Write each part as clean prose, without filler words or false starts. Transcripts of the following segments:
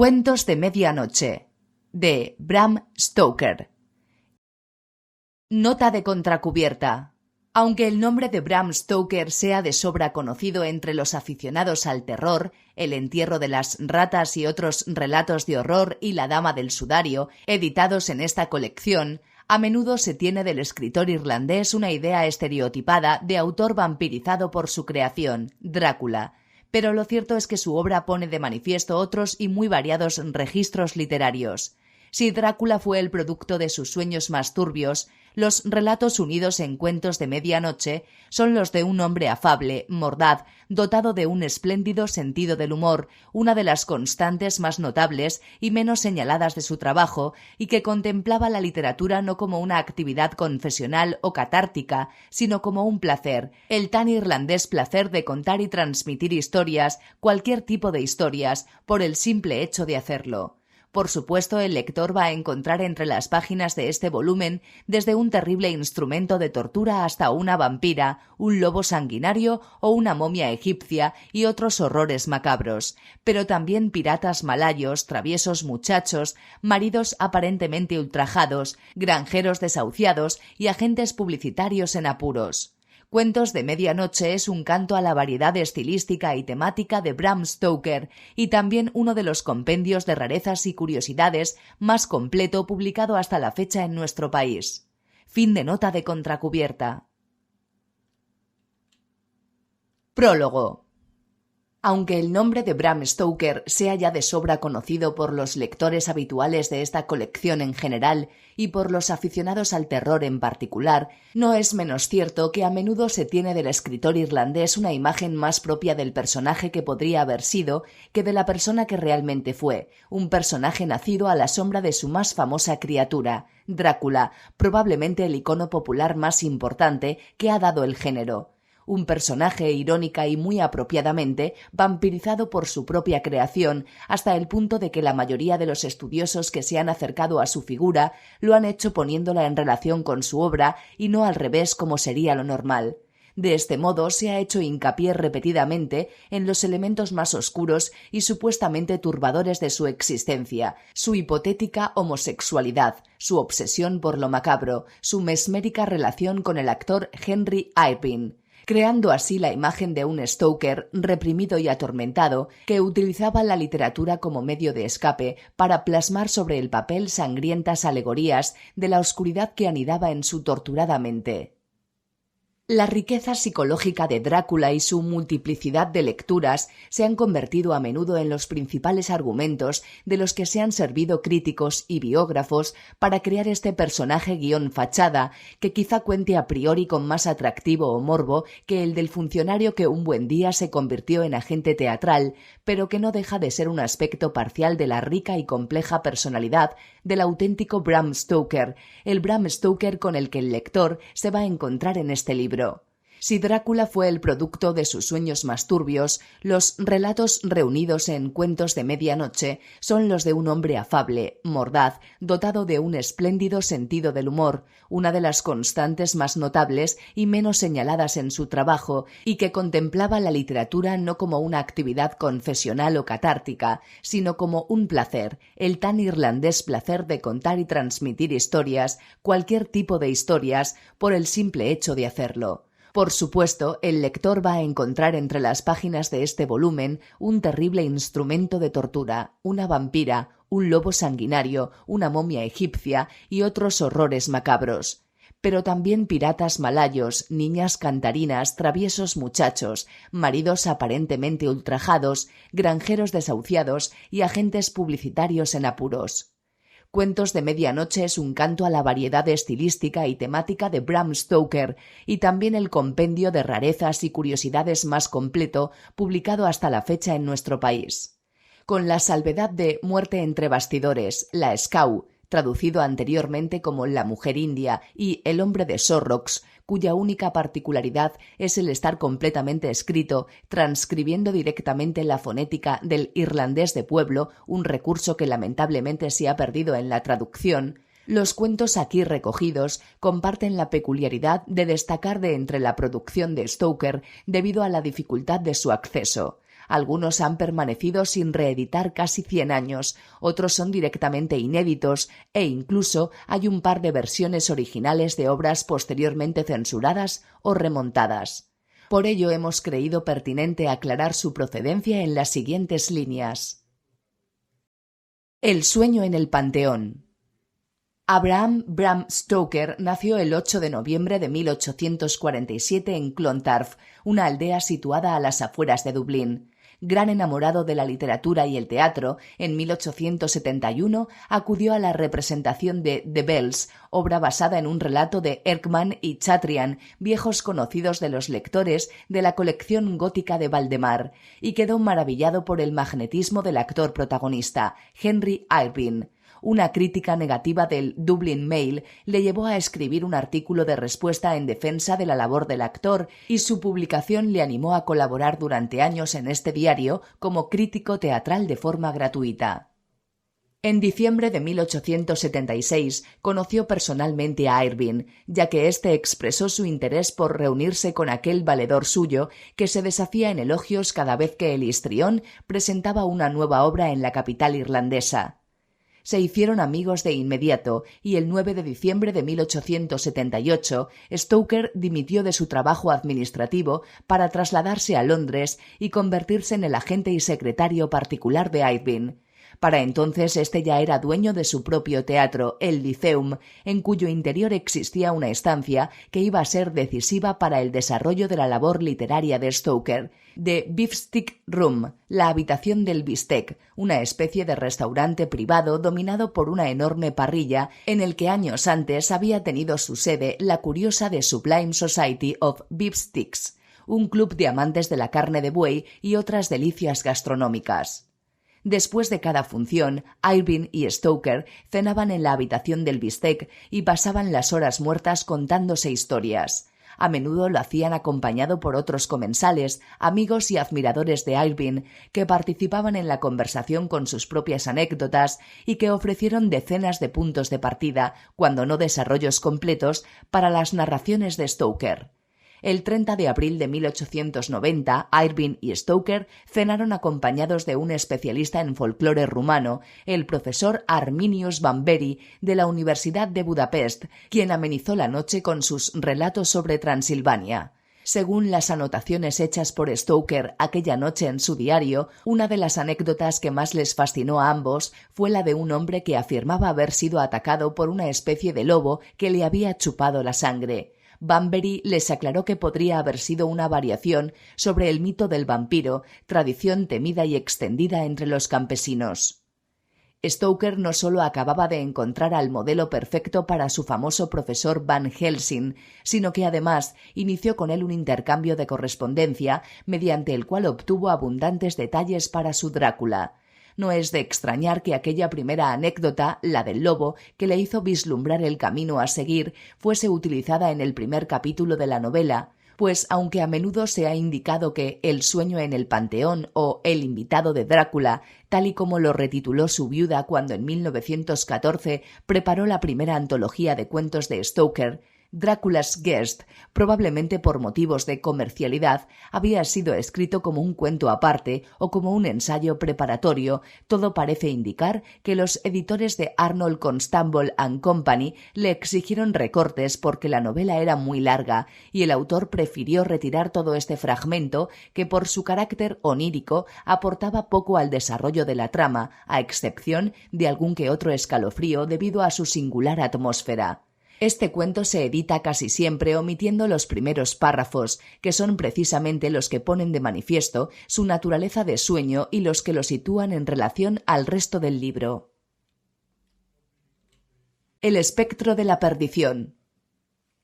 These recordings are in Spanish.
Cuentos de medianoche, de Bram Stoker. Nota de contracubierta. Aunque el nombre de Bram Stoker sea de sobra conocido entre los aficionados al terror, El entierro de las ratas y otros relatos de horror y La dama del sudario, editados en esta colección, a menudo se tiene del escritor irlandés una idea estereotipada de autor vampirizado por su creación, Drácula. Pero lo cierto es que su obra pone de manifiesto otros y muy variados registros literarios. Si Drácula fue el producto de sus sueños más turbios, los relatos unidos en Cuentos de medianoche son los de un hombre afable, mordaz, dotado de un espléndido sentido del humor, una de las constantes más notables y menos señaladas de su trabajo, y que contemplaba la literatura no como una actividad confesional o catártica, sino como un placer, el tan irlandés placer de contar y transmitir historias, cualquier tipo de historias, por el simple hecho de hacerlo. Por supuesto, el lector va a encontrar entre las páginas de este volumen desde un terrible instrumento de tortura hasta una vampira, un lobo sanguinario o una momia egipcia y otros horrores macabros, pero también piratas malayos, traviesos muchachos, maridos aparentemente ultrajados, granjeros desahuciados y agentes publicitarios en apuros. Cuentos de medianoche es un canto a la variedad estilística y temática de Bram Stoker y también uno de los compendios de rarezas y curiosidades más completo publicado hasta la fecha en nuestro país. Fin de nota de contracubierta. Prólogo. Aunque el nombre de Bram Stoker sea ya de sobra conocido por los lectores habituales de esta colección en general y por los aficionados al terror en particular, no es menos cierto que a menudo se tiene del escritor irlandés una imagen más propia del personaje que podría haber sido que de la persona que realmente fue, un personaje nacido a la sombra de su más famosa criatura, Drácula, probablemente el icono popular más importante que ha dado el género. Un personaje irónica y muy apropiadamente vampirizado por su propia creación, hasta el punto de que la mayoría de los estudiosos que se han acercado a su figura lo han hecho poniéndola en relación con su obra y no al revés como sería lo normal. De este modo se ha hecho hincapié repetidamente en los elementos más oscuros y supuestamente turbadores de su existencia, su hipotética homosexualidad, su obsesión por lo macabro, su mesmérica relación con el actor Henry Irving, creando así la imagen de un Stoker reprimido y atormentado que utilizaba la literatura como medio de escape para plasmar sobre el papel sangrientas alegorías de la oscuridad que anidaba en su torturada mente. La riqueza psicológica de Drácula y su multiplicidad de lecturas se han convertido a menudo en los principales argumentos de los que se han servido críticos y biógrafos para crear este personaje fachada que quizá cuente a priori con más atractivo o morbo que el del funcionario que un buen día se convirtió en agente teatral, pero que no deja de ser un aspecto parcial de la rica y compleja personalidad del auténtico Bram Stoker, el Bram Stoker con el que el lector se va a encontrar en este libro. Si Drácula fue el producto de sus sueños más turbios, los relatos reunidos en Cuentos de medianoche son los de un hombre afable, mordaz, dotado de un espléndido sentido del humor, una de las constantes más notables y menos señaladas en su trabajo, y que contemplaba la literatura no como una actividad confesional o catártica, sino como un placer, el tan irlandés placer de contar y transmitir historias, cualquier tipo de historias, por el simple hecho de hacerlo. Por supuesto, el lector va a encontrar entre las páginas de este volumen un terrible instrumento de tortura, una vampira, un lobo sanguinario, una momia egipcia y otros horrores macabros. Pero también piratas malayos, niñas cantarinas, traviesos muchachos, maridos aparentemente ultrajados, granjeros desahuciados y agentes publicitarios en apuros. Cuentos de medianoche es un canto a la variedad estilística y temática de Bram Stoker y también el compendio de rarezas y curiosidades más completo publicado hasta la fecha en nuestro país. Con la salvedad de Muerte entre bastidores, La Scout, traducido anteriormente como La mujer india, y El hombre de Sorrox, cuya única particularidad es el estar completamente escrito, transcribiendo directamente la fonética del irlandés de pueblo, un recurso que lamentablemente se ha perdido en la traducción. Los cuentos aquí recogidos comparten la peculiaridad de destacar de entre la producción de Stoker debido a la dificultad de su acceso. Algunos han permanecido sin reeditar casi 100 años, otros son directamente inéditos e incluso hay un par de versiones originales de obras posteriormente censuradas o remontadas. Por ello hemos creído pertinente aclarar su procedencia en las siguientes líneas. El sueño en el Panteón. Abraham Bram Stoker nació el 8 de noviembre de 1847 en Clontarf, una aldea situada a las afueras de Dublín. Gran enamorado de la literatura y el teatro, en 1871 acudió a la representación de The Bells, obra basada en un relato de Erckmann y Chatrian, viejos conocidos de los lectores de la colección gótica de Valdemar, y quedó maravillado por el magnetismo del actor protagonista, Henry Irving. Una crítica negativa del Dublin Mail le llevó a escribir un artículo de respuesta en defensa de la labor del actor y su publicación le animó a colaborar durante años en este diario como crítico teatral de forma gratuita. En diciembre de 1876 conoció personalmente a Irving, ya que éste expresó su interés por reunirse con aquel valedor suyo que se deshacía en elogios cada vez que el histrión presentaba una nueva obra en la capital irlandesa. Se hicieron amigos de inmediato y el 9 de diciembre de 1878 Stoker dimitió de su trabajo administrativo para trasladarse a Londres y convertirse en el agente y secretario particular de Irving. Para entonces este ya era dueño de su propio teatro, el Lyceum, en cuyo interior existía una estancia que iba a ser decisiva para el desarrollo de la labor literaria de Stoker, The Beefsteak Room, la habitación del bistec, una especie de restaurante privado dominado por una enorme parrilla en el que años antes había tenido su sede la curiosa The Sublime Society of Beefsteaks, un club de amantes de la carne de buey y otras delicias gastronómicas. Después de cada función, Irving y Stoker cenaban en la habitación del bistec y pasaban las horas muertas contándose historias. A menudo lo hacían acompañado por otros comensales, amigos y admiradores de Irving, que participaban en la conversación con sus propias anécdotas y que ofrecieron decenas de puntos de partida, cuando no desarrollos completos, para las narraciones de Stoker. El 30 de abril de 1890, Irving y Stoker cenaron acompañados de un especialista en folclore rumano, el profesor Arminius Bamberi, de la Universidad de Budapest, quien amenizó la noche con sus relatos sobre Transilvania. Según las anotaciones hechas por Stoker aquella noche en su diario, una de las anécdotas que más les fascinó a ambos fue la de un hombre que afirmaba haber sido atacado por una especie de lobo que le había chupado la sangre. Bamberi les aclaró que podría haber sido una variación sobre el mito del vampiro, tradición temida y extendida entre los campesinos. Stoker no solo acababa de encontrar al modelo perfecto para su famoso profesor Van Helsing, sino que además inició con él un intercambio de correspondencia mediante el cual obtuvo abundantes detalles para su Drácula. No es de extrañar que aquella primera anécdota, la del lobo, que le hizo vislumbrar el camino a seguir, fuese utilizada en el primer capítulo de la novela, pues aunque a menudo se ha indicado que El sueño en el Panteón o El invitado de Drácula, tal y como lo retituló su viuda cuando en 1914 preparó la primera antología de cuentos de Stoker, Drácula's Guest, probablemente por motivos de comercialidad, había sido escrito como un cuento aparte o como un ensayo preparatorio. Todo parece indicar que los editores de Arnold Constable and Company le exigieron recortes porque la novela era muy larga y el autor prefirió retirar todo este fragmento que por su carácter onírico aportaba poco al desarrollo de la trama, a excepción de algún que otro escalofrío debido a su singular atmósfera. Este cuento se edita casi siempre omitiendo los primeros párrafos, que son precisamente los que ponen de manifiesto su naturaleza de sueño y los que lo sitúan en relación al resto del libro. El espectro de la perdición.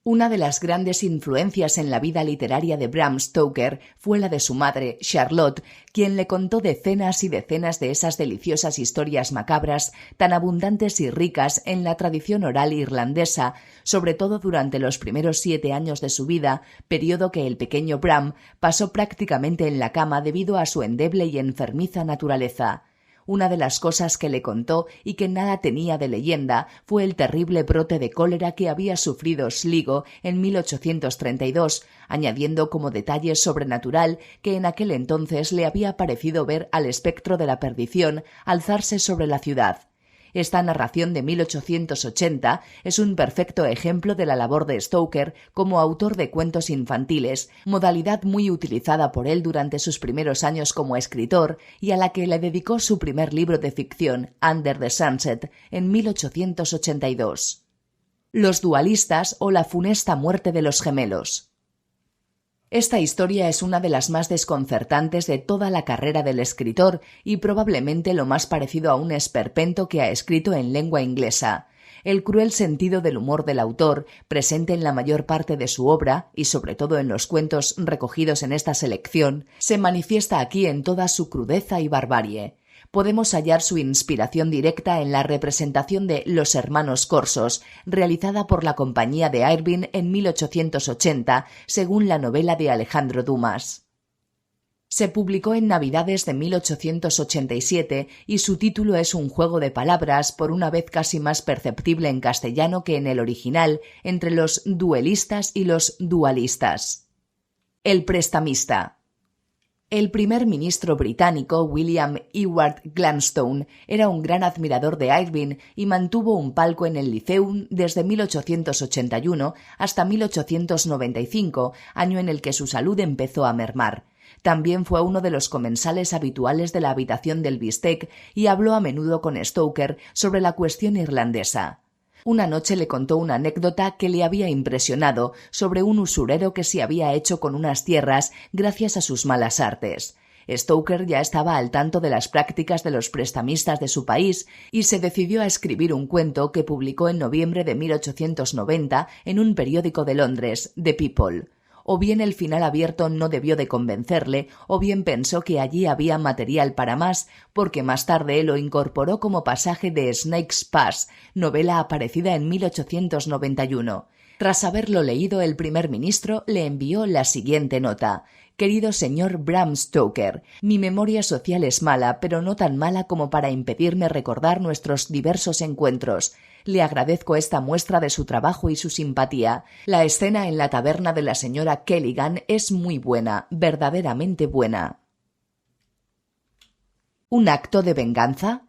Una de las grandes influencias en la vida literaria de Bram Stoker fue la de su madre, Charlotte, quien le contó decenas y decenas de esas deliciosas historias macabras tan abundantes y ricas en la tradición oral irlandesa, sobre todo durante los primeros 7 años de su vida, periodo que el pequeño Bram pasó prácticamente en la cama debido a su endeble y enfermiza naturaleza. Una de las cosas que le contó y que nada tenía de leyenda fue el terrible brote de cólera que había sufrido Sligo en 1832, añadiendo como detalle sobrenatural que en aquel entonces le había parecido ver al espectro de la perdición alzarse sobre la ciudad. Esta narración de 1880 es un perfecto ejemplo de la labor de Stoker como autor de cuentos infantiles, modalidad muy utilizada por él durante sus primeros años como escritor y a la que le dedicó su primer libro de ficción, Under the Sunset, en 1882. Los dualistas o la funesta muerte de los gemelos. Esta historia es una de las más desconcertantes de toda la carrera del escritor y probablemente lo más parecido a un esperpento que ha escrito en lengua inglesa. El cruel sentido del humor del autor, presente en la mayor parte de su obra, y sobre todo en los cuentos recogidos en esta selección, se manifiesta aquí en toda su crudeza y barbarie. Podemos hallar su inspiración directa en la representación de Los hermanos Corsos, realizada por la Compañía de Irvine en 1880, según la novela de Alejandro Dumas. Se publicó en Navidades de 1887 y su título es un juego de palabras, por una vez casi más perceptible en castellano que en el original, entre los duelistas y los dualistas. El prestamista. El primer ministro británico, William Ewart Gladstone, era un gran admirador de Irvine y mantuvo un palco en el Lyceum desde 1881 hasta 1895, año en el que su salud empezó a mermar. También fue uno de los comensales habituales de la habitación del bistec y habló a menudo con Stoker sobre la cuestión irlandesa. Una noche le contó una anécdota que le había impresionado sobre un usurero que se había hecho con unas tierras gracias a sus malas artes. Stoker ya estaba al tanto de las prácticas de los prestamistas de su país y se decidió a escribir un cuento que publicó en noviembre de 1890 en un periódico de Londres, The People. O bien el final abierto no debió de convencerle, o bien pensó que allí había material para más, porque más tarde lo incorporó como pasaje de Snake's Pass, novela aparecida en 1891. Tras haberlo leído, el primer ministro le envió la siguiente nota: «Querido señor Bram Stoker, mi memoria social es mala, pero no tan mala como para impedirme recordar nuestros diversos encuentros. Le agradezco esta muestra de su trabajo y su simpatía. La escena en la taberna de la señora Kelligan es muy buena, verdaderamente buena». ¿Un acto de venganza?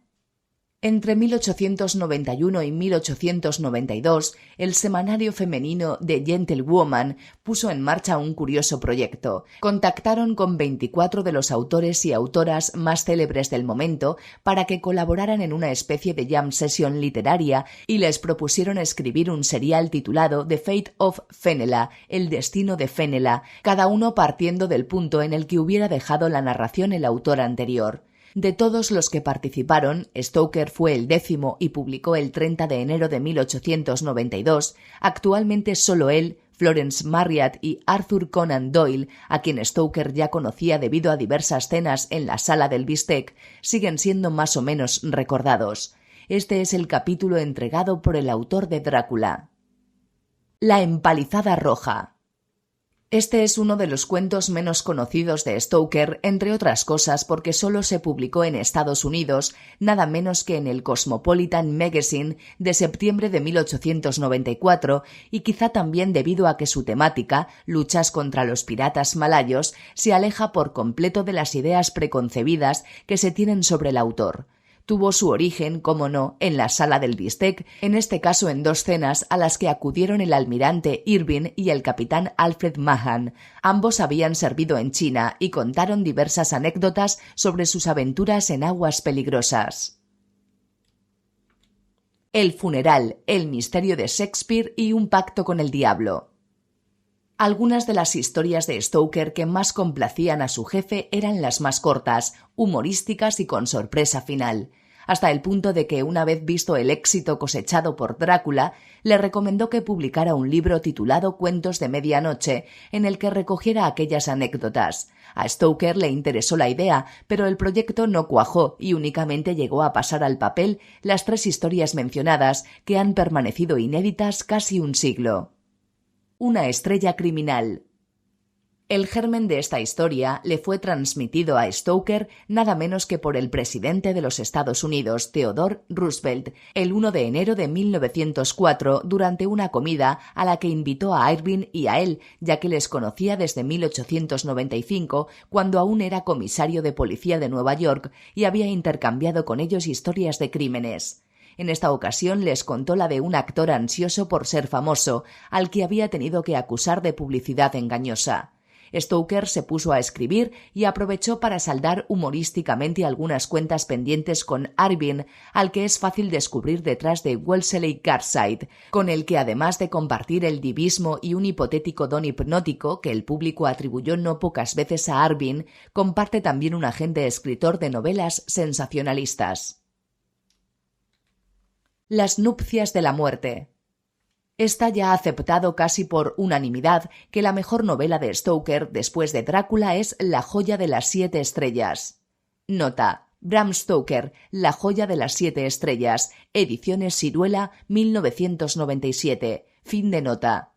Entre 1891 y 1892, el semanario femenino The Gentlewoman puso en marcha un curioso proyecto. Contactaron con 24 de los autores y autoras más célebres del momento para que colaboraran en una especie de jam session literaria y les propusieron escribir un serial titulado The Fate of Fenella, el destino de Fenella, cada uno partiendo del punto en el que hubiera dejado la narración el autor anterior. De todos los que participaron, Stoker fue el 10º y publicó el 30 de enero de 1892. Actualmente solo él, Florence Marryat y Arthur Conan Doyle, a quien Stoker ya conocía debido a diversas cenas en la sala del bistec, siguen siendo más o menos recordados. Este es el capítulo entregado por el autor de Drácula. La empalizada roja. Este es uno de los cuentos menos conocidos de Stoker, entre otras cosas porque solo se publicó en Estados Unidos, nada menos que en el Cosmopolitan Magazine de septiembre de 1894, y quizá también debido a que su temática, luchas contra los piratas malayos, se aleja por completo de las ideas preconcebidas que se tienen sobre el autor. Tuvo su origen, como no, en la sala del bistec, en este caso en 2 cenas a las que acudieron el almirante Irvine y el capitán Alfred Mahan. Ambos habían servido en China y contaron diversas anécdotas sobre sus aventuras en aguas peligrosas. El funeral, el misterio de Shakespeare y un pacto con el diablo. Algunas de las historias de Stoker que más complacían a su jefe eran las más cortas, humorísticas y con sorpresa final, hasta el punto de que, una vez visto el éxito cosechado por Drácula, le recomendó que publicara un libro titulado Cuentos de Medianoche, en el que recogiera aquellas anécdotas. A Stoker le interesó la idea, pero el proyecto no cuajó y únicamente llegó a pasar al papel las 3 historias mencionadas, que han permanecido inéditas casi un siglo. Una estrella criminal. El germen de esta historia le fue transmitido a Stoker nada menos que por el presidente de los Estados Unidos, Theodore Roosevelt, el 1 de enero de 1904 durante una comida a la que invitó a Irving y a él, ya que les conocía desde 1895, cuando aún era comisario de policía de Nueva York y había intercambiado con ellos historias de crímenes. En esta ocasión les contó la de un actor ansioso por ser famoso, al que había tenido que acusar de publicidad engañosa. Stoker se puso a escribir y aprovechó para saldar humorísticamente algunas cuentas pendientes con Irving, al que es fácil descubrir detrás de Wellesley Cartwright, con el que además de compartir el divismo y un hipotético don hipnótico que el público atribuyó no pocas veces a Irving, comparte también un agente escritor de novelas sensacionalistas. Las nupcias de la muerte. Está ya aceptado casi por unanimidad que la mejor novela de Stoker después de Drácula es La joya de las 7 estrellas. Nota: Bram Stoker, La joya de las 7 estrellas, Ediciones Siruela, 1997. Fin de nota.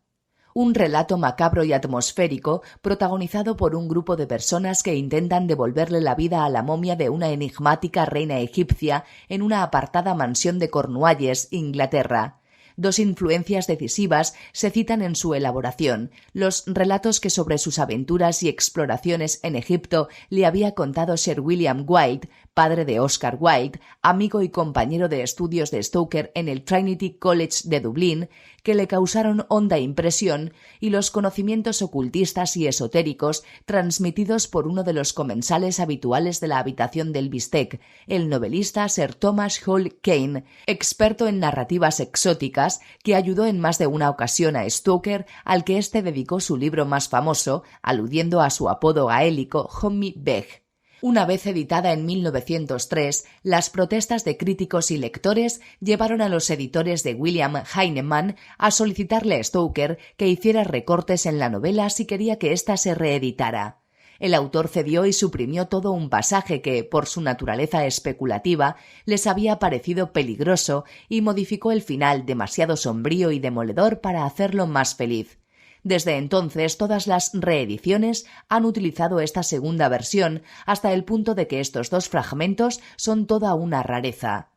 Un relato macabro y atmosférico protagonizado por un grupo de personas que intentan devolverle la vida a la momia de una enigmática reina egipcia en una apartada mansión de Cornualles, Inglaterra. Dos influencias decisivas se citan en su elaboración: los relatos que sobre sus aventuras y exploraciones en Egipto le había contado Sir William White, padre de Oscar Wilde, amigo y compañero de estudios de Stoker en el Trinity College de Dublín, que le causaron honda impresión, y los conocimientos ocultistas y esotéricos transmitidos por uno de los comensales habituales de la habitación del bistec, el novelista Sir Thomas Hall Caine, experto en narrativas exóticas, que ayudó en más de una ocasión a Stoker, al que éste dedicó su libro más famoso, aludiendo a su apodo gaélico Hommi Beg. Una vez editada en 1903, las protestas de críticos y lectores llevaron a los editores de William Heinemann a solicitarle a Stoker que hiciera recortes en la novela si quería que ésta se reeditara. El autor cedió y suprimió todo un pasaje que, por su naturaleza especulativa, les había parecido peligroso y modificó el final demasiado sombrío y demoledor para hacerlo más feliz. Desde entonces todas las reediciones han utilizado esta segunda versión, hasta el punto de que estos dos fragmentos son toda una rareza.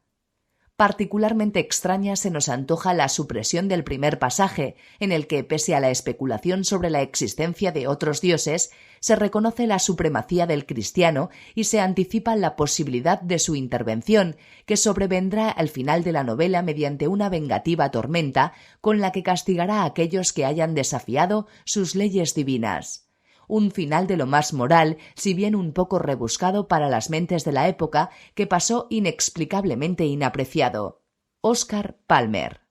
Particularmente extraña se nos antoja la supresión del primer pasaje, en el que, pese a la especulación sobre la existencia de otros dioses, se reconoce la supremacía del cristiano y se anticipa la posibilidad de su intervención, que sobrevendrá al final de la novela mediante una vengativa tormenta con la que castigará a aquellos que hayan desafiado sus leyes divinas. Un final de lo más moral, si bien un poco rebuscado para las mentes de la época, que pasó inexplicablemente inapreciado. Oscar Palmer.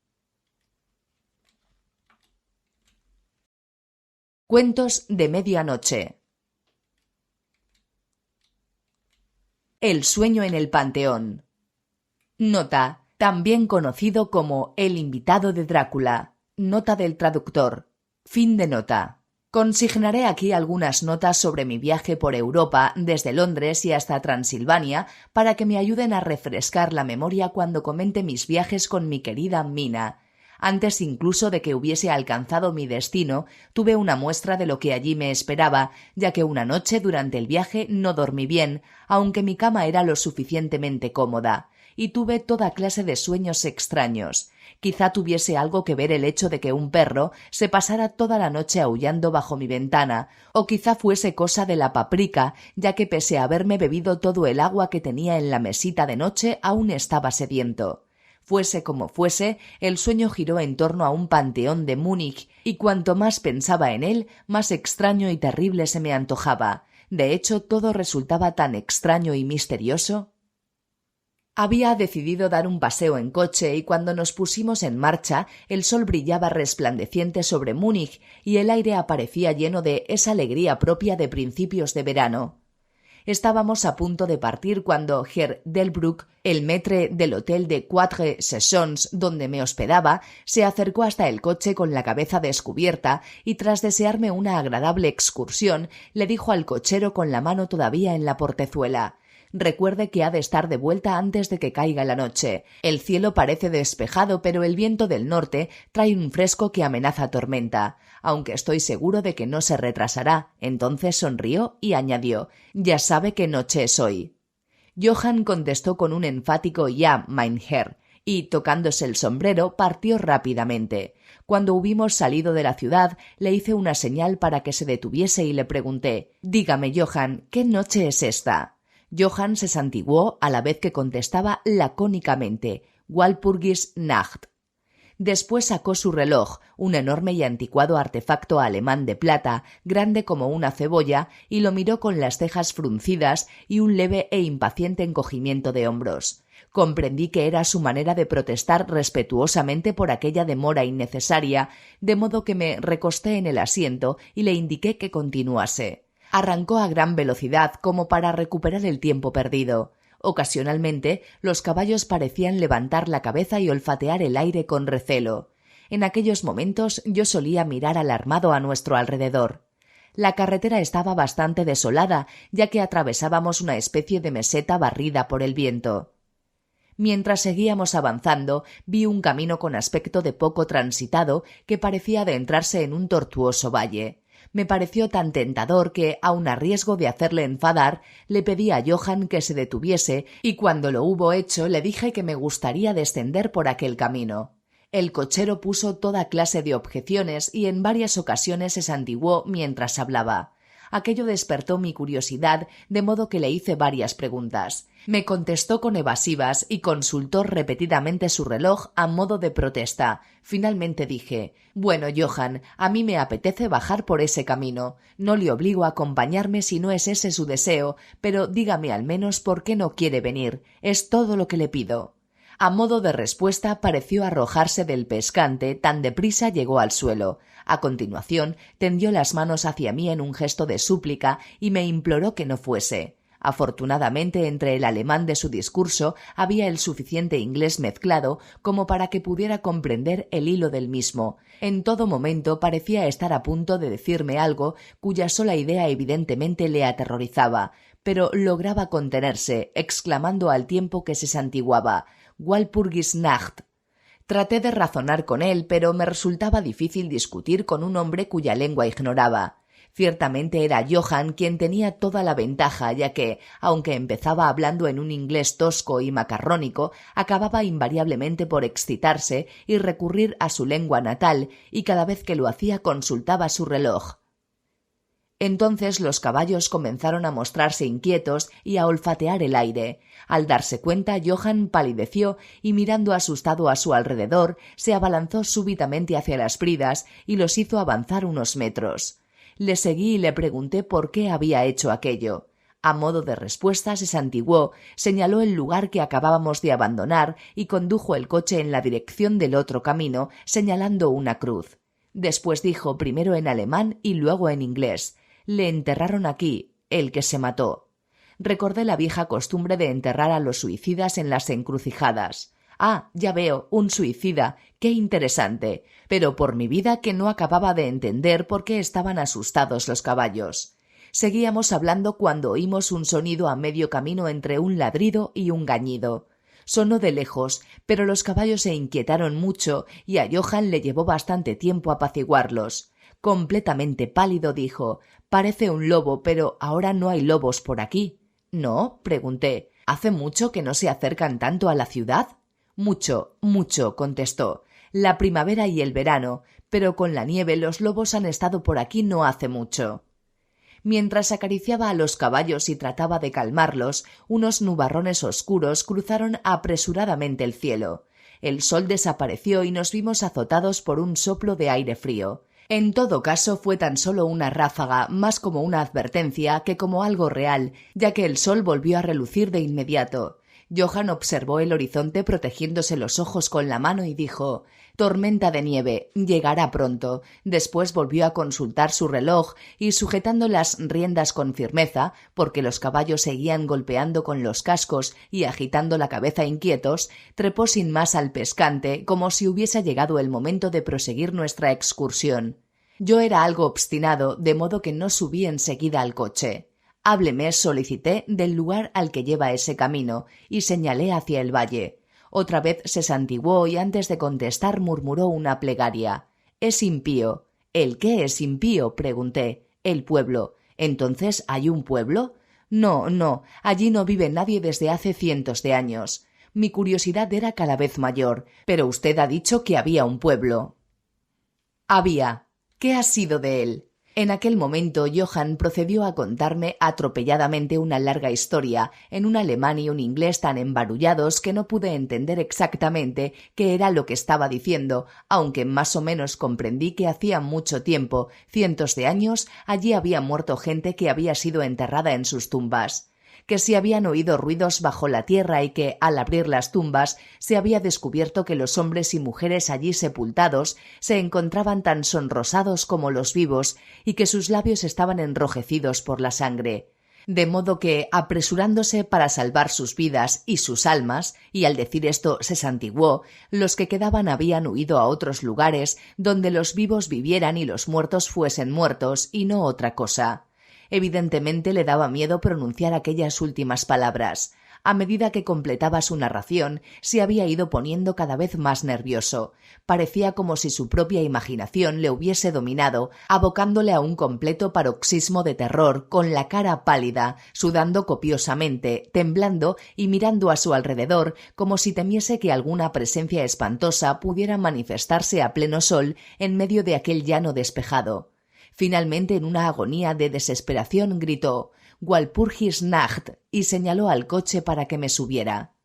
Cuentos de medianoche. El sueño en el panteón. Nota: también conocido como El invitado de Drácula. Nota del traductor. Fin de nota. Consignaré aquí algunas notas sobre mi viaje por Europa, desde Londres y hasta Transilvania, para que me ayuden a refrescar la memoria cuando comente mis viajes con mi querida Mina. Antes incluso de que hubiese alcanzado mi destino, tuve una muestra de lo que allí me esperaba, ya que una noche durante el viaje no dormí bien, aunque mi cama era lo suficientemente cómoda, y tuve toda clase de sueños extraños. Quizá tuviese algo que ver el hecho de que un perro se pasara toda la noche aullando bajo mi ventana, o quizá fuese cosa de la paprika, ya que pese a haberme bebido todo el agua que tenía en la mesita de noche, aún estaba sediento. Fuese como fuese, el sueño giró en torno a un panteón de Múnich, y cuanto más pensaba en él, más extraño y terrible se me antojaba. De hecho, todo resultaba tan extraño y misterioso. Había decidido dar un paseo en coche y cuando nos pusimos en marcha el sol brillaba resplandeciente sobre Múnich y el aire aparecía lleno de esa alegría propia de principios de verano. Estábamos a punto de partir cuando Herr Delbrück, el maître del hotel de Quatre Saisons donde me hospedaba, se acercó hasta el coche con la cabeza descubierta y tras desearme una agradable excursión le dijo al cochero con la mano todavía en la portezuela: Recuerde que ha de estar de vuelta antes de que caiga la noche. El cielo parece despejado, pero el viento del norte trae un fresco que amenaza tormenta. Aunque estoy seguro de que no se retrasará. Entonces sonrió y añadió: «Ya sabe qué noche es hoy». Johann contestó con un enfático «Ja, mein Herr», y, tocándose el sombrero, partió rápidamente. Cuando hubimos salido de la ciudad, le hice una señal para que se detuviese y le pregunté: «Dígame, Johann, ¿qué noche es esta?». Johann se santiguó a la vez que contestaba lacónicamente: «Walpurgis-Nacht». Después sacó su reloj, un enorme y anticuado artefacto alemán de plata, grande como una cebolla, y lo miró con las cejas fruncidas y un leve e impaciente encogimiento de hombros. Comprendí que era su manera de protestar respetuosamente por aquella demora innecesaria, de modo que me recosté en el asiento y le indiqué que continuase. Arrancó a gran velocidad como para recuperar el tiempo perdido. Ocasionalmente, los caballos parecían levantar la cabeza y olfatear el aire con recelo. En aquellos momentos yo solía mirar alarmado a nuestro alrededor. La carretera estaba bastante desolada, ya que atravesábamos una especie de meseta barrida por el viento. Mientras seguíamos avanzando, vi un camino con aspecto de poco transitado que parecía adentrarse en un tortuoso valle. Me pareció tan tentador que, aun a riesgo de hacerle enfadar, le pedí a Johann que se detuviese, y cuando lo hubo hecho le dije que me gustaría descender por aquel camino. El cochero puso toda clase de objeciones y en varias ocasiones se santiguó mientras hablaba. Aquello despertó mi curiosidad, de modo que le hice varias preguntas. Me contestó con evasivas y consultó repetidamente su reloj a modo de protesta. Finalmente dije: «Bueno, Johann, a mí me apetece bajar por ese camino. No le obligo a acompañarme si no es ese su deseo, pero dígame al menos por qué no quiere venir. Es todo lo que le pido». A modo de respuesta pareció arrojarse del pescante, tan deprisa llegó al suelo. A continuación tendió las manos hacia mí en un gesto de súplica y me imploró que no fuese. Afortunadamente, entre el alemán de su discurso había el suficiente inglés mezclado como para que pudiera comprender el hilo del mismo. En todo momento parecía estar a punto de decirme algo cuya sola idea evidentemente le aterrorizaba, pero lograba contenerse, exclamando al tiempo que se santiguaba: «Walpurgis-Nacht». Traté de razonar con él, pero me resultaba difícil discutir con un hombre cuya lengua ignoraba. Ciertamente era Johann quien tenía toda la ventaja, ya que, aunque empezaba hablando en un inglés tosco y macarrónico, acababa invariablemente por excitarse y recurrir a su lengua natal, y cada vez que lo hacía consultaba su reloj. Entonces los caballos comenzaron a mostrarse inquietos y a olfatear el aire. Al darse cuenta, Johann palideció y, mirando asustado a su alrededor, se abalanzó súbitamente hacia las bridas y los hizo avanzar unos metros. Le seguí y le pregunté por qué había hecho aquello. A modo de respuesta se santiguó, señaló el lugar que acabábamos de abandonar y condujo el coche en la dirección del otro camino, señalando una cruz. Después dijo, primero en alemán y luego en inglés: «Le enterraron aquí, el que se mató». Recordé la vieja costumbre de enterrar a los suicidas en las encrucijadas. «Ah, ya veo, un suicida. Qué interesante». Pero por mi vida que no acababa de entender por qué estaban asustados los caballos. Seguíamos hablando cuando oímos un sonido a medio camino entre un ladrido y un gañido. Sonó de lejos, pero los caballos se inquietaron mucho y a Johann le llevó bastante tiempo apaciguarlos. Completamente pálido dijo: «Parece un lobo, pero ahora no hay lobos por aquí». «¿No?», pregunté. «¿Hace mucho que no se acercan tanto a la ciudad?». «Mucho, mucho», contestó. «La primavera y el verano, pero con la nieve los lobos han estado por aquí no hace mucho». Mientras acariciaba a los caballos y trataba de calmarlos, unos nubarrones oscuros cruzaron apresuradamente el cielo. El sol desapareció y nos vimos azotados por un soplo de aire frío. En todo caso fue tan solo una ráfaga, más como una advertencia que como algo real, ya que el sol volvió a relucir de inmediato. Johann observó el horizonte protegiéndose los ojos con la mano y dijo: «Tormenta de nieve, llegará pronto». Después volvió a consultar su reloj y, sujetando las riendas con firmeza, porque los caballos seguían golpeando con los cascos y agitando la cabeza inquietos, trepó sin más al pescante como si hubiese llegado el momento de proseguir nuestra excursión. Yo era algo obstinado, de modo que no subí enseguida al coche. Hábleme, solicité, del lugar al que lleva ese camino, y señalé hacia el valle. Otra vez se santiguó y antes de contestar murmuró una plegaria. «Es impío». «¿El qué es impío?», pregunté. «El pueblo». «¿Entonces hay un pueblo?» «No, no, allí no vive nadie desde hace cientos de años». Mi curiosidad era cada vez mayor, pero usted ha dicho que había un pueblo. Había. ¿Qué ha sido de él? En aquel momento Johann procedió a contarme atropelladamente una larga historia, en un alemán y un inglés tan embarullados que no pude entender exactamente qué era lo que estaba diciendo, aunque más o menos comprendí que hacía mucho tiempo, cientos de años, allí había muerto gente que había sido enterrada en sus tumbas, que se habían oído ruidos bajo la tierra y que, al abrir las tumbas, se había descubierto que los hombres y mujeres allí sepultados se encontraban tan sonrosados como los vivos y que sus labios estaban enrojecidos por la sangre. De modo que, apresurándose para salvar sus vidas y sus almas, y al decir esto se santiguó, los que quedaban habían huido a otros lugares donde los vivos vivieran y los muertos fuesen muertos y no otra cosa. Evidentemente le daba miedo pronunciar aquellas últimas palabras. A medida que completaba su narración, se había ido poniendo cada vez más nervioso. Parecía como si su propia imaginación le hubiese dominado, abocándole a un completo paroxismo de terror, con la cara pálida, sudando copiosamente, temblando y mirando a su alrededor, como si temiese que alguna presencia espantosa pudiera manifestarse a pleno sol en medio de aquel llano despejado. Finalmente, en una agonía de desesperación, gritó «Walpurgis-Nacht» y señaló al coche para que me subiera.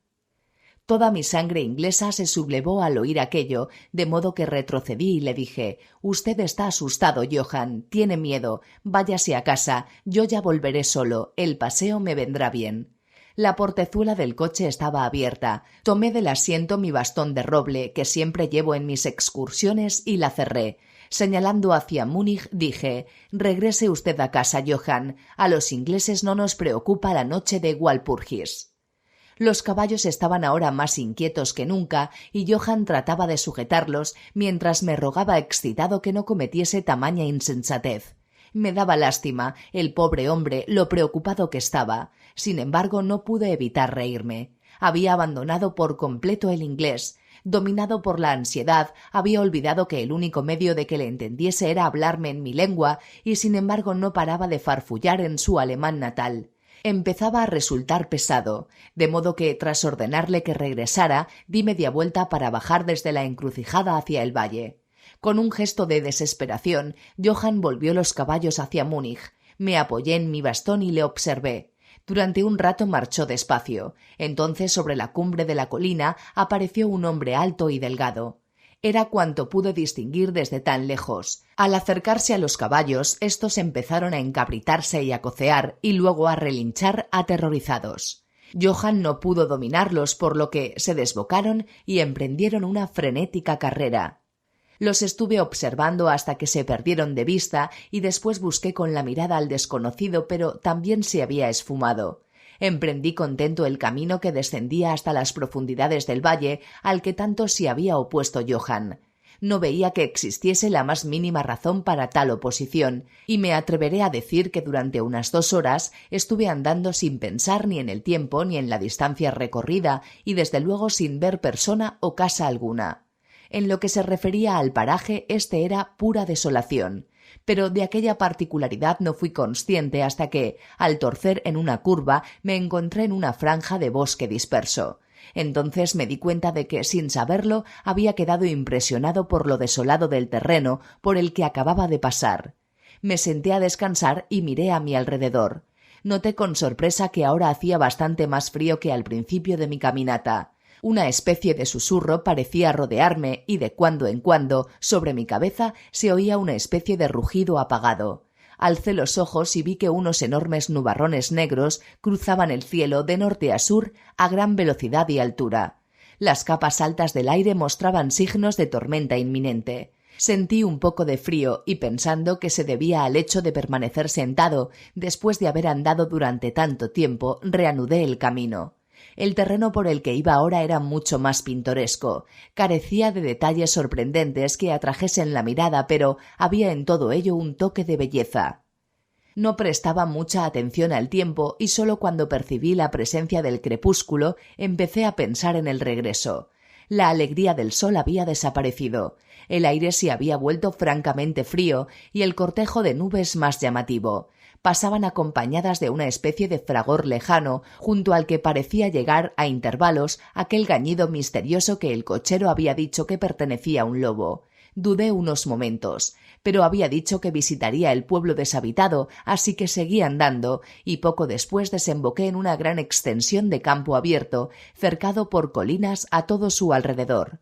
Toda mi sangre inglesa se sublevó al oír aquello, de modo que retrocedí y le dije «Usted está asustado, Johann, tiene miedo, váyase a casa, yo ya volveré solo, el paseo me vendrá bien». La portezuela del coche estaba abierta. Tomé del asiento mi bastón de roble, que siempre llevo en mis excursiones, y la cerré. Señalando hacia Múnich, dije «Regrese usted a casa, Johann. A los ingleses no nos preocupa la noche de Walpurgis». Los caballos estaban ahora más inquietos que nunca y Johann trataba de sujetarlos mientras me rogaba excitado que no cometiese tamaña insensatez. Me daba lástima, el pobre hombre, lo preocupado que estaba. Sin embargo, no pude evitar reírme. Había abandonado por completo el inglés. Dominado por la ansiedad, había olvidado que el único medio de que le entendiese era hablarme en mi lengua, y sin embargo no paraba de farfullar en su alemán natal. Empezaba a resultar pesado, de modo que, tras ordenarle que regresara, di media vuelta para bajar desde la encrucijada hacia el valle. Con un gesto de desesperación, Johann volvió los caballos hacia Múnich. Me apoyé en mi bastón y le observé. Durante un rato marchó despacio. Entonces, sobre la cumbre de la colina, apareció un hombre alto y delgado. Era cuanto pude distinguir desde tan lejos. Al acercarse a los caballos, estos empezaron a encabritarse y a cocear, y luego a relinchar aterrorizados. Johann no pudo dominarlos, por lo que se desbocaron y emprendieron una frenética carrera. Los estuve observando hasta que se perdieron de vista y después busqué con la mirada al desconocido, pero también se había esfumado. Emprendí contento el camino que descendía hasta las profundidades del valle al que tanto se había opuesto Johann. No veía que existiese la más mínima razón para tal oposición, y me atreveré a decir que durante unas 2 horas estuve andando sin pensar ni en el tiempo ni en la distancia recorrida y desde luego sin ver persona o casa alguna. En lo que se refería al paraje, este era pura desolación, pero de aquella particularidad no fui consciente hasta que, al torcer en una curva, me encontré en una franja de bosque disperso. Entonces me di cuenta de que, sin saberlo, había quedado impresionado por lo desolado del terreno por el que acababa de pasar. Me senté a descansar y miré a mi alrededor. Noté con sorpresa que ahora hacía bastante más frío que al principio de mi caminata. Una especie de susurro parecía rodearme y de cuando en cuando, sobre mi cabeza, se oía una especie de rugido apagado. Alcé los ojos y vi que unos enormes nubarrones negros cruzaban el cielo de norte a sur a gran velocidad y altura. Las capas altas del aire mostraban signos de tormenta inminente. Sentí un poco de frío y, pensando que se debía al hecho de permanecer sentado después de haber andado durante tanto tiempo, reanudé el camino. El terreno por el que iba ahora era mucho más pintoresco. Carecía de detalles sorprendentes que atrajesen la mirada, pero había en todo ello un toque de belleza. No prestaba mucha atención al tiempo y solo cuando percibí la presencia del crepúsculo empecé a pensar en el regreso. La alegría del sol había desaparecido, el aire se había vuelto francamente frío y el cortejo de nubes más llamativo. Pasaban acompañadas de una especie de fragor lejano, junto al que parecía llegar a intervalos aquel gañido misterioso que el cochero había dicho que pertenecía a un lobo. Dudé unos momentos, pero había dicho que visitaría el pueblo deshabitado, así que seguí andando, y poco después desemboqué en una gran extensión de campo abierto, cercado por colinas a todo su alrededor.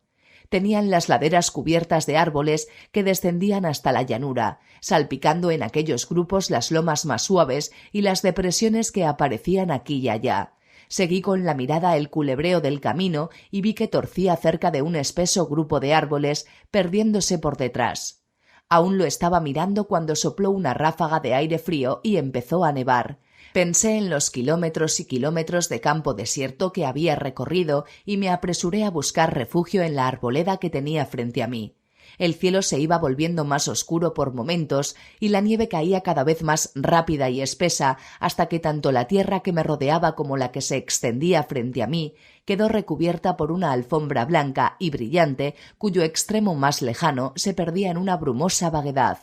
Tenían las laderas cubiertas de árboles que descendían hasta la llanura, salpicando en aquellos grupos las lomas más suaves y las depresiones que aparecían aquí y allá. Seguí con la mirada el culebreo del camino y vi que torcía cerca de un espeso grupo de árboles, perdiéndose por detrás. Aún lo estaba mirando cuando sopló una ráfaga de aire frío y empezó a nevar. Pensé en los kilómetros y kilómetros de campo desierto que había recorrido y me apresuré a buscar refugio en la arboleda que tenía frente a mí. El cielo se iba volviendo más oscuro por momentos y la nieve caía cada vez más rápida y espesa hasta que tanto la tierra que me rodeaba como la que se extendía frente a mí quedó recubierta por una alfombra blanca y brillante cuyo extremo más lejano se perdía en una brumosa vaguedad.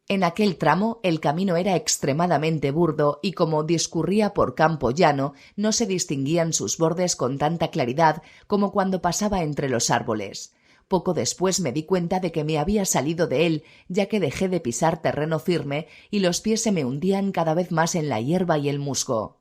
En aquel tramo el camino era extremadamente burdo y como discurría por campo llano no se distinguían sus bordes con tanta claridad como cuando pasaba entre los árboles. Poco después me di cuenta de que me había salido de él, ya que dejé de pisar terreno firme y los pies se me hundían cada vez más en la hierba y el musgo.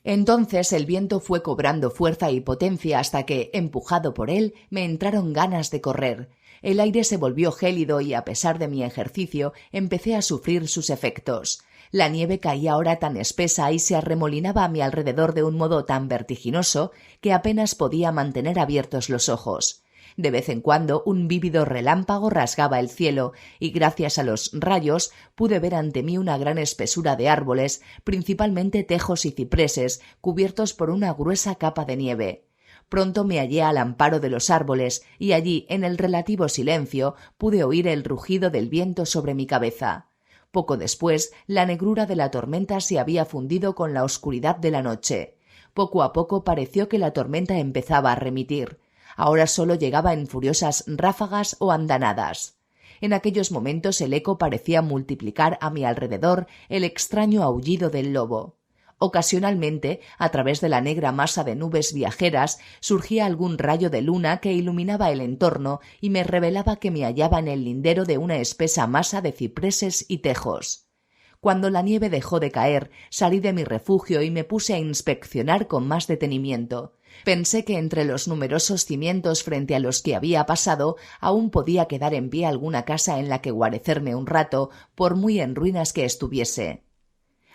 Entonces el viento fue cobrando fuerza y potencia hasta que, empujado por él, me entraron ganas de correr. El aire se volvió gélido y, a pesar de mi ejercicio, empecé a sufrir sus efectos. La nieve caía ahora tan espesa y se arremolinaba a mi alrededor de un modo tan vertiginoso que apenas podía mantener abiertos los ojos. De vez en cuando un vívido relámpago rasgaba el cielo y gracias a los rayos pude ver ante mí una gran espesura de árboles, principalmente tejos y cipreses, cubiertos por una gruesa capa de nieve. Pronto me hallé al amparo de los árboles y allí, en el relativo silencio, pude oír el rugido del viento sobre mi cabeza. Poco después, la negrura de la tormenta se había fundido con la oscuridad de la noche. Poco a poco pareció que la tormenta empezaba a remitir. Ahora solo llegaba en furiosas ráfagas o andanadas. En aquellos momentos el eco parecía multiplicar a mi alrededor el extraño aullido del lobo. Ocasionalmente, a través de la negra masa de nubes viajeras, surgía algún rayo de luna que iluminaba el entorno y me revelaba que me hallaba en el lindero de una espesa masa de cipreses y tejos. Cuando la nieve dejó de caer, salí de mi refugio y me puse a inspeccionar con más detenimiento. Pensé que entre los numerosos cimientos frente a los que había pasado aún podía quedar en pie alguna casa en la que guarecerme un rato, por muy en ruinas que estuviese.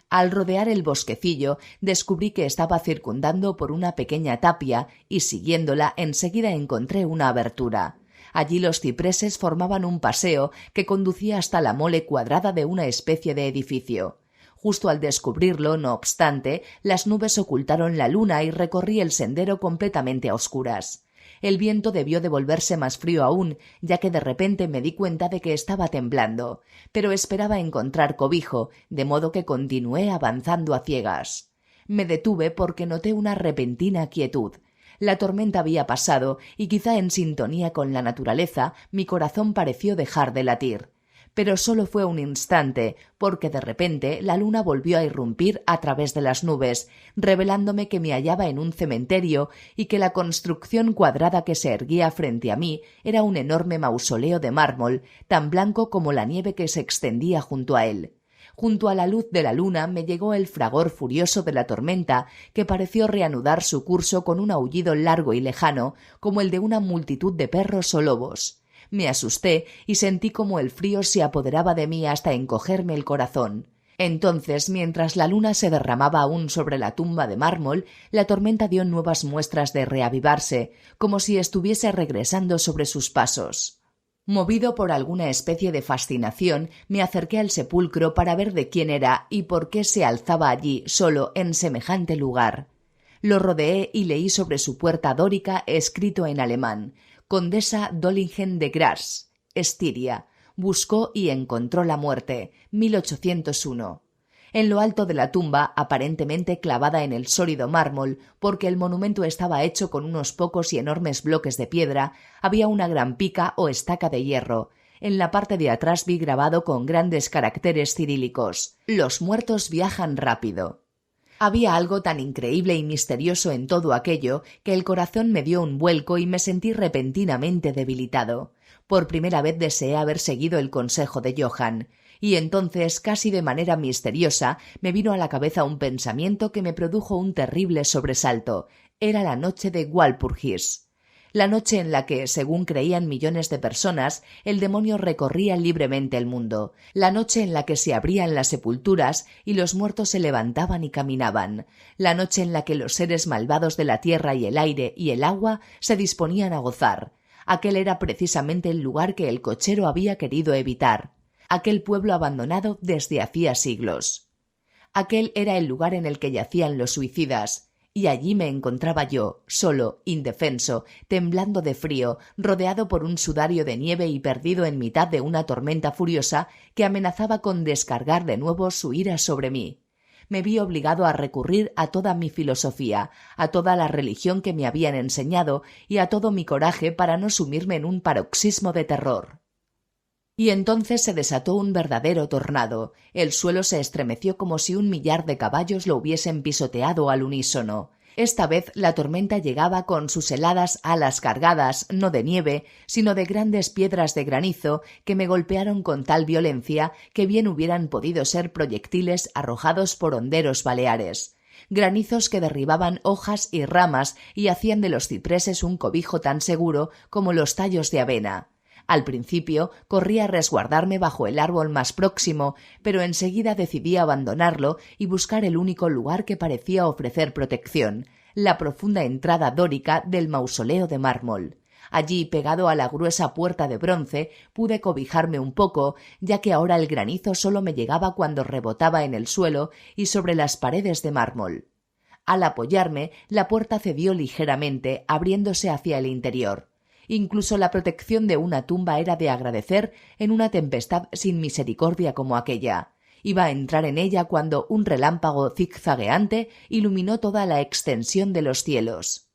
Al rodear el bosquecillo descubrí que estaba circundando por una pequeña tapia y siguiéndola enseguida encontré una abertura. Allí los cipreses formaban un paseo que conducía hasta la mole cuadrada de una especie de edificio. Justo al descubrirlo, no obstante, las nubes ocultaron la luna y recorrí el sendero completamente a oscuras. El viento debió de volverse más frío aún, ya que de repente me di cuenta de que estaba temblando, pero esperaba encontrar cobijo, de modo que continué avanzando a ciegas. Me detuve porque noté una repentina quietud. La tormenta había pasado y quizá en sintonía con la naturaleza mi corazón pareció dejar de latir. Pero solo fue un instante, porque de repente la luna volvió a irrumpir a través de las nubes, revelándome que me hallaba en un cementerio y que la construcción cuadrada que se erguía frente a mí era un enorme mausoleo de mármol, tan blanco como la nieve que se extendía junto a él. Junto a la luz de la luna me llegó el fragor furioso de la tormenta, que pareció reanudar su curso con un aullido largo y lejano, como el de una multitud de perros o lobos. Me asusté y sentí como el frío se apoderaba de mí hasta encogerme el corazón. Entonces, mientras la luna se derramaba aún sobre la tumba de mármol, la tormenta dio nuevas muestras de reavivarse, como si estuviese regresando sobre sus pasos. Movido por alguna especie de fascinación, me acerqué al sepulcro para ver de quién era y por qué se alzaba allí solo en semejante lugar. Lo rodeé y leí sobre su puerta dórica escrito en alemán: Condesa Dollingen de Graz, Estiria, buscó y encontró la muerte, 1801. En lo alto de la tumba, aparentemente clavada en el sólido mármol, porque el monumento estaba hecho con unos pocos y enormes bloques de piedra, había una gran pica o estaca de hierro. En la parte de atrás vi grabado con grandes caracteres cirílicos: «Los muertos viajan rápido». Había algo tan increíble y misterioso en todo aquello que el corazón me dio un vuelco y me sentí repentinamente debilitado. Por primera vez deseé haber seguido el consejo de Johann. Y entonces, casi de manera misteriosa, me vino a la cabeza un pensamiento que me produjo un terrible sobresalto. Era la noche de Walpurgis. La noche en la que, según creían millones de personas, el demonio recorría libremente el mundo. La noche en la que se abrían las sepulturas y los muertos se levantaban y caminaban. La noche en la que los seres malvados de la tierra y el aire y el agua se disponían a gozar. Aquel era precisamente el lugar que el cochero había querido evitar. Aquel pueblo abandonado desde hacía siglos. Aquel era el lugar en el que yacían los suicidas, y allí me encontraba yo, solo, indefenso, temblando de frío, rodeado por un sudario de nieve y perdido en mitad de una tormenta furiosa que amenazaba con descargar de nuevo su ira sobre mí. Me vi obligado a recurrir a toda mi filosofía, a toda la religión que me habían enseñado y a todo mi coraje para no sumirme en un paroxismo de terror. Y entonces se desató un verdadero tornado. El suelo se estremeció como si 1.000.000 de caballos lo hubiesen pisoteado al unísono. Esta vez la tormenta llegaba con sus heladas alas cargadas, no de nieve, sino de grandes piedras de granizo que me golpearon con tal violencia que bien hubieran podido ser proyectiles arrojados por honderos baleares. Granizos que derribaban hojas y ramas y hacían de los cipreses un cobijo tan seguro como los tallos de avena. Al principio corrí a resguardarme bajo el árbol más próximo, pero enseguida decidí abandonarlo y buscar el único lugar que parecía ofrecer protección, la profunda entrada dórica del mausoleo de mármol. Allí, pegado a la gruesa puerta de bronce, pude cobijarme un poco, ya que ahora el granizo solo me llegaba cuando rebotaba en el suelo y sobre las paredes de mármol. Al apoyarme, la puerta cedió ligeramente, abriéndose hacia el interior. Incluso la protección de una tumba era de agradecer en una tempestad sin misericordia como aquella. Iba a entrar en ella cuando un relámpago zigzagueante iluminó toda la extensión de los cielos.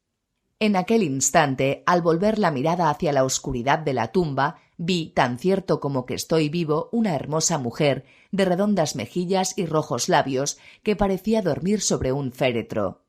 En aquel instante, al volver la mirada hacia la oscuridad de la tumba, vi, tan cierto como que estoy vivo, una hermosa mujer, de redondas mejillas y rojos labios, que parecía dormir sobre un féretro.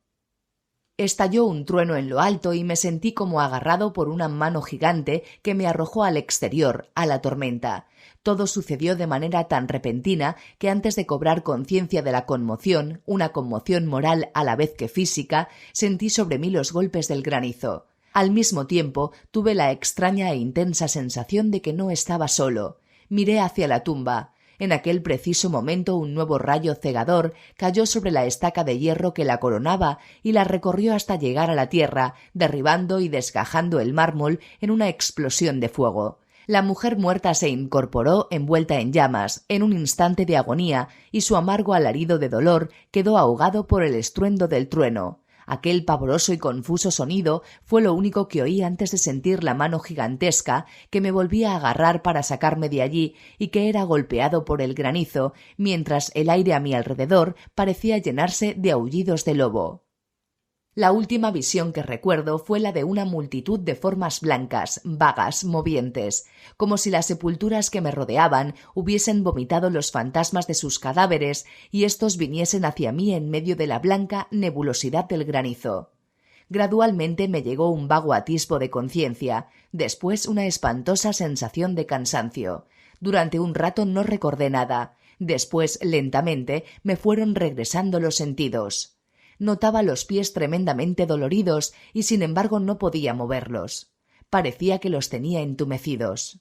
Estalló un trueno en lo alto y me sentí como agarrado por una mano gigante que me arrojó al exterior, a la tormenta. Todo sucedió de manera tan repentina que antes de cobrar conciencia de la conmoción, una conmoción moral a la vez que física, sentí sobre mí los golpes del granizo. Al mismo tiempo tuve la extraña e intensa sensación de que no estaba solo. Miré hacia la tumba. En aquel preciso momento un nuevo rayo cegador cayó sobre la estaca de hierro que la coronaba y la recorrió hasta llegar a la tierra, derribando y desgajando el mármol en una explosión de fuego. La mujer muerta se incorporó envuelta en llamas, en un instante de agonía, y su amargo alarido de dolor quedó ahogado por el estruendo del trueno. Aquel pavoroso y confuso sonido fue lo único que oí antes de sentir la mano gigantesca que me volvía a agarrar para sacarme de allí y que era golpeado por el granizo, mientras el aire a mi alrededor parecía llenarse de aullidos de lobo. La última visión que recuerdo fue la de una multitud de formas blancas, vagas, movientes, como si las sepulturas que me rodeaban hubiesen vomitado los fantasmas de sus cadáveres y éstos viniesen hacia mí en medio de la blanca nebulosidad del granizo. Gradualmente me llegó un vago atisbo de conciencia, después una espantosa sensación de cansancio. Durante un rato no recordé nada, después, lentamente, me fueron regresando los sentidos. Notaba los pies tremendamente doloridos y sin embargo no podía moverlos. Parecía que los tenía entumecidos.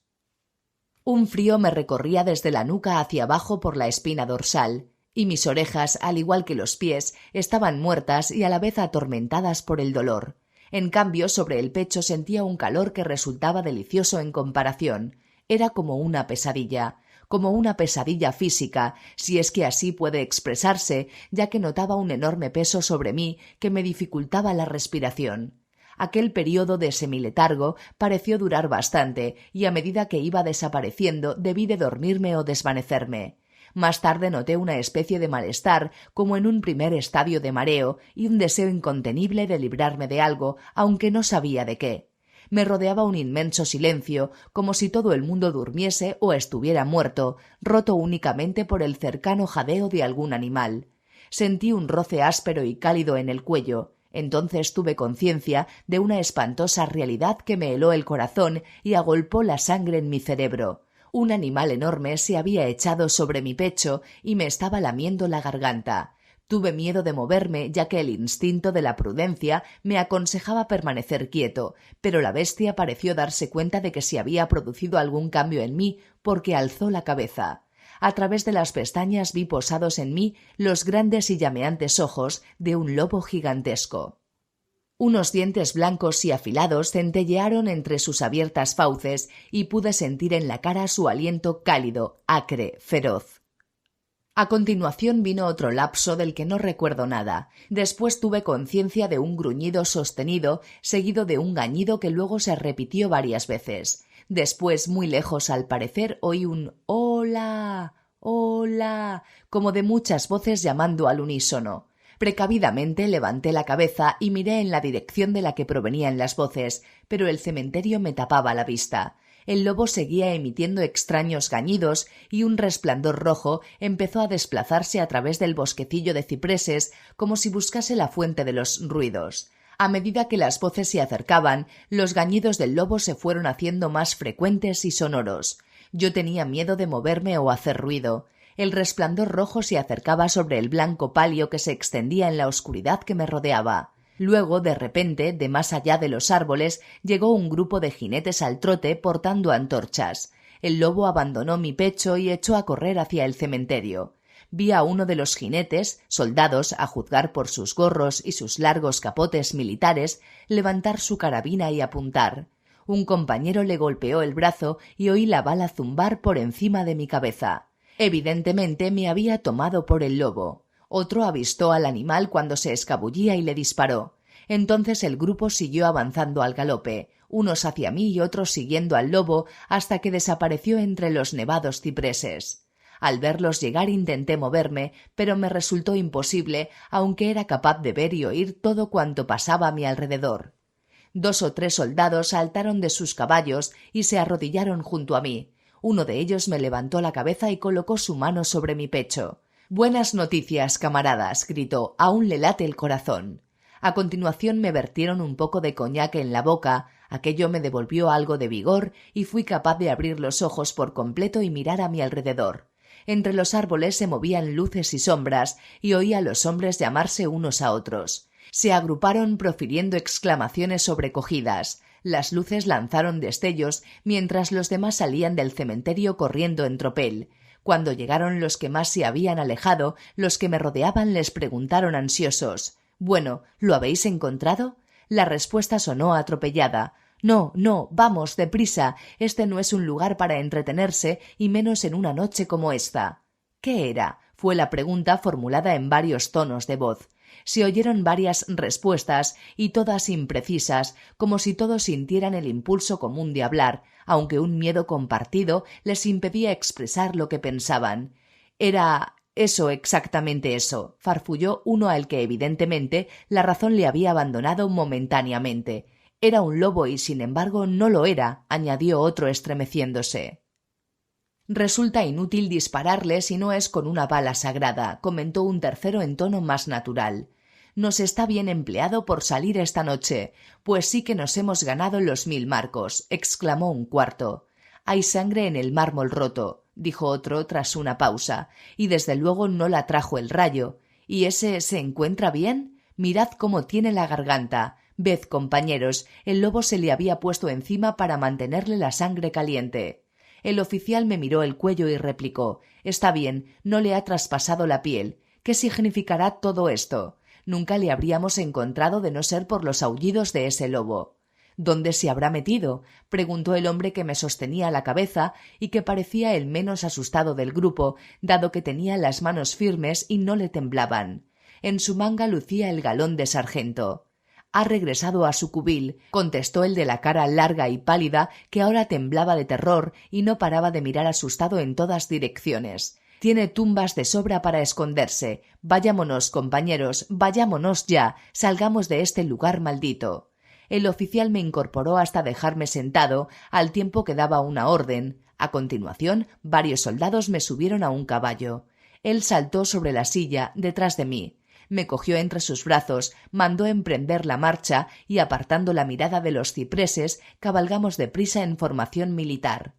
Un frío me recorría desde la nuca hacia abajo por la espina dorsal, y mis orejas, al igual que los pies, estaban muertas y a la vez atormentadas por el dolor. En cambio, sobre el pecho sentía un calor que resultaba delicioso en comparación. Era como una pesadilla física, si es que así puede expresarse, ya que notaba un enorme peso sobre mí que me dificultaba la respiración. Aquel período de semiletargo pareció durar bastante, y a medida que iba desapareciendo debí de dormirme o desvanecerme. Más tarde noté una especie de malestar, como en un primer estadio de mareo, y un deseo incontenible de librarme de algo, aunque no sabía de qué. Me rodeaba un inmenso silencio, como si todo el mundo durmiese o estuviera muerto, roto únicamente por el cercano jadeo de algún animal. Sentí un roce áspero y cálido en el cuello. Entonces tuve conciencia de una espantosa realidad que me heló el corazón y agolpó la sangre en mi cerebro. Un animal enorme se había echado sobre mi pecho y me estaba lamiendo la garganta. Tuve miedo de moverme, ya que el instinto de la prudencia me aconsejaba permanecer quieto, pero la bestia pareció darse cuenta de que se había producido algún cambio en mí, porque alzó la cabeza. A través de las pestañas vi posados en mí los grandes y llameantes ojos de un lobo gigantesco. Unos dientes blancos y afilados centellearon entre sus abiertas fauces y pude sentir en la cara su aliento cálido, acre, feroz. A continuación vino otro lapso del que no recuerdo nada. Después tuve conciencia de un gruñido sostenido, seguido de un gañido que luego se repitió varias veces. Después, muy lejos al parecer, oí un «¡Hola! ¡Hola!», como de muchas voces llamando al unísono. Precavidamente levanté la cabeza y miré en la dirección de la que provenían las voces, pero el cementerio me tapaba la vista. El lobo seguía emitiendo extraños gañidos y un resplandor rojo empezó a desplazarse a través del bosquecillo de cipreses como si buscase la fuente de los ruidos. A medida que las voces se acercaban, los gañidos del lobo se fueron haciendo más frecuentes y sonoros. Yo tenía miedo de moverme o hacer ruido. El resplandor rojo se acercaba sobre el blanco palio que se extendía en la oscuridad que me rodeaba. Luego, de repente, de más allá de los árboles, llegó un grupo de jinetes al trote portando antorchas. El lobo abandonó mi pecho y echó a correr hacia el cementerio. Vi a uno de los jinetes, soldados a juzgar por sus gorros y sus largos capotes militares, levantar su carabina y apuntar. Un compañero le golpeó el brazo y oí la bala zumbar por encima de mi cabeza. Evidentemente me había tomado por el lobo. Otro avistó al animal cuando se escabullía y le disparó. Entonces el grupo siguió avanzando al galope, unos hacia mí y otros siguiendo al lobo hasta que desapareció entre los nevados cipreses. Al verlos llegar intenté moverme, pero me resultó imposible, aunque era capaz de ver y oír todo cuanto pasaba a mi alrededor. 2 o 3 soldados saltaron de sus caballos y se arrodillaron junto a mí. Uno de ellos me levantó la cabeza y colocó su mano sobre mi pecho. «Buenas noticias, camaradas», gritó, «aún le late el corazón». A continuación me vertieron un poco de coñac en la boca, aquello me devolvió algo de vigor y fui capaz de abrir los ojos por completo y mirar a mi alrededor. Entre los árboles se movían luces y sombras y oí a los hombres llamarse unos a otros. Se agruparon profiriendo exclamaciones sobrecogidas. Las luces lanzaron destellos mientras los demás salían del cementerio corriendo en tropel. Cuando llegaron los que más se habían alejado, los que me rodeaban les preguntaron ansiosos: «Bueno, ¿lo habéis encontrado?». La respuesta sonó atropellada: «No, no, vamos, deprisa, este no es un lugar para entretenerse y menos en una noche como esta». «¿Qué era?», fue la pregunta formulada en varios tonos de voz. Se oyeron varias respuestas y todas imprecisas, como si todos sintieran el impulso común de hablar, aunque un miedo compartido les impedía expresar lo que pensaban. «Era eso, exactamente eso», farfulló uno al que evidentemente la razón le había abandonado momentáneamente. «Era un lobo y sin embargo no lo era», añadió otro estremeciéndose. «Resulta inútil dispararle si no es con una bala sagrada», comentó un tercero en tono más natural. «Nos está bien empleado por salir esta noche, pues sí que nos hemos ganado los 1000 marcos», exclamó un cuarto. «Hay sangre en el mármol roto», dijo otro tras una pausa, «y desde luego no la trajo el rayo. ¿Y ese se encuentra bien? Mirad cómo tiene la garganta. Ved, compañeros, el lobo se le había puesto encima para mantenerle la sangre caliente». El oficial me miró el cuello y replicó: «Está bien, no le ha traspasado la piel. ¿Qué significará todo esto? Nunca le habríamos encontrado de no ser por los aullidos de ese lobo». «¿Dónde se habrá metido?», preguntó el hombre que me sostenía la cabeza y que parecía el menos asustado del grupo, dado que tenía las manos firmes y no le temblaban. En su manga lucía el galón de sargento. Ha regresado a su cubil, contestó el de la cara larga y pálida, que ahora temblaba de terror y no paraba de mirar asustado en todas direcciones. Tiene tumbas de sobra para esconderse. Vayámonos, compañeros, vayámonos ya, salgamos de este lugar maldito. El oficial me incorporó hasta dejarme sentado, al tiempo que daba una orden. A continuación, varios soldados me subieron a un caballo. Él saltó sobre la silla, detrás de mí. Me cogió entre sus brazos, mandó emprender la marcha y, apartando la mirada de los cipreses, cabalgamos deprisa en formación militar.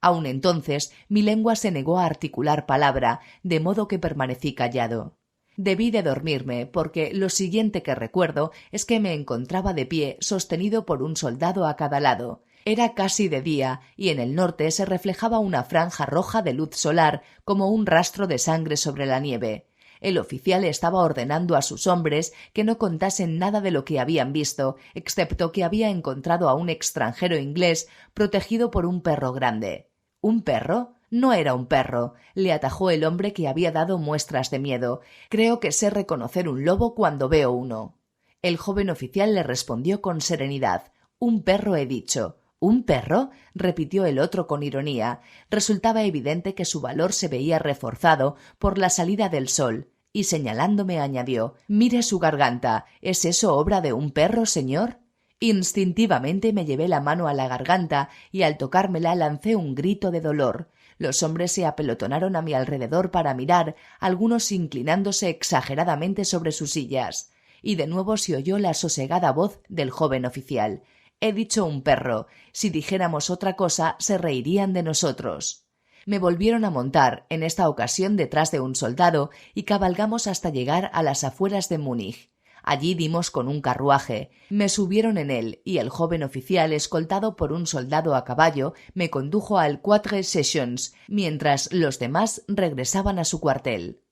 Aun entonces mi lengua se negó a articular palabra, de modo que permanecí callado. Debí de dormirme, porque lo siguiente que recuerdo es que me encontraba de pie, sostenido por un soldado a cada lado. Era casi de día, y en el norte se reflejaba una franja roja de luz solar, como un rastro de sangre sobre la nieve. El oficial estaba ordenando a sus hombres que no contasen nada de lo que habían visto, excepto que había encontrado a un extranjero inglés protegido por un perro grande. ¿Un perro? No era un perro, le atajó el hombre, que había dado muestras de miedo. Creo que sé reconocer un lobo cuando veo uno. El joven oficial le respondió con serenidad. Un perro he dicho. ¿Un perro? Repitió el otro con ironía. Resultaba evidente que su valor se veía reforzado por la salida del sol, y señalándome añadió: «Mire su garganta. ¿Es eso obra de un perro, señor?» Instintivamente me llevé la mano a la garganta y al tocármela lancé un grito de dolor. Los hombres se apelotonaron a mi alrededor para mirar, algunos inclinándose exageradamente sobre sus sillas. Y de nuevo se oyó la sosegada voz del joven oficial. «He dicho un perro. Si dijéramos otra cosa, se reirían de nosotros». Me volvieron a montar, en esta ocasión detrás de un soldado, y cabalgamos hasta llegar a las afueras de Múnich. Allí dimos con un carruaje. Me subieron en él, y el joven oficial, escoltado por un soldado a caballo, me condujo al Quatre Sessions, mientras los demás regresaban a su cuartel.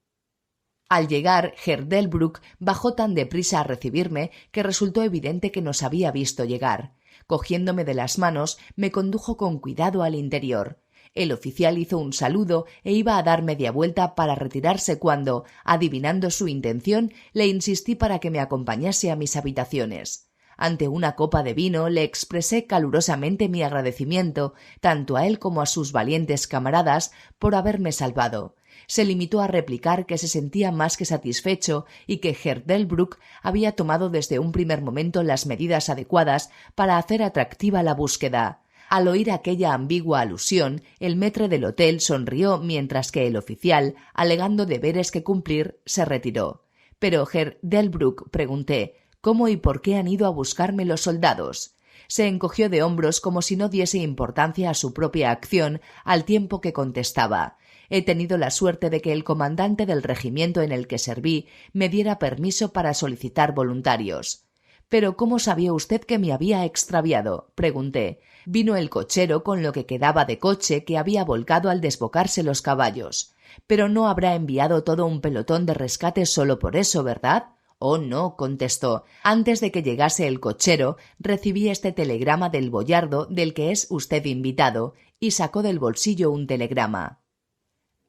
Al llegar, Herr Delbrück bajó tan deprisa a recibirme que resultó evidente que nos había visto llegar. Cogiéndome de las manos, me condujo con cuidado al interior. El oficial hizo un saludo e iba a dar media vuelta para retirarse cuando, adivinando su intención, le insistí para que me acompañase a mis habitaciones. Ante una copa de vino le expresé calurosamente mi agradecimiento, tanto a él como a sus valientes camaradas, por haberme salvado. Se limitó a replicar que se sentía más que satisfecho y que Herr Delbrück había tomado desde un primer momento las medidas adecuadas para hacer atractiva la búsqueda. Al oír aquella ambigua alusión, el maître del hotel sonrió, mientras que el oficial, alegando deberes que cumplir, se retiró. «Pero, Herr Delbrück», pregunté, «¿cómo y por qué han ido a buscarme los soldados?» Se encogió de hombros como si no diese importancia a su propia acción, al tiempo que contestaba: «He tenido la suerte de que el comandante del regimiento en el que serví me diera permiso para solicitar voluntarios». «¿Pero cómo sabía usted que me había extraviado?», pregunté. «Vino el cochero con lo que quedaba de coche que había volcado al desbocarse los caballos. Pero no habrá enviado todo un pelotón de rescate solo por eso, ¿verdad?» «Oh, no», contestó. «Antes de que llegase el cochero, recibí este telegrama del boyardo del que es usted invitado», y sacó del bolsillo un telegrama.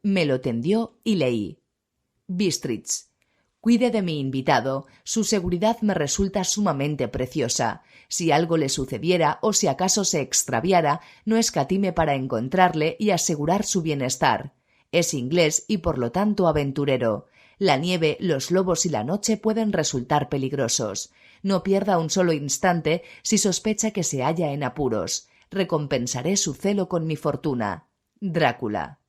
Me lo tendió y leí: «Bistritz. Cuide de mi invitado. Su seguridad me resulta sumamente preciosa. Si algo le sucediera o si acaso se extraviara, no escatime para encontrarle y asegurar su bienestar. Es inglés y por lo tanto aventurero. La nieve, los lobos y la noche pueden resultar peligrosos. No pierda un solo instante si sospecha que se halla en apuros. Recompensaré su celo con mi fortuna. Drácula».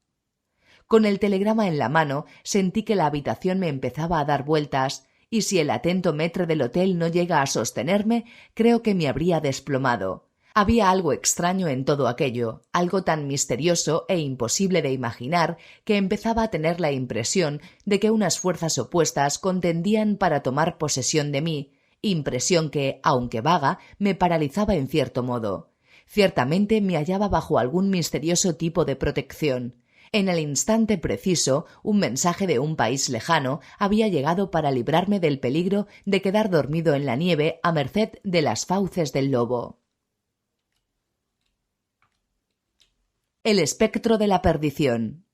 Con el telegrama en la mano sentí que la habitación me empezaba a dar vueltas, y si el atento maître del hotel no llega a sostenerme, creo que me habría desplomado. Había algo extraño en todo aquello, algo tan misterioso e imposible de imaginar, que empezaba a tener la impresión de que unas fuerzas opuestas contendían para tomar posesión de mí, impresión que, aunque vaga, me paralizaba en cierto modo. Ciertamente me hallaba bajo algún misterioso tipo de protección. En el instante preciso, un mensaje de un país lejano había llegado para librarme del peligro de quedar dormido en la nieve a merced de las fauces del lobo. El espectro de la perdición.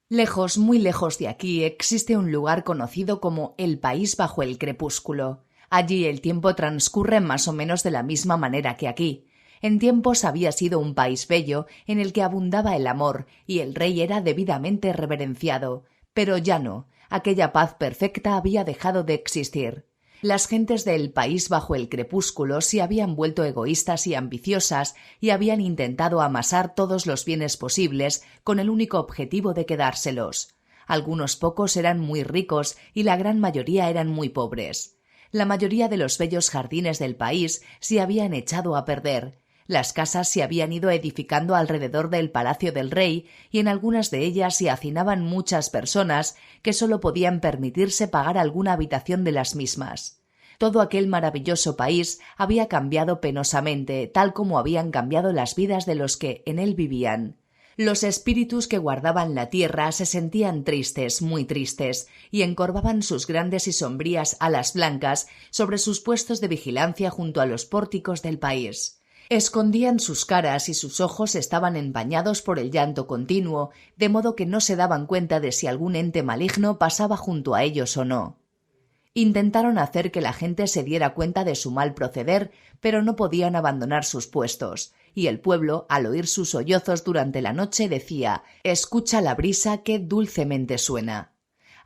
Lejos, muy lejos de aquí, existe un lugar conocido como el país bajo el crepúsculo. Allí el tiempo transcurre más o menos de la misma manera que aquí. En tiempos había sido un país bello en el que abundaba el amor y el rey era debidamente reverenciado, pero ya no, aquella paz perfecta había dejado de existir. Las gentes del país bajo el crepúsculo se habían vuelto egoístas y ambiciosas y habían intentado amasar todos los bienes posibles con el único objetivo de quedárselos. Algunos pocos eran muy ricos y la gran mayoría eran muy pobres. La mayoría de los bellos jardines del país se habían echado a perder. Las casas se habían ido edificando alrededor del palacio del rey y en algunas de ellas se hacinaban muchas personas que sólo podían permitirse pagar alguna habitación de las mismas. Todo aquel maravilloso país había cambiado penosamente, tal como habían cambiado las vidas de los que en él vivían. Los espíritus que guardaban la tierra se sentían tristes, muy tristes, y encorvaban sus grandes y sombrías alas blancas sobre sus puestos de vigilancia junto a los pórticos del país. Escondían sus caras y sus ojos estaban empañados por el llanto continuo, de modo que no se daban cuenta de si algún ente maligno pasaba junto a ellos o no. Intentaron hacer que la gente se diera cuenta de su mal proceder, pero no podían abandonar sus puestos, y el pueblo, al oír sus sollozos durante la noche, decía: «Escucha la brisa que dulcemente suena».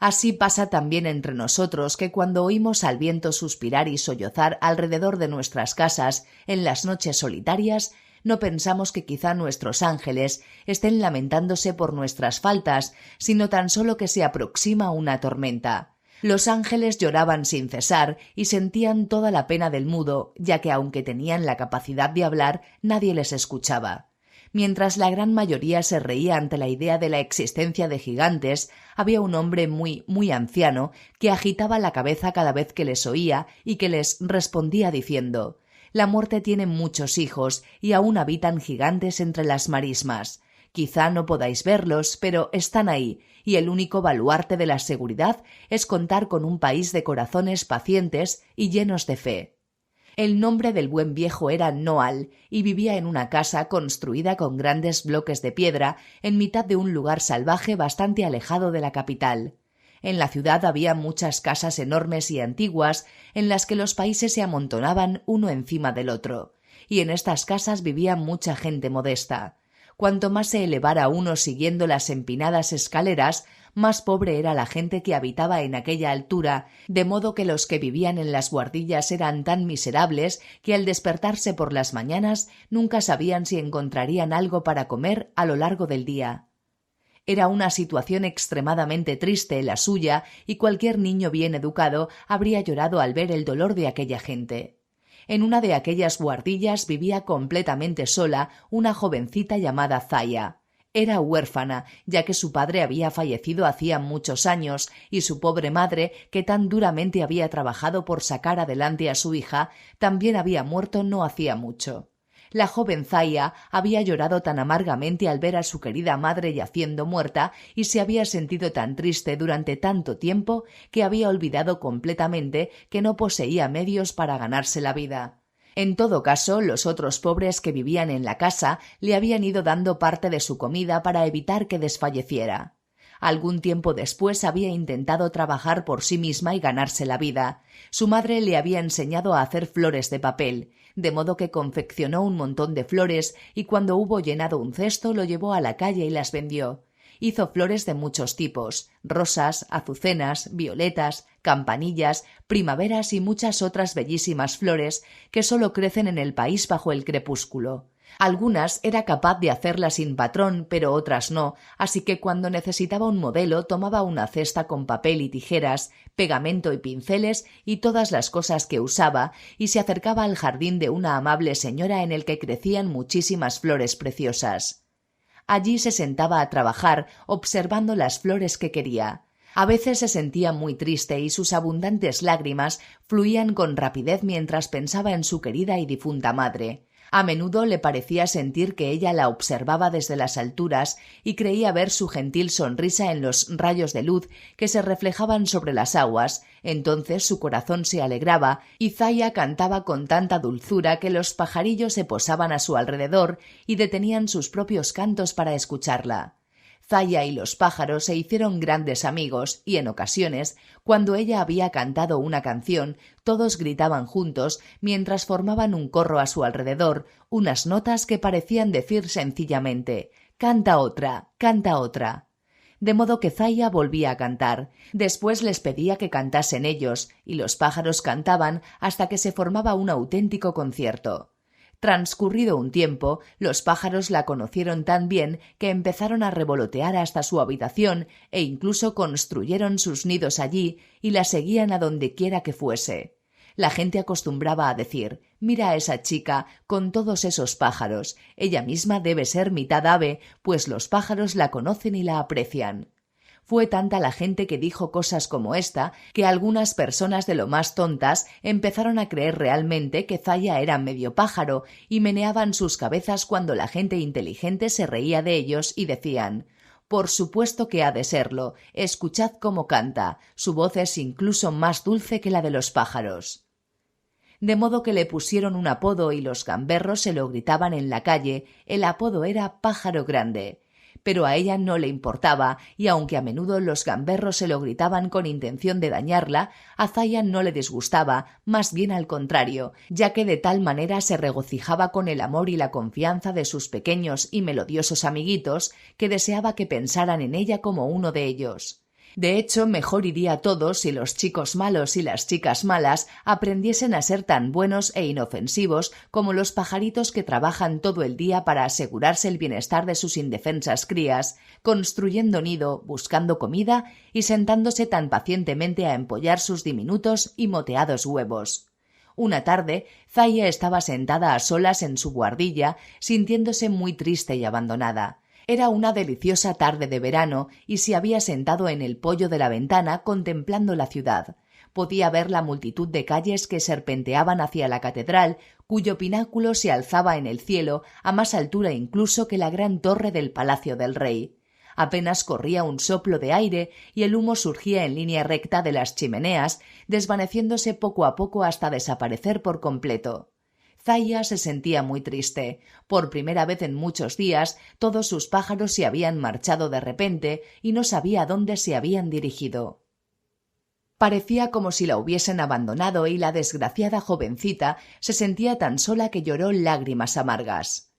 Así pasa también entre nosotros, que cuando oímos al viento suspirar y sollozar alrededor de nuestras casas en las noches solitarias, no pensamos que quizá nuestros ángeles estén lamentándose por nuestras faltas, sino tan solo que se aproxima una tormenta. Los ángeles lloraban sin cesar y sentían toda la pena del mudo, ya que aunque tenían la capacidad de hablar, nadie les escuchaba. Mientras la gran mayoría se reía ante la idea de la existencia de gigantes, había un hombre muy anciano que agitaba la cabeza cada vez que les oía y que les respondía diciendo: «La muerte tiene muchos hijos y aún habitan gigantes entre las marismas. Quizá no podáis verlos, pero están ahí, y el único baluarte de la seguridad es contar con un país de corazones pacientes y llenos de fe». El nombre del buen viejo era Noal y vivía en una casa construida con grandes bloques de piedra en mitad de un lugar salvaje bastante alejado de la capital. En la ciudad había muchas casas enormes y antiguas en las que los países se amontonaban uno encima del otro, y en estas casas vivía mucha gente modesta. Cuanto más se elevara uno siguiendo las empinadas escaleras, más pobre era la gente que habitaba en aquella altura, de modo que los que vivían en las buhardillas eran tan miserables que al despertarse por las mañanas nunca sabían si encontrarían algo para comer a lo largo del día. Era una situación extremadamente triste la suya, y cualquier niño bien educado habría llorado al ver el dolor de aquella gente. En una de aquellas buhardillas vivía completamente sola una jovencita llamada Zaya. Era huérfana, ya que su padre había fallecido hacía muchos años, y su pobre madre, que tan duramente había trabajado por sacar adelante a su hija, también había muerto no hacía mucho. La joven Zaya había llorado tan amargamente al ver a su querida madre yaciendo muerta y se había sentido tan triste durante tanto tiempo que había olvidado completamente que no poseía medios para ganarse la vida. En todo caso, los otros pobres que vivían en la casa le habían ido dando parte de su comida para evitar que desfalleciera. Algún tiempo después había intentado trabajar por sí misma y ganarse la vida. Su madre le había enseñado a hacer flores de papel, de modo que confeccionó un montón de flores y cuando hubo llenado un cesto lo llevó a la calle y las vendió. Hizo flores de muchos tipos: rosas, azucenas, violetas, campanillas, primaveras y muchas otras bellísimas flores que sólo crecen en el país bajo el crepúsculo. Algunas era capaz de hacerlas sin patrón, pero otras no, así que cuando necesitaba un modelo tomaba una cesta con papel y tijeras, pegamento y pinceles y todas las cosas que usaba, y se acercaba al jardín de una amable señora en el que crecían muchísimas flores preciosas. Allí se sentaba a trabajar, observando las flores que quería. A veces se sentía muy triste y sus abundantes lágrimas fluían con rapidez mientras pensaba en su querida y difunta madre. A menudo le parecía sentir que ella la observaba desde las alturas y creía ver su gentil sonrisa en los rayos de luz que se reflejaban sobre las aguas. Entonces su corazón se alegraba y Zaya cantaba con tanta dulzura que los pajarillos se posaban a su alrededor y detenían sus propios cantos para escucharla. Zaya y los pájaros se hicieron grandes amigos y en ocasiones, cuando ella había cantado una canción, todos gritaban juntos mientras formaban un corro a su alrededor, unas notas que parecían decir sencillamente «Canta otra, canta otra». De modo que Zaya volvía a cantar. Después les pedía que cantasen ellos, y los pájaros cantaban hasta que se formaba un auténtico concierto. Transcurrido un tiempo, los pájaros la conocieron tan bien que empezaron a revolotear hasta su habitación e incluso construyeron sus nidos allí y la seguían a donde quiera que fuese. La gente acostumbraba a decir «Mira a esa chica con todos esos pájaros, ella misma debe ser mitad ave, pues los pájaros la conocen y la aprecian». Fue tanta la gente que dijo cosas como esta que algunas personas de lo más tontas empezaron a creer realmente que Zaya era medio pájaro y meneaban sus cabezas cuando la gente inteligente se reía de ellos y decían «Por supuesto que ha de serlo, escuchad cómo canta, su voz es incluso más dulce que la de los pájaros». De modo que le pusieron un apodo y los gamberros se lo gritaban en la calle, el apodo era Pájaro Grande. Pero a ella no le importaba, y aunque a menudo los gamberros se lo gritaban con intención de dañarla, a Zaya no le disgustaba, más bien al contrario, ya que de tal manera se regocijaba con el amor y la confianza de sus pequeños y melodiosos amiguitos, que deseaba que pensaran en ella como uno de ellos. De hecho, mejor iría todo si los chicos malos y las chicas malas aprendiesen a ser tan buenos e inofensivos como los pajaritos que trabajan todo el día para asegurarse el bienestar de sus indefensas crías, construyendo nido, buscando comida y sentándose tan pacientemente a empollar sus diminutos y moteados huevos. Una tarde, Zaya estaba sentada a solas en su buhardilla, sintiéndose muy triste y abandonada. Era una deliciosa tarde de verano y se había sentado en el poyo de la ventana contemplando la ciudad. Podía ver la multitud de calles que serpenteaban hacia la catedral, cuyo pináculo se alzaba en el cielo a más altura incluso que la gran torre del Palacio del Rey. Apenas corría un soplo de aire y el humo surgía en línea recta de las chimeneas, desvaneciéndose poco a poco hasta desaparecer por completo. Zaya se sentía muy triste. Por primera vez en muchos días, todos sus pájaros se habían marchado de repente y no sabía a dónde se habían dirigido. Parecía como si la hubiesen abandonado y la desgraciada jovencita se sentía tan sola que lloró lágrimas amargas.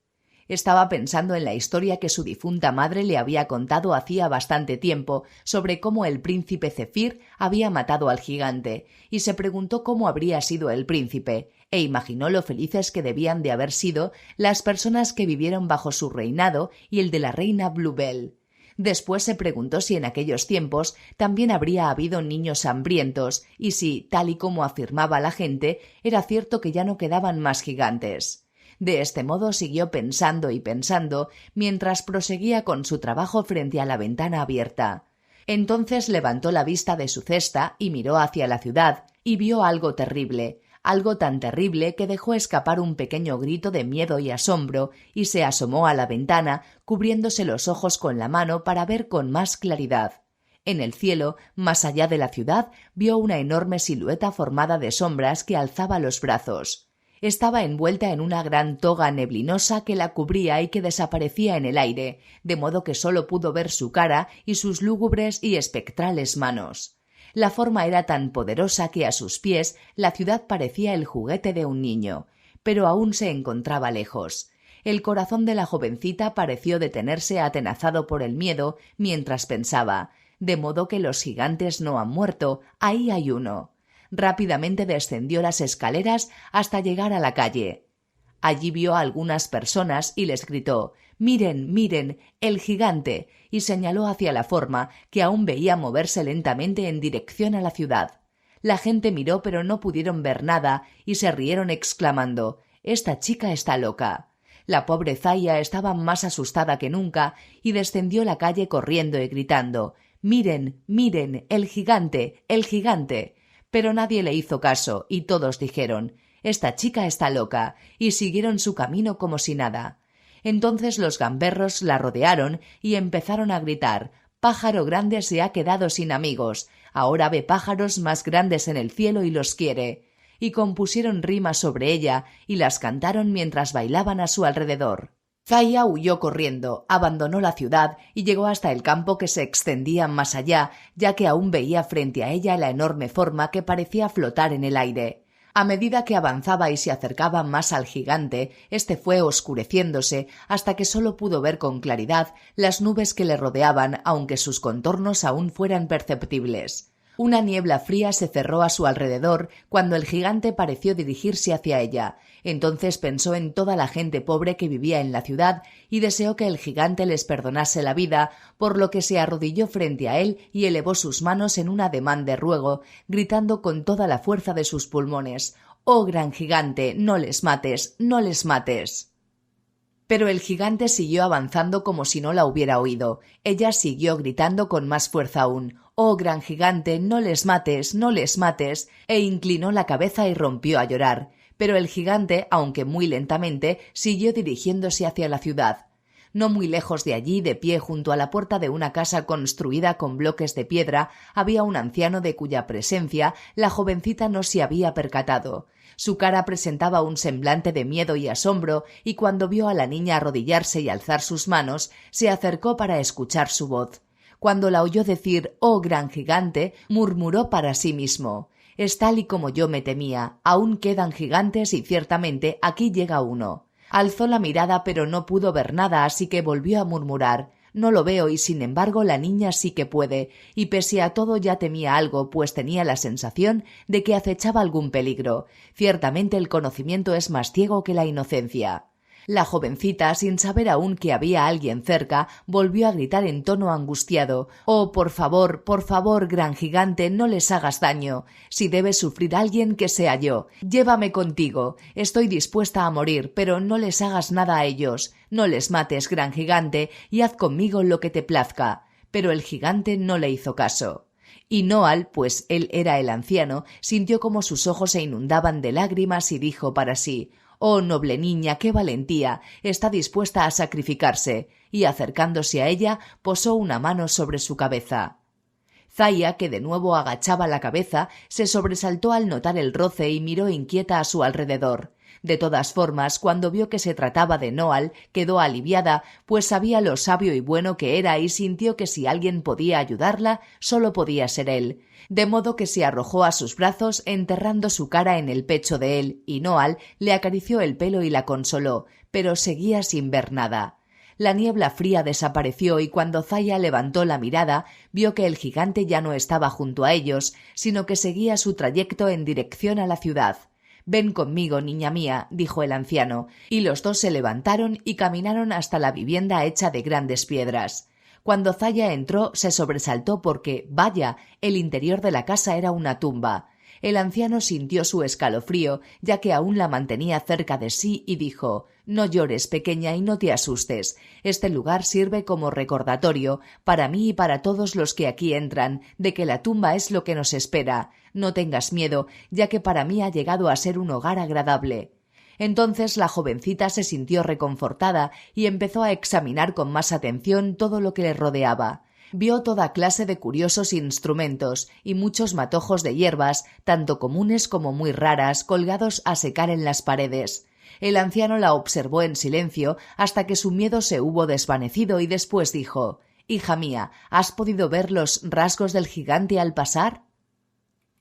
Estaba pensando en la historia que su difunta madre le había contado hacía bastante tiempo sobre cómo el príncipe Zefir había matado al gigante, y se preguntó cómo habría sido el príncipe, e imaginó lo felices que debían de haber sido las personas que vivieron bajo su reinado y el de la reina Bluebell. Después se preguntó si en aquellos tiempos también habría habido niños hambrientos y si, tal y como afirmaba la gente, era cierto que ya no quedaban más gigantes. De este modo siguió pensando y pensando mientras proseguía con su trabajo frente a la ventana abierta. Entonces levantó la vista de su cesta y miró hacia la ciudad y vio algo terrible, algo tan terrible que dejó escapar un pequeño grito de miedo y asombro y se asomó a la ventana, cubriéndose los ojos con la mano para ver con más claridad. En el cielo, más allá de la ciudad, vio una enorme silueta formada de sombras que alzaba los brazos. Estaba envuelta en una gran toga neblinosa que la cubría y que desaparecía en el aire, de modo que sólo pudo ver su cara y sus lúgubres y espectrales manos. La forma era tan poderosa que a sus pies la ciudad parecía el juguete de un niño, pero aún se encontraba lejos. El corazón de la jovencita pareció detenerse atenazado por el miedo mientras pensaba, de modo que los gigantes no han muerto, ahí hay uno. Rápidamente descendió las escaleras hasta llegar a la calle. Allí vio a algunas personas y les gritó «¡Miren, miren, el gigante!» y señaló hacia la forma que aún veía moverse lentamente en dirección a la ciudad. La gente miró pero no pudieron ver nada y se rieron exclamando «¡Esta chica está loca!». La pobre Zaya estaba más asustada que nunca y descendió la calle corriendo y gritando «¡Miren, miren, el gigante, el gigante!». Pero nadie le hizo caso y todos dijeron «Esta chica está loca» y siguieron su camino como si nada. Entonces los gamberros la rodearon y empezaron a gritar «Pájaro Grande se ha quedado sin amigos, ahora ve pájaros más grandes en el cielo y los quiere», y compusieron rimas sobre ella y las cantaron mientras bailaban a su alrededor. Zaya huyó corriendo, abandonó la ciudad y llegó hasta el campo que se extendía más allá, ya que aún veía frente a ella la enorme forma que parecía flotar en el aire. A medida que avanzaba y se acercaba más al gigante, éste fue oscureciéndose hasta que sólo pudo ver con claridad las nubes que le rodeaban, aunque sus contornos aún fueran perceptibles. Una niebla fría se cerró a su alrededor cuando el gigante pareció dirigirse hacia ella. Entonces pensó en toda la gente pobre que vivía en la ciudad y deseó que el gigante les perdonase la vida, por lo que se arrodilló frente a él y elevó sus manos en un ademán de ruego, gritando con toda la fuerza de sus pulmones: «¡Oh gran gigante, no les mates, no les mates!». Pero el gigante siguió avanzando como si no la hubiera oído. Ella siguió gritando con más fuerza aún: «¡Oh gran gigante, no les mates, no les mates!», e inclinó la cabeza y rompió a llorar. Pero el gigante, aunque muy lentamente, siguió dirigiéndose hacia la ciudad. No muy lejos de allí, de pie junto a la puerta de una casa construida con bloques de piedra, había un anciano de cuya presencia la jovencita no se había percatado. Su cara presentaba un semblante de miedo y asombro, y cuando vio a la niña arrodillarse y alzar sus manos, se acercó para escuchar su voz. Cuando la oyó decir «Oh gran gigante», murmuró para sí mismo: «Es tal y como yo me temía, aún quedan gigantes y ciertamente aquí llega uno». Alzó la mirada pero no pudo ver nada, así que volvió a murmurar: «No lo veo», y sin embargo la niña sí que puede, y pese a todo ya temía algo, pues tenía la sensación de que acechaba algún peligro. Ciertamente el conocimiento es más ciego que la inocencia. La jovencita, sin saber aún que había alguien cerca, volvió a gritar en tono angustiado: «Oh, por favor, gran gigante, no les hagas daño. Si debe sufrir alguien, que sea yo. Llévame contigo. Estoy dispuesta a morir, pero no les hagas nada a ellos. No les mates, gran gigante, y haz conmigo lo que te plazca». Pero el gigante no le hizo caso. Y Noal, pues él era el anciano, sintió como sus ojos se inundaban de lágrimas y dijo para sí: «Oh noble niña, qué valentía, está dispuesta a sacrificarse», y acercándose a ella posó una mano sobre su cabeza. Zaya, que de nuevo agachaba la cabeza, se sobresaltó al notar el roce y miró inquieta a su alrededor. De todas formas, cuando vio que se trataba de Noal, quedó aliviada, pues sabía lo sabio y bueno que era y sintió que si alguien podía ayudarla, solo podía ser él. De modo que se arrojó a sus brazos, enterrando su cara en el pecho de él, y Noal le acarició el pelo y la consoló, pero seguía sin ver nada. La niebla fría desapareció y cuando Zaya levantó la mirada, vio que el gigante ya no estaba junto a ellos, sino que seguía su trayecto en dirección a la ciudad. «Ven conmigo, niña mía», dijo el anciano, y los dos se levantaron y caminaron hasta la vivienda hecha de grandes piedras. Cuando Zaya entró, se sobresaltó porque, vaya, el interior de la casa era una tumba. El anciano sintió su escalofrío, ya que aún la mantenía cerca de sí, y dijo: «No llores, pequeña, y no te asustes. Este lugar sirve como recordatorio, para mí y para todos los que aquí entran, de que la tumba es lo que nos espera. No tengas miedo, ya que para mí ha llegado a ser un hogar agradable». Entonces la jovencita se sintió reconfortada y empezó a examinar con más atención todo lo que le rodeaba. Vio toda clase de curiosos instrumentos y muchos matojos de hierbas, tanto comunes como muy raras, colgados a secar en las paredes. El anciano la observó en silencio hasta que su miedo se hubo desvanecido y después dijo: «Hija mía, ¿has podido ver los rasgos del gigante al pasar?».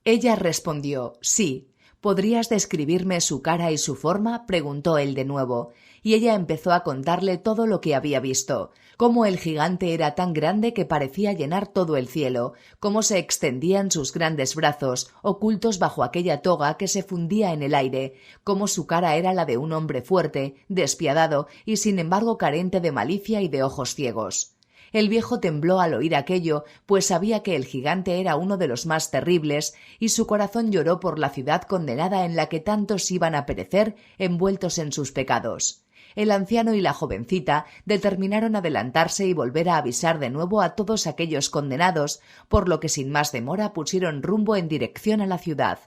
Ella respondió: «Sí». «¿Podrías describirme su cara y su forma?», preguntó él de nuevo, y ella empezó a contarle todo lo que había visto: cómo el gigante era tan grande que parecía llenar todo el cielo, cómo se extendían sus grandes brazos, ocultos bajo aquella toga que se fundía en el aire, cómo su cara era la de un hombre fuerte, despiadado y sin embargo carente de malicia y de ojos ciegos. El viejo tembló al oír aquello, pues sabía que el gigante era uno de los más terribles, y su corazón lloró por la ciudad condenada en la que tantos iban a perecer envueltos en sus pecados. El anciano y la jovencita determinaron adelantarse y volver a avisar de nuevo a todos aquellos condenados, por lo que sin más demora pusieron rumbo en dirección a la ciudad.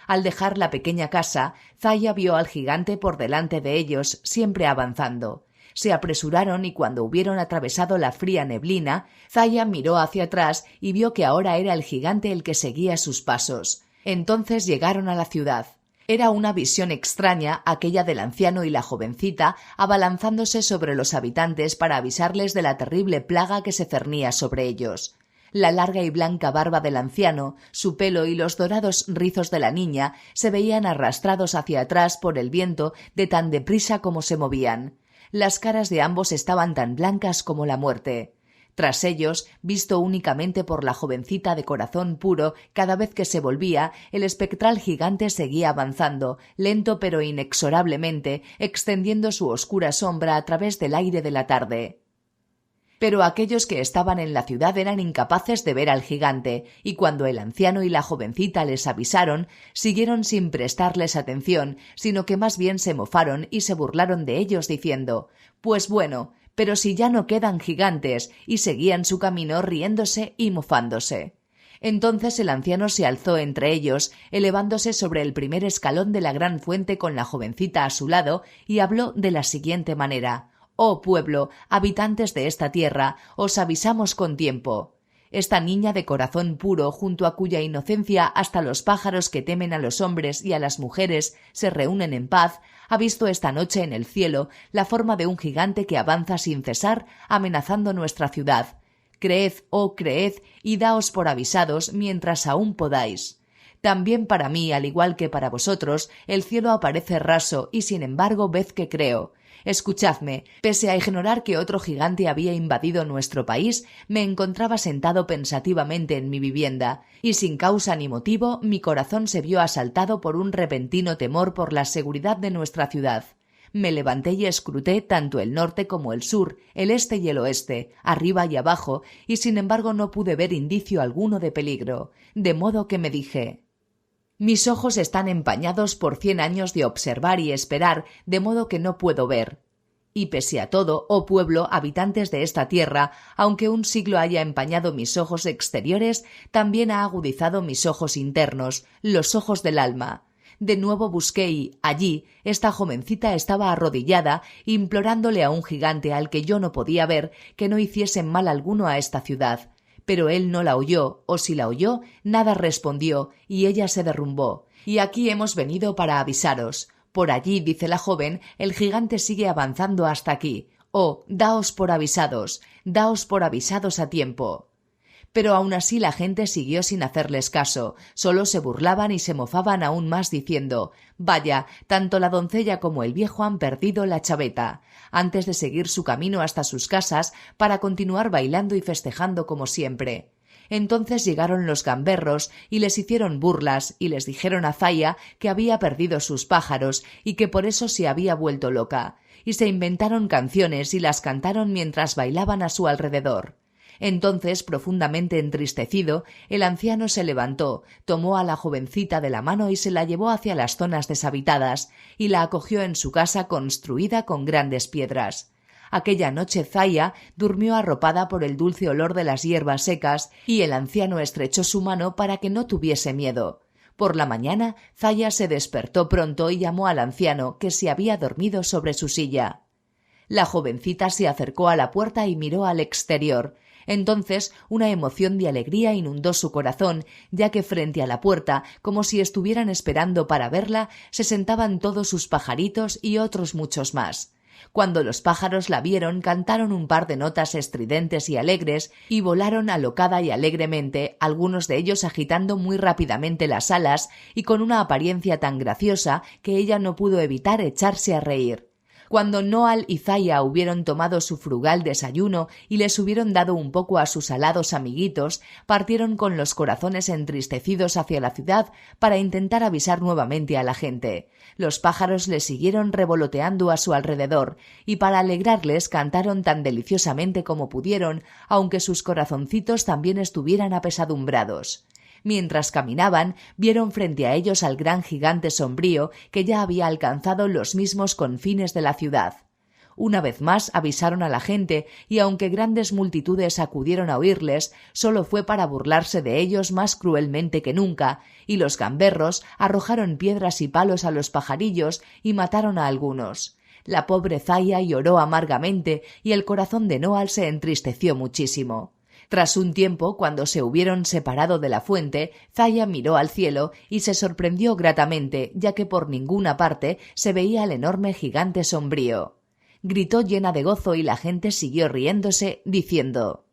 Al dejar la pequeña casa, Zaya vio al gigante por delante de ellos, siempre avanzando. Se apresuraron y cuando hubieron atravesado la fría neblina, Zaya miró hacia atrás y vio que ahora era el gigante el que seguía sus pasos. Entonces llegaron a la ciudad. Era una visión extraña aquella del anciano y la jovencita abalanzándose sobre los habitantes para avisarles de la terrible plaga que se cernía sobre ellos. La larga y blanca barba del anciano, su pelo y los dorados rizos de la niña se veían arrastrados hacia atrás por el viento de tan deprisa como se movían. Las caras de ambos estaban tan blancas como la muerte. Tras ellos, visto únicamente por la jovencita de corazón puro, cada vez que se volvía, el espectral gigante seguía avanzando, lento pero inexorablemente, extendiendo su oscura sombra a través del aire de la tarde. Pero aquellos que estaban en la ciudad eran incapaces de ver al gigante, y cuando el anciano y la jovencita les avisaron, siguieron sin prestarles atención, sino que más bien se mofaron y se burlaron de ellos diciendo: «Pues bueno, pero si ya no quedan gigantes», y seguían su camino riéndose y mofándose. Entonces el anciano se alzó entre ellos, elevándose sobre el primer escalón de la gran fuente con la jovencita a su lado, y habló de la siguiente manera: «Oh pueblo, habitantes de esta tierra, os avisamos con tiempo. Esta niña de corazón puro, junto a cuya inocencia hasta los pájaros que temen a los hombres y a las mujeres se reúnen en paz, ha visto esta noche en el cielo la forma de un gigante que avanza sin cesar, amenazando nuestra ciudad. Creed, oh creed, y daos por avisados mientras aún podáis. También para mí, al igual que para vosotros, el cielo aparece raso, y sin embargo ved que creo. Escuchadme, pese a ignorar que otro gigante había invadido nuestro país, me encontraba sentado pensativamente en mi vivienda, y sin causa ni motivo mi corazón se vio asaltado por un repentino temor por la seguridad de nuestra ciudad. Me levanté y escruté tanto el norte como el sur, el este y el oeste, arriba y abajo, y sin embargo no pude ver indicio alguno de peligro, de modo que me dije: «Mis ojos están empañados por 100 años de observar y esperar, de modo que no puedo ver. Y pese a todo, oh pueblo, habitantes de esta tierra, aunque un siglo haya empañado mis ojos exteriores, también ha agudizado mis ojos internos, los ojos del alma». De nuevo busqué y, allí, esta jovencita estaba arrodillada, implorándole a un gigante al que yo no podía ver que no hiciese mal alguno a esta ciudad. Pero él no la oyó, o si la oyó, nada respondió, y ella se derrumbó. Y aquí hemos venido para avisaros. Por allí, dice la joven, el gigante sigue avanzando hasta aquí. Oh, daos por avisados a tiempo. Pero aún así la gente siguió sin hacerles caso, solo se burlaban y se mofaban aún más diciendo: «Vaya, tanto la doncella como el viejo han perdido la chaveta», antes de seguir su camino hasta sus casas para continuar bailando y festejando como siempre. Entonces llegaron los gamberros y les hicieron burlas y les dijeron a Zaya que había perdido sus pájaros y que por eso se había vuelto loca, y se inventaron canciones y las cantaron mientras bailaban a su alrededor. Entonces, profundamente entristecido, el anciano se levantó, tomó a la jovencita de la mano y se la llevó hacia las zonas deshabitadas, y la acogió en su casa construida con grandes piedras. Aquella noche Zaya durmió arropada por el dulce olor de las hierbas secas, y el anciano estrechó su mano para que no tuviese miedo. Por la mañana, Zaya se despertó pronto y llamó al anciano, que se había dormido sobre su silla. La jovencita se acercó a la puerta y miró al exterior. Entonces una emoción de alegría inundó su corazón, ya que frente a la puerta, como si estuvieran esperando para verla, se sentaban todos sus pajaritos y otros muchos más. Cuando los pájaros la vieron, cantaron un par de notas estridentes y alegres, y volaron alocada y alegremente, algunos de ellos agitando muy rápidamente las alas y con una apariencia tan graciosa que ella no pudo evitar echarse a reír. Cuando Noal y Zaya hubieron tomado su frugal desayuno y les hubieron dado un poco a sus alados amiguitos, partieron con los corazones entristecidos hacia la ciudad para intentar avisar nuevamente a la gente. Los pájaros les siguieron revoloteando a su alrededor, y para alegrarles cantaron tan deliciosamente como pudieron, aunque sus corazoncitos también estuvieran apesadumbrados. Mientras caminaban, vieron frente a ellos al gran gigante sombrío que ya había alcanzado los mismos confines de la ciudad. Una vez más avisaron a la gente, y aunque grandes multitudes acudieron a oírles, solo fue para burlarse de ellos más cruelmente que nunca, y los gamberros arrojaron piedras y palos a los pajarillos y mataron a algunos. La pobre Zaya lloró amargamente y el corazón de Noal se entristeció muchísimo. Tras un tiempo, cuando se hubieron separado de la fuente, Zaya miró al cielo y se sorprendió gratamente, ya que por ninguna parte se veía el enorme gigante sombrío. Gritó llena de gozo y la gente siguió riéndose, diciendo: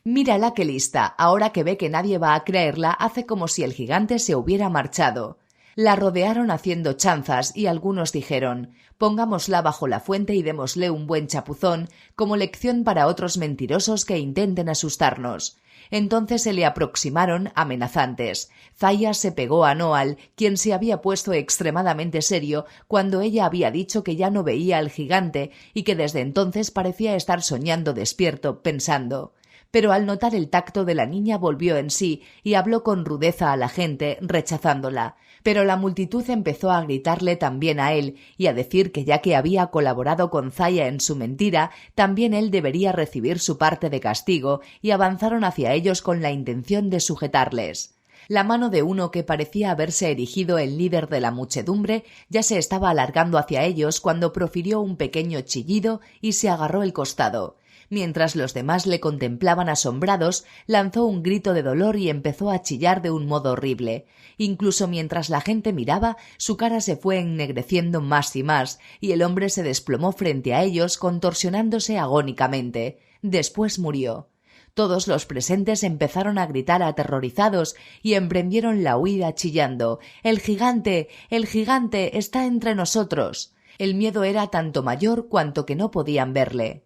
«Mírala qué lista, ahora que ve que nadie va a creerla, hace como si el gigante se hubiera marchado». La rodearon haciendo chanzas y algunos dijeron: «Pongámosla bajo la fuente y démosle un buen chapuzón, como lección para otros mentirosos que intenten asustarnos». Entonces se le aproximaron amenazantes. Zaya se pegó a Noal, quien se había puesto extremadamente serio cuando ella había dicho que ya no veía al gigante y que desde entonces parecía estar soñando despierto, pensando. Pero al notar el tacto de la niña volvió en sí y habló con rudeza a la gente, rechazándola. Pero la multitud empezó a gritarle también a él y a decir que ya que había colaborado con Zaya en su mentira, también él debería recibir su parte de castigo, y avanzaron hacia ellos con la intención de sujetarles. La mano de uno que parecía haberse erigido el líder de la muchedumbre ya se estaba alargando hacia ellos cuando profirió un pequeño chillido y se agarró el costado. Mientras los demás le contemplaban asombrados, lanzó un grito de dolor y empezó a chillar de un modo horrible. Incluso mientras la gente miraba, su cara se fue ennegreciendo más y más, y el hombre se desplomó frente a ellos, contorsionándose agónicamente. Después murió. Todos los presentes empezaron a gritar aterrorizados y emprendieron la huida chillando: «¡El gigante! ¡El gigante! ¡Está entre nosotros!». El miedo era tanto mayor cuanto que no podían verle.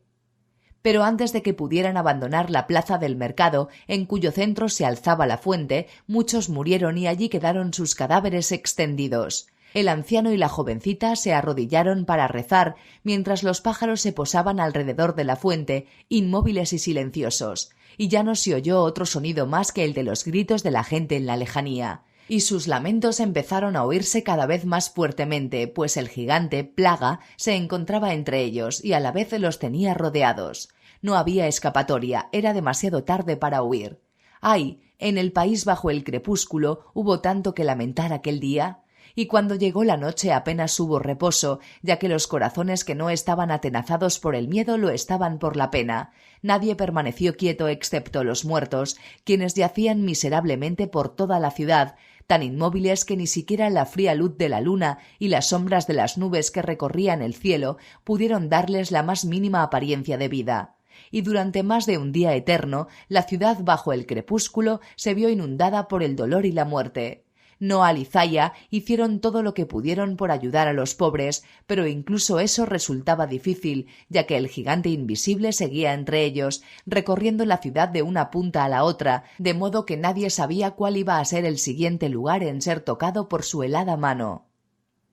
Pero antes de que pudieran abandonar la plaza del mercado, en cuyo centro se alzaba la fuente, muchos murieron y allí quedaron sus cadáveres extendidos. El anciano y la jovencita se arrodillaron para rezar, mientras los pájaros se posaban alrededor de la fuente, inmóviles y silenciosos, y ya no se oyó otro sonido más que el de los gritos de la gente en la lejanía. Y sus lamentos empezaron a oírse cada vez más fuertemente, pues el gigante, Plaga, se encontraba entre ellos y a la vez los tenía rodeados. No había escapatoria, era demasiado tarde para huir. ¡Ay! En el país bajo el crepúsculo hubo tanto que lamentar aquel día. Y cuando llegó la noche apenas hubo reposo, ya que los corazones que no estaban atenazados por el miedo lo estaban por la pena. Nadie permaneció quieto excepto los muertos, quienes yacían miserablemente por toda la ciudad, tan inmóviles que ni siquiera la fría luz de la luna y las sombras de las nubes que recorrían el cielo pudieron darles la más mínima apariencia de vida. Y durante más de un día eterno, la ciudad bajo el crepúsculo se vio inundada por el dolor y la muerte. Noal y Zaya hicieron todo lo que pudieron por ayudar a los pobres, pero incluso eso resultaba difícil, ya que el gigante invisible seguía entre ellos, recorriendo la ciudad de una punta a la otra, de modo que nadie sabía cuál iba a ser el siguiente lugar en ser tocado por su helada mano.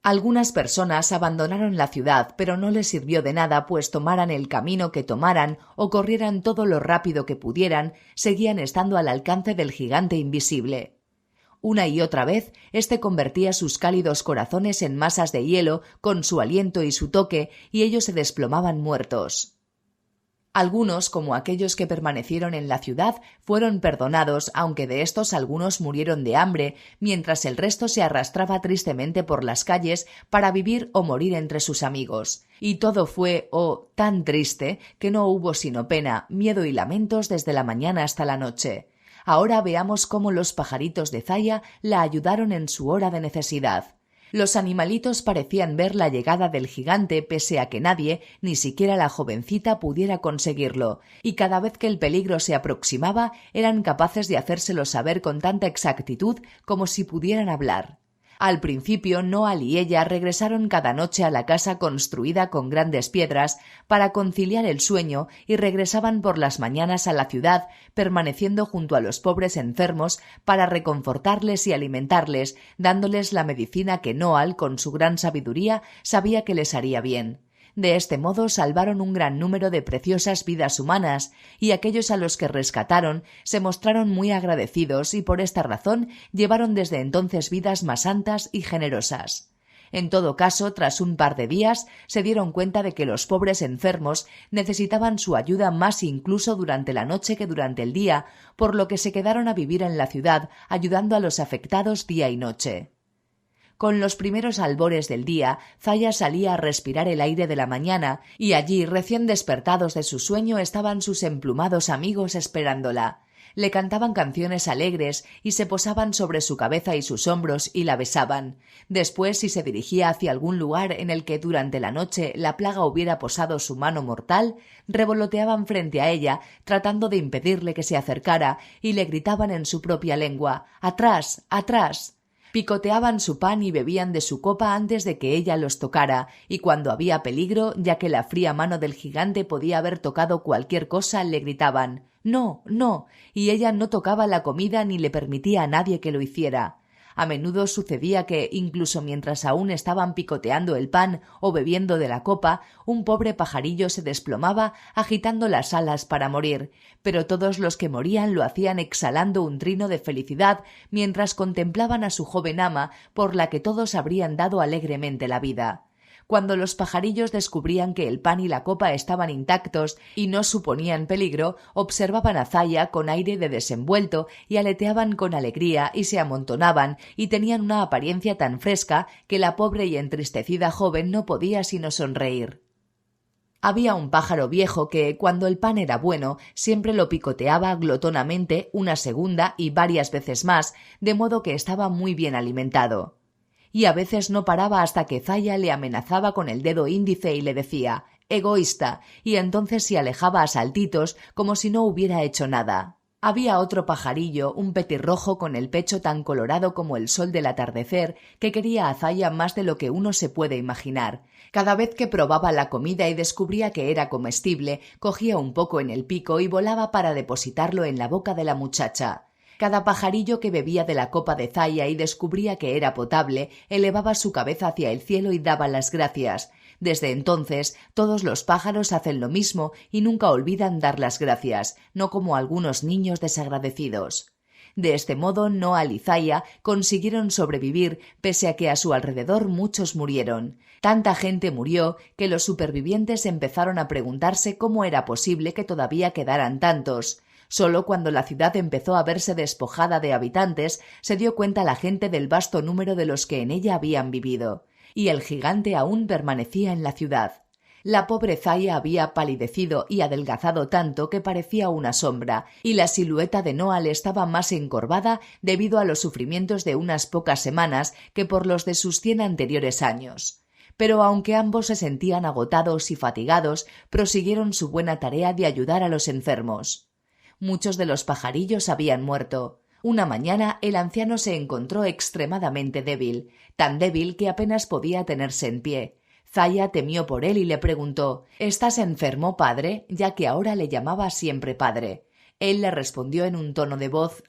Algunas personas abandonaron la ciudad, pero no les sirvió de nada, pues tomaran el camino que tomaran o corrieran todo lo rápido que pudieran, seguían estando al alcance del gigante invisible. Una y otra vez, éste convertía sus cálidos corazones en masas de hielo con su aliento y su toque, y ellos se desplomaban muertos. Algunos, como aquellos que permanecieron en la ciudad, fueron perdonados, aunque de estos algunos murieron de hambre, mientras el resto se arrastraba tristemente por las calles para vivir o morir entre sus amigos. Y todo fue, tan triste, que no hubo sino pena, miedo y lamentos desde la mañana hasta la noche. Ahora veamos cómo los pajaritos de Zaya la ayudaron en su hora de necesidad. Los animalitos parecían ver la llegada del gigante pese a que nadie, ni siquiera la jovencita, pudiera conseguirlo, y cada vez que el peligro se aproximaba eran capaces de hacérselo saber con tanta exactitud como si pudieran hablar. Al principio, Noal y ella regresaron cada noche a la casa construida con grandes piedras para conciliar el sueño y regresaban por las mañanas a la ciudad, permaneciendo junto a los pobres enfermos para reconfortarles y alimentarles, dándoles la medicina que Noal, con su gran sabiduría, sabía que les haría bien. De este modo salvaron un gran número de preciosas vidas humanas, y aquellos a los que rescataron se mostraron muy agradecidos y por esta razón llevaron desde entonces vidas más santas y generosas. En todo caso, tras un par de días, se dieron cuenta de que los pobres enfermos necesitaban su ayuda más incluso durante la noche que durante el día, por lo que se quedaron a vivir en la ciudad ayudando a los afectados día y noche. Con los primeros albores del día, Zaya salía a respirar el aire de la mañana, y allí, recién despertados de su sueño, estaban sus emplumados amigos esperándola. Le cantaban canciones alegres y se posaban sobre su cabeza y sus hombros y la besaban. Después, si se dirigía hacia algún lugar en el que durante la noche la plaga hubiera posado su mano mortal, revoloteaban frente a ella, tratando de impedirle que se acercara, y le gritaban en su propia lengua: «¡Atrás! ¡Atrás!». Picoteaban su pan y bebían de su copa antes de que ella los tocara, y cuando había peligro, ya que la fría mano del gigante podía haber tocado cualquier cosa, le gritaban: «¡No, no!», y ella no tocaba la comida ni le permitía a nadie que lo hiciera. A menudo sucedía que, incluso mientras aún estaban picoteando el pan o bebiendo de la copa, un pobre pajarillo se desplomaba agitando las alas para morir, pero todos los que morían lo hacían exhalando un trino de felicidad mientras contemplaban a su joven ama, por la que todos habrían dado alegremente la vida. Cuando los pajarillos descubrían que el pan y la copa estaban intactos y no suponían peligro, observaban a Zaya con aire de desenvuelto y aleteaban con alegría y se amontonaban y tenían una apariencia tan fresca que la pobre y entristecida joven no podía sino sonreír. Había un pájaro viejo que, cuando el pan era bueno, siempre lo picoteaba glotonamente una segunda y varias veces más, de modo que estaba muy bien alimentado. Y a veces no paraba hasta que Zaya le amenazaba con el dedo índice y le decía: «egoísta», y entonces se alejaba a saltitos como si no hubiera hecho nada. Había otro pajarillo, un petirrojo con el pecho tan colorado como el sol del atardecer, que quería a Zaya más de lo que uno se puede imaginar. Cada vez que probaba la comida y descubría que era comestible, cogía un poco en el pico y volaba para depositarlo en la boca de la muchacha. Cada pajarillo que bebía de la copa de Zaya y descubría que era potable, elevaba su cabeza hacia el cielo y daba las gracias. Desde entonces, todos los pájaros hacen lo mismo y nunca olvidan dar las gracias, no como algunos niños desagradecidos. De este modo, Noal y Zaya consiguieron sobrevivir, pese a que a su alrededor muchos murieron. Tanta gente murió que los supervivientes empezaron a preguntarse cómo era posible que todavía quedaran tantos. Solo cuando la ciudad empezó a verse despojada de habitantes se dio cuenta la gente del vasto número de los que en ella habían vivido. Y el gigante aún permanecía en la ciudad. La pobre Zaya había palidecido y adelgazado tanto que parecía una sombra, y la silueta de Noal estaba más encorvada debido a los sufrimientos de unas pocas semanas que por los de sus 100 anteriores años. Pero aunque ambos se sentían agotados y fatigados, prosiguieron su buena tarea de ayudar a los enfermos. Muchos de los pajarillos habían muerto. Una mañana el anciano se encontró extremadamente débil, tan débil que apenas podía tenerse en pie. Zaya temió por él y le preguntó: «¿Estás enfermo, padre?», ya que ahora le llamaba siempre padre. Él le respondió en un tono de voz,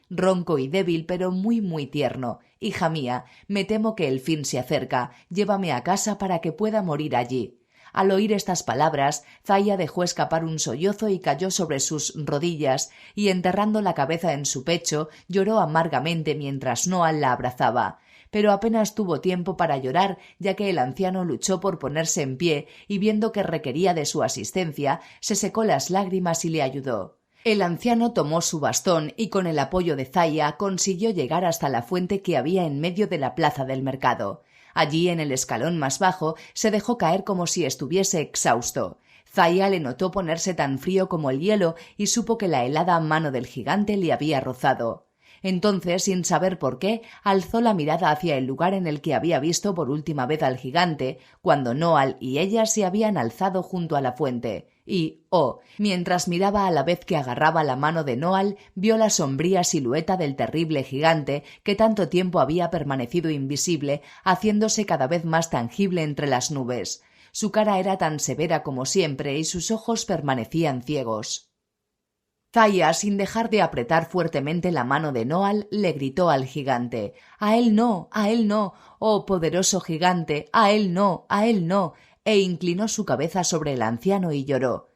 ronco y débil, pero muy muy tierno: «Hija mía, me temo que el fin se acerca. Llévame a casa para que pueda morir allí». Al oír estas palabras, Zaya dejó escapar un sollozo y cayó sobre sus rodillas, y enterrando la cabeza en su pecho, lloró amargamente mientras Noal la abrazaba. Pero apenas tuvo tiempo para llorar, ya que el anciano luchó por ponerse en pie y, viendo que requería de su asistencia, se secó las lágrimas y le ayudó. El anciano tomó su bastón y, con el apoyo de Zaya, consiguió llegar hasta la fuente que había en medio de la plaza del mercado. Allí, en el escalón más bajo, se dejó caer como si estuviese exhausto. Zaya le notó ponerse tan frío como el hielo y supo que la helada mano del gigante le había rozado. Entonces, sin saber por qué, alzó la mirada hacia el lugar en el que había visto por última vez al gigante, cuando Noal y ella se habían alzado junto a la fuente. Y, mientras miraba a la vez que agarraba la mano de Noal, vio la sombría silueta del terrible gigante que tanto tiempo había permanecido invisible, haciéndose cada vez más tangible entre las nubes. Su cara era tan severa como siempre y sus ojos permanecían ciegos. Zaya, sin dejar de apretar fuertemente la mano de Noal, le gritó al gigante: «¡A él no! ¡A él no! ¡Oh, poderoso gigante! ¡A él no! ¡A él no!», e inclinó su cabeza sobre el anciano y lloró.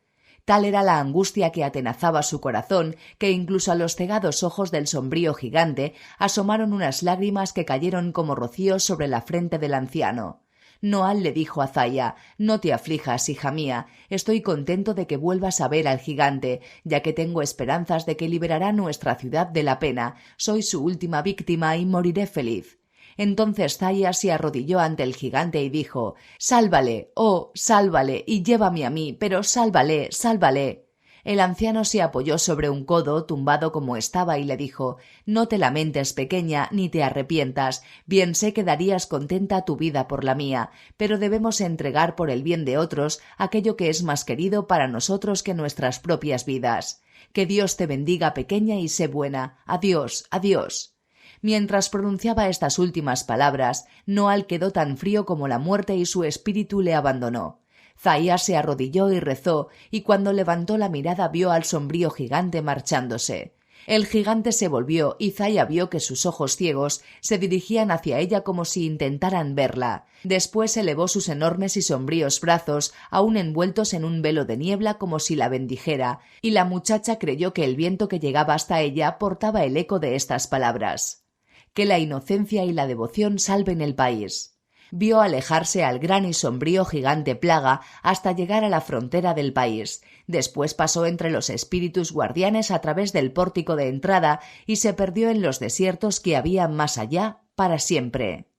Tal era la angustia que atenazaba su corazón, que incluso a los cegados ojos del sombrío gigante asomaron unas lágrimas que cayeron como rocío sobre la frente del anciano. Noal le dijo a Zaya: «No te aflijas, hija mía, estoy contento de que vuelvas a ver al gigante, ya que tengo esperanzas de que liberará nuestra ciudad de la pena. Soy su última víctima y moriré feliz». Entonces Zaya se arrodilló ante el gigante y dijo: «Sálvale, oh, sálvale, y llévame a mí, pero sálvale, sálvale». El anciano se apoyó sobre un codo, tumbado como estaba, y le dijo: «No te lamentes, pequeña, ni te arrepientas. Bien sé que darías contenta tu vida por la mía, pero debemos entregar por el bien de otros aquello que es más querido para nosotros que nuestras propias vidas. Que Dios te bendiga, pequeña, y sé buena. Adiós, adiós». Mientras pronunciaba estas últimas palabras, Noal quedó tan frío como la muerte y su espíritu le abandonó. Zaya se arrodilló y rezó, y cuando levantó la mirada vio al sombrío gigante marchándose. El gigante se volvió y Zaya vio que sus ojos ciegos se dirigían hacia ella como si intentaran verla. Después elevó sus enormes y sombríos brazos, aún envueltos en un velo de niebla, como si la bendijera, y la muchacha creyó que el viento que llegaba hasta ella portaba el eco de estas palabras: «Que la inocencia y la devoción salven el país». Vio alejarse al gran y sombrío gigante Plaga hasta llegar a la frontera del país. Después pasó entre los espíritus guardianes a través del pórtico de entrada y se perdió en los desiertos que había más allá para siempre.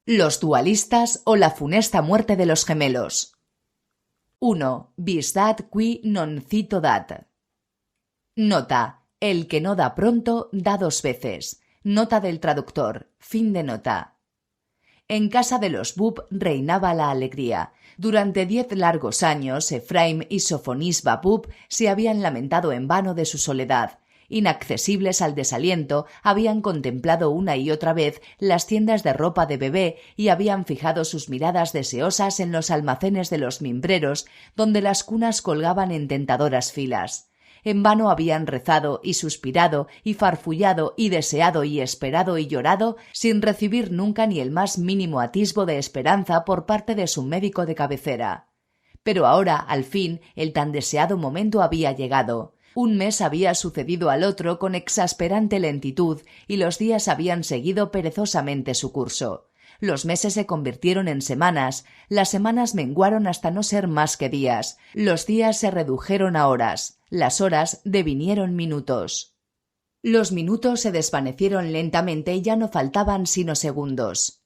Los dualistas o la funesta muerte de los gemelos. 1. Vis dat qui non cito dat. Nota: el que no da pronto da dos veces. Nota del traductor. Fin de nota. En casa de los Bub reinaba la alegría. Durante 10 largos años, Efraim y Sofonisba Bub se habían lamentado en vano de su soledad. Inaccesibles al desaliento, habían contemplado una y otra vez las tiendas de ropa de bebé y habían fijado sus miradas deseosas en los almacenes de los mimbreros, donde las cunas colgaban en tentadoras filas. En vano habían rezado y suspirado y farfullado y deseado y esperado y llorado, sin recibir nunca ni el más mínimo atisbo de esperanza por parte de su médico de cabecera. Pero ahora, al fin, el tan deseado momento había llegado. Un mes había sucedido al otro con exasperante lentitud y los días habían seguido perezosamente su curso. Los meses se convirtieron en semanas, las semanas menguaron hasta no ser más que días, los días se redujeron a horas, las horas devinieron minutos. Los minutos se desvanecieron lentamente y ya no faltaban sino segundos.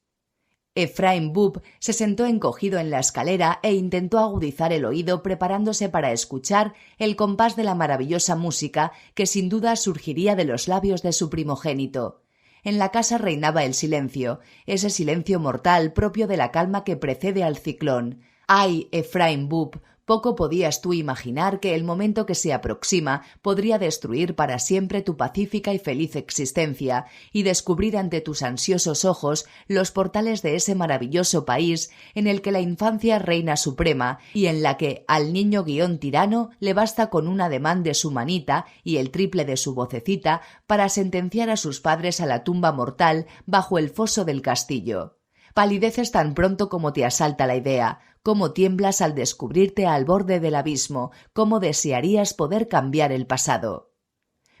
Efraim Bub se sentó encogido en la escalera e intentó agudizar el oído preparándose para escuchar el compás de la maravillosa música que sin duda surgiría de los labios de su primogénito. En la casa reinaba el silencio, ese silencio mortal propio de la calma que precede al ciclón. ¡Ay, Efraim Bub! Poco podías tú imaginar que el momento que se aproxima podría destruir para siempre tu pacífica y feliz existencia y descubrir ante tus ansiosos ojos los portales de ese maravilloso país en el que la infancia reina suprema y en la que al niño guión tirano le basta con un ademán de su manita y el triple de su vocecita para sentenciar a sus padres a la tumba mortal bajo el foso del castillo. Palideces tan pronto como te asalta la idea, cómo tiemblas al descubrirte al borde del abismo, cómo desearías poder cambiar el pasado.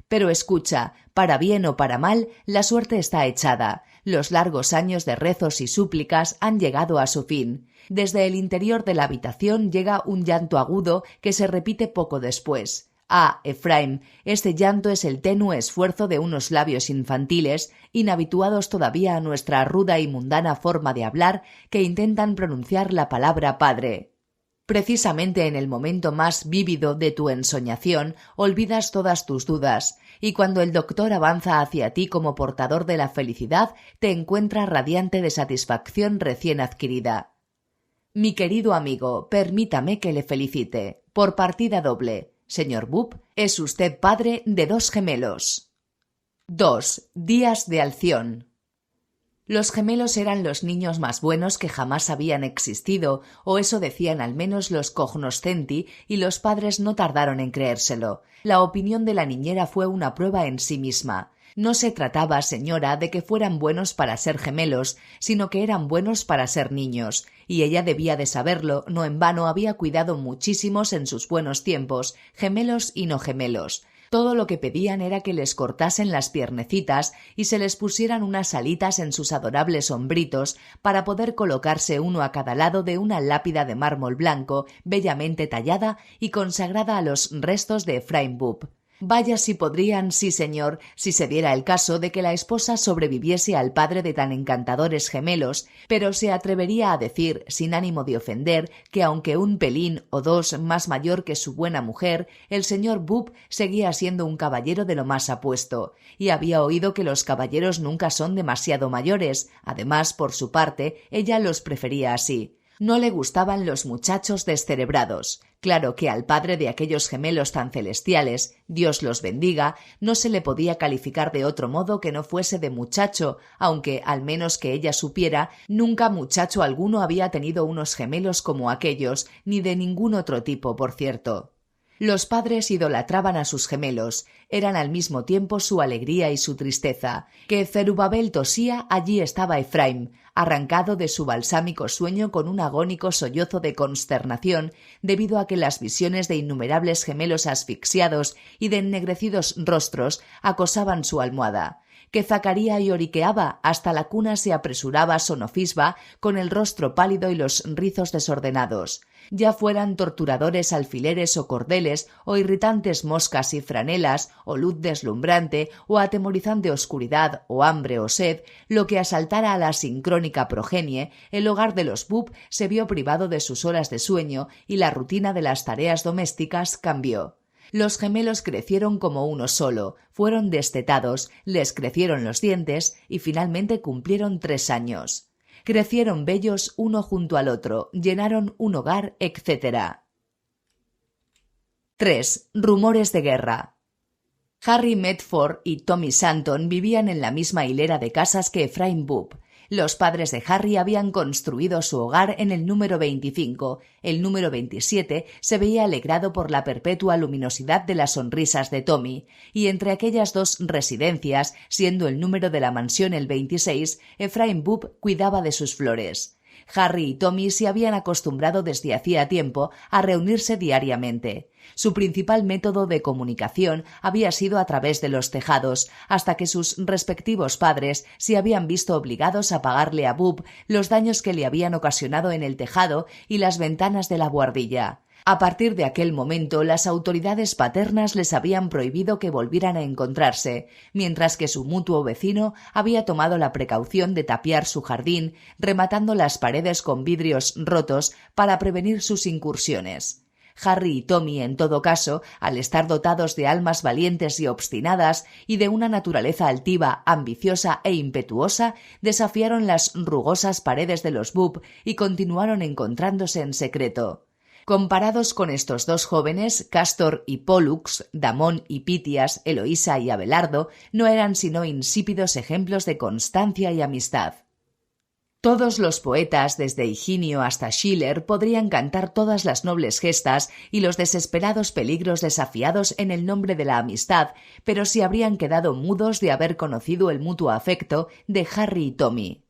Pero escucha, para bien o para mal, la suerte está echada. Los largos años de rezos y súplicas han llegado a su fin. Desde el interior de la habitación llega un llanto agudo que se repite poco después. Ah, Efraim, este llanto es el tenue esfuerzo de unos labios infantiles, inhabituados todavía a nuestra ruda y mundana forma de hablar, que intentan pronunciar la palabra padre. Precisamente en el momento más vívido de tu ensoñación, olvidas todas tus dudas, y cuando el doctor avanza hacia ti como portador de la felicidad, te encuentra radiante de satisfacción recién adquirida. Mi querido amigo, permítame que le felicite. Por partida doble. Señor Bub, es usted padre de 2 gemelos. 2. Días de Alción. Los gemelos eran los niños más buenos que jamás habían existido, o eso decían al menos los cognoscenti, y los padres no tardaron en creérselo. La opinión de la niñera fue una prueba en sí misma. No se trataba, señora, de que fueran buenos para ser gemelos, sino que eran buenos para ser niños, y ella debía de saberlo, no en vano había cuidado muchísimos en sus buenos tiempos, gemelos y no gemelos. Todo lo que pedían era que les cortasen las piernecitas y se les pusieran unas alitas en sus adorables hombritos para poder colocarse uno a cada lado de una lápida de mármol blanco, bellamente tallada y consagrada a los restos de Efraim Bub. Vaya si podrían, sí señor, si se diera el caso de que la esposa sobreviviese al padre de tan encantadores gemelos, pero se atrevería a decir, sin ánimo de ofender, que aunque un pelín o dos más mayor que su buena mujer, el señor Bubb seguía siendo un caballero de lo más apuesto, y había oído que los caballeros nunca son demasiado mayores. Además, por su parte, ella los prefería así. No le gustaban los muchachos descerebrados. Claro que al padre de aquellos gemelos tan celestiales, Dios los bendiga, no se le podía calificar de otro modo que no fuese de muchacho, aunque, al menos que ella supiera, nunca muchacho alguno había tenido unos gemelos como aquellos, ni de ningún otro tipo, por cierto. Los padres idolatraban a sus gemelos, eran al mismo tiempo su alegría y su tristeza. Que Zerubabel tosía, allí estaba Efraim, arrancado de su balsámico sueño con un agónico sollozo de consternación debido a que las visiones de innumerables gemelos asfixiados y de ennegrecidos rostros acosaban su almohada. Que Zacaría lloriqueaba, hasta la cuna se apresuraba Sonofisba con el rostro pálido y los rizos desordenados. Ya fueran torturadores alfileres o cordeles, o irritantes moscas y franelas, o luz deslumbrante, o atemorizante oscuridad, o hambre o sed, lo que asaltara a la sincrónica progenie, el hogar de los Bubb se vio privado de sus horas de sueño y la rutina de las tareas domésticas cambió. Los gemelos crecieron como uno solo, fueron destetados, les crecieron los dientes y finalmente cumplieron 3 años. Crecieron bellos uno junto al otro, llenaron un hogar, etc. 3. Rumores de guerra. Harry Medford y Tommy Santon vivían en la misma hilera de casas que Efraim Bubb. Los padres de Harry habían construido su hogar en el número 25. El número 27 se veía alegrado por la perpetua luminosidad de las sonrisas de Tommy, y entre aquellas dos residencias, siendo el número de la mansión el 26, Efraim Bubb cuidaba de sus flores. Harry y Tommy se habían acostumbrado desde hacía tiempo a reunirse diariamente. Su principal método de comunicación había sido a través de los tejados, hasta que sus respectivos padres se habían visto obligados a pagarle a Bubb los daños que le habían ocasionado en el tejado y las ventanas de la buhardilla. A partir de aquel momento, las autoridades paternas les habían prohibido que volvieran a encontrarse, mientras que su mutuo vecino había tomado la precaución de tapiar su jardín, rematando las paredes con vidrios rotos para prevenir sus incursiones. Harry y Tommy, en todo caso, al estar dotados de almas valientes y obstinadas y de una naturaleza altiva, ambiciosa e impetuosa, desafiaron las rugosas paredes de los Bubb y continuaron encontrándose en secreto. Comparados con estos dos jóvenes, Castor y Pollux, Damón y Pitias, Eloísa y Abelardo, no eran sino insípidos ejemplos de constancia y amistad. Todos los poetas, desde Higinio hasta Schiller, podrían cantar todas las nobles gestas y los desesperados peligros desafiados en el nombre de la amistad, pero se habrían quedado mudos de haber conocido el mutuo afecto de Harry y Tommy.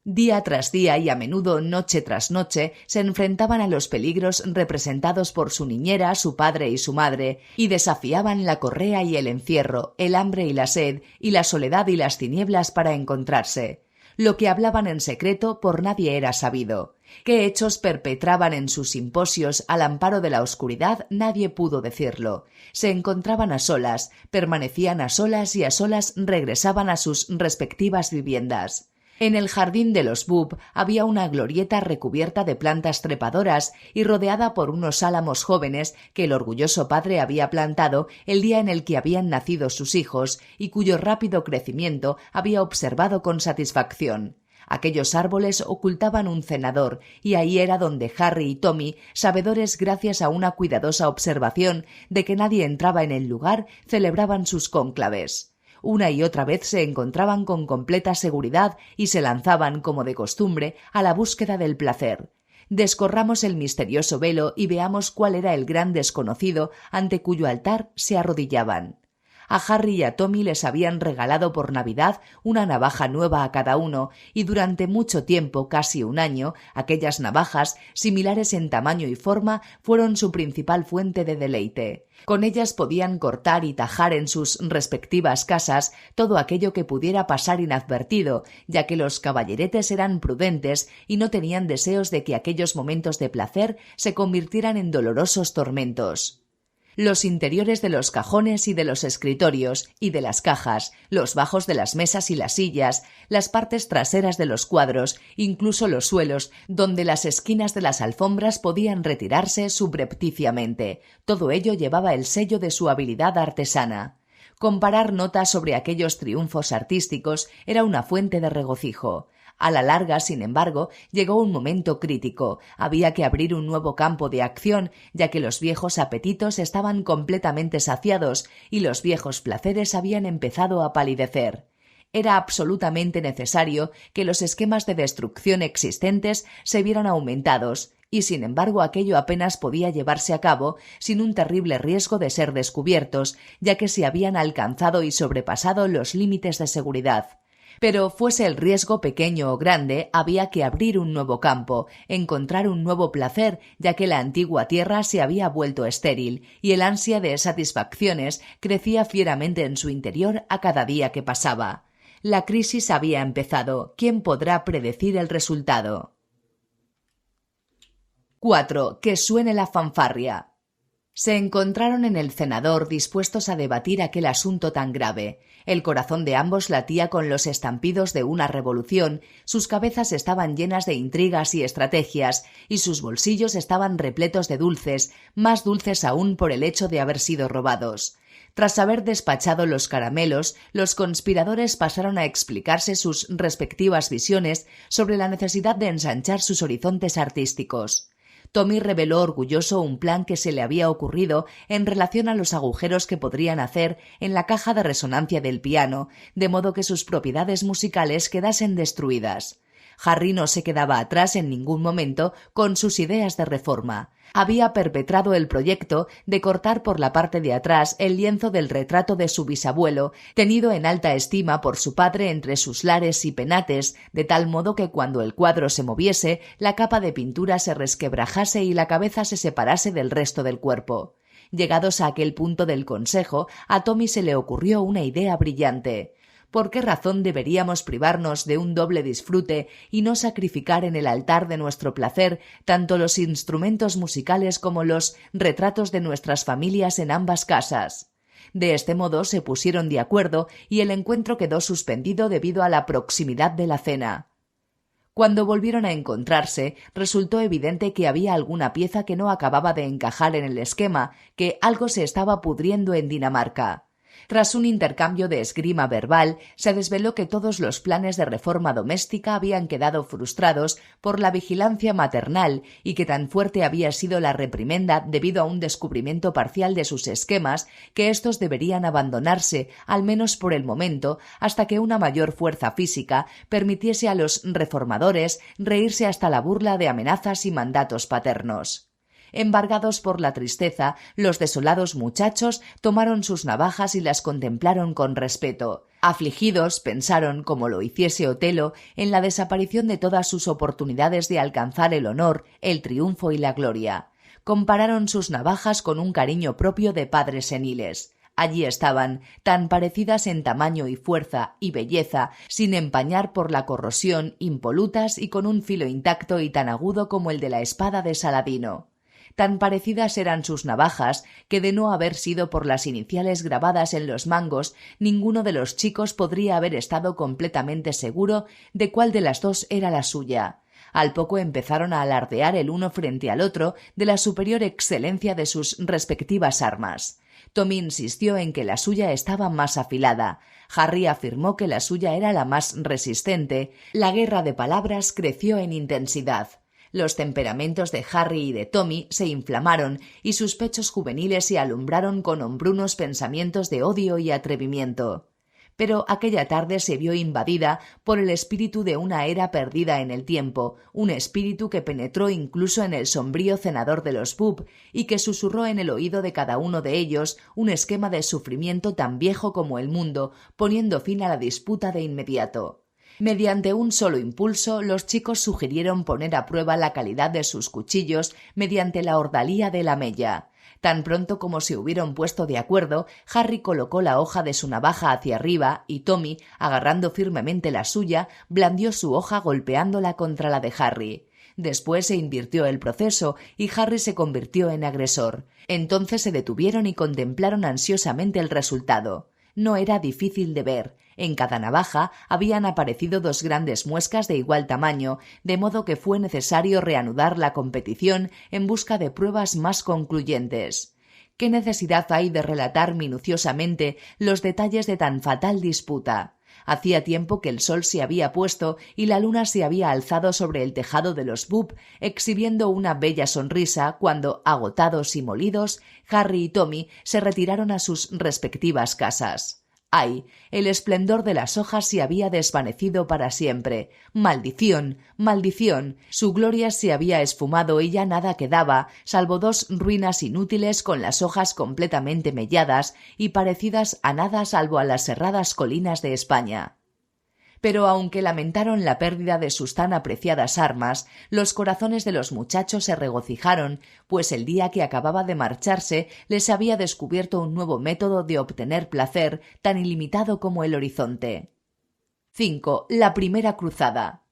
Día tras día y a menudo noche tras noche se enfrentaban a los peligros representados por su niñera, su padre y su madre, y desafiaban la correa y el encierro, el hambre y la sed, y la soledad y las tinieblas para encontrarse. Lo que hablaban en secreto por nadie era sabido. Qué hechos perpetraban en sus simposios al amparo de la oscuridad nadie pudo decirlo. Se encontraban a solas, permanecían a solas y a solas regresaban a sus respectivas viviendas. En el jardín de los Bubb había una glorieta recubierta de plantas trepadoras y rodeada por unos álamos jóvenes que el orgulloso padre había plantado el día en el que habían nacido sus hijos y cuyo rápido crecimiento había observado con satisfacción. Aquellos árboles ocultaban un cenador, y ahí era donde Harry y Tommy, sabedores gracias a una cuidadosa observación de que nadie entraba en el lugar, celebraban sus cónclaves. Una y otra vez se encontraban con completa seguridad y se lanzaban, como de costumbre, a la búsqueda del placer. Descorramos el misterioso velo y veamos cuál era el gran desconocido ante cuyo altar se arrodillaban. A Harry y a Tommy les habían regalado por Navidad una navaja nueva a cada uno, y durante mucho tiempo, casi un año, aquellas navajas, similares en tamaño y forma, fueron su principal fuente de deleite. Con ellas podían cortar y tajar en sus respectivas casas todo aquello que pudiera pasar inadvertido, ya que los caballeretes eran prudentes y no tenían deseos de que aquellos momentos de placer se convirtieran en dolorosos tormentos. los interiores de los cajones y de los escritorios y de las cajas, los bajos de las mesas y las sillas, las partes traseras de los cuadros, incluso los suelos, donde las esquinas de las alfombras podían retirarse subrepticiamente. Todo ello llevaba el sello de su habilidad artesana. Comparar notas sobre aquellos triunfos artísticos era una fuente de regocijo. A la larga, sin embargo, llegó un momento crítico. Había que abrir un nuevo campo de acción, ya que los viejos apetitos estaban completamente saciados y los viejos placeres habían empezado a palidecer. Era absolutamente necesario que los esquemas de destrucción existentes se vieran aumentados, y sin embargo aquello apenas podía llevarse a cabo sin un terrible riesgo de ser descubiertos, ya que se habían alcanzado y sobrepasado los límites de seguridad. Pero fuese el riesgo pequeño o grande, había que abrir un nuevo campo, encontrar un nuevo placer, ya que la antigua tierra se había vuelto estéril, y el ansia de satisfacciones crecía fieramente en su interior a cada día que pasaba. La crisis había empezado. ¿Quién podrá predecir el resultado? 4. Que suene la fanfarria. Se encontraron en el cenador dispuestos a debatir aquel asunto tan grave. El corazón de ambos latía con los estampidos de una revolución, sus cabezas estaban llenas de intrigas y estrategias, y sus bolsillos estaban repletos de dulces, más dulces aún por el hecho de haber sido robados. Tras haber despachado los caramelos, los conspiradores pasaron a explicarse sus respectivas visiones sobre la necesidad de ensanchar sus horizontes artísticos. Tommy reveló orgulloso un plan que se le había ocurrido en relación a los agujeros que podrían hacer en la caja de resonancia del piano, de modo que sus propiedades musicales quedasen destruidas. Harry no se quedaba atrás en ningún momento con sus ideas de reforma. Había perpetrado el proyecto de cortar por la parte de atrás el lienzo del retrato de su bisabuelo, tenido en alta estima por su padre entre sus lares y penates, de tal modo que cuando el cuadro se moviese, la capa de pintura se resquebrajase y la cabeza se separase del resto del cuerpo. Llegados a aquel punto del consejo, a Tommy se le ocurrió una idea brillante. ¿Por qué razón deberíamos privarnos de un doble disfrute y no sacrificar en el altar de nuestro placer tanto los instrumentos musicales como los retratos de nuestras familias en ambas casas? De este modo se pusieron de acuerdo y el encuentro quedó suspendido debido a la proximidad de la cena. Cuando volvieron a encontrarse, resultó evidente que había alguna pieza que no acababa de encajar en el esquema, que algo se estaba pudriendo en Dinamarca. Tras un intercambio de esgrima verbal, se desveló que todos los planes de reforma doméstica habían quedado frustrados por la vigilancia maternal y que tan fuerte había sido la reprimenda debido a un descubrimiento parcial de sus esquemas que éstos deberían abandonarse, al menos por el momento, hasta que una mayor fuerza física permitiese a los reformadores reírse hasta la burla de amenazas y mandatos paternos. Embargados por la tristeza, los desolados muchachos tomaron sus navajas y las contemplaron con respeto. Afligidos, pensaron, como lo hiciese Otelo, en la desaparición de todas sus oportunidades de alcanzar el honor, el triunfo y la gloria. Compararon sus navajas con un cariño propio de padres seniles. Allí estaban, tan parecidas en tamaño y fuerza y belleza, sin empañar por la corrosión, impolutas y con un filo intacto y tan agudo como el de la espada de Saladino. Tan parecidas eran sus navajas que, de no haber sido por las iniciales grabadas en los mangos, ninguno de los chicos podría haber estado completamente seguro de cuál de las dos era la suya. Al poco empezaron a alardear el uno frente al otro de la superior excelencia de sus respectivas armas. Tommy insistió en que la suya estaba más afilada. Harry afirmó que la suya era la más resistente. La guerra de palabras creció en intensidad. Los temperamentos de Harry y de Tommy se inflamaron y sus pechos juveniles se alumbraron con hombrunos pensamientos de odio y atrevimiento. Pero aquella tarde se vio invadida por el espíritu de una era perdida en el tiempo, un espíritu que penetró incluso en el sombrío cenador de los Bubb y que susurró en el oído de cada uno de ellos un esquema de sufrimiento tan viejo como el mundo, poniendo fin a la disputa de inmediato. Mediante un solo impulso, los chicos sugirieron poner a prueba la calidad de sus cuchillos mediante la ordalía de la mella. Tan pronto como se hubieron puesto de acuerdo, Harry colocó la hoja de su navaja hacia arriba y Tommy, agarrando firmemente la suya, blandió su hoja golpeándola contra la de Harry. Después se invirtió el proceso y Harry se convirtió en agresor. Entonces se detuvieron y contemplaron ansiosamente el resultado. No era difícil de ver. En cada navaja habían aparecido dos grandes muescas de igual tamaño, de modo que fue necesario reanudar la competición en busca de pruebas más concluyentes. ¿Qué necesidad hay de relatar minuciosamente los detalles de tan fatal disputa? Hacía tiempo que el sol se había puesto y la luna se había alzado sobre el tejado de los Bubb, exhibiendo una bella sonrisa cuando, agotados y molidos, Harry y Tommy se retiraron a sus respectivas casas. ¡Ay! El esplendor de las hojas se había desvanecido para siempre. ¡Maldición! ¡Maldición! Su gloria se había esfumado y ya nada quedaba, salvo dos ruinas inútiles con las hojas completamente melladas y parecidas a nada salvo a las serradas colinas de España. Pero aunque lamentaron la pérdida de sus tan apreciadas armas, los corazones de los muchachos se regocijaron, pues el día que acababa de marcharse les había descubierto un nuevo método de obtener placer tan ilimitado como el horizonte. 5. La primera cruzada.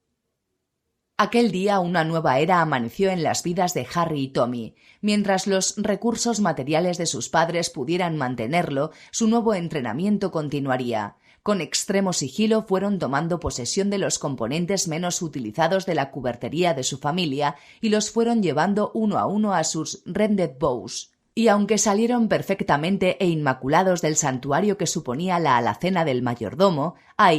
Aquel día una nueva era amaneció en las vidas de Harry y Tommy. Mientras los recursos materiales de sus padres pudieran mantenerlo, su nuevo entrenamiento continuaría. Con extremo sigilo fueron tomando posesión de los componentes menos utilizados de la cubertería de su familia y los fueron llevando uno a uno a sus Rended Bows. Y aunque salieron perfectamente e inmaculados del santuario que suponía la alacena del mayordomo,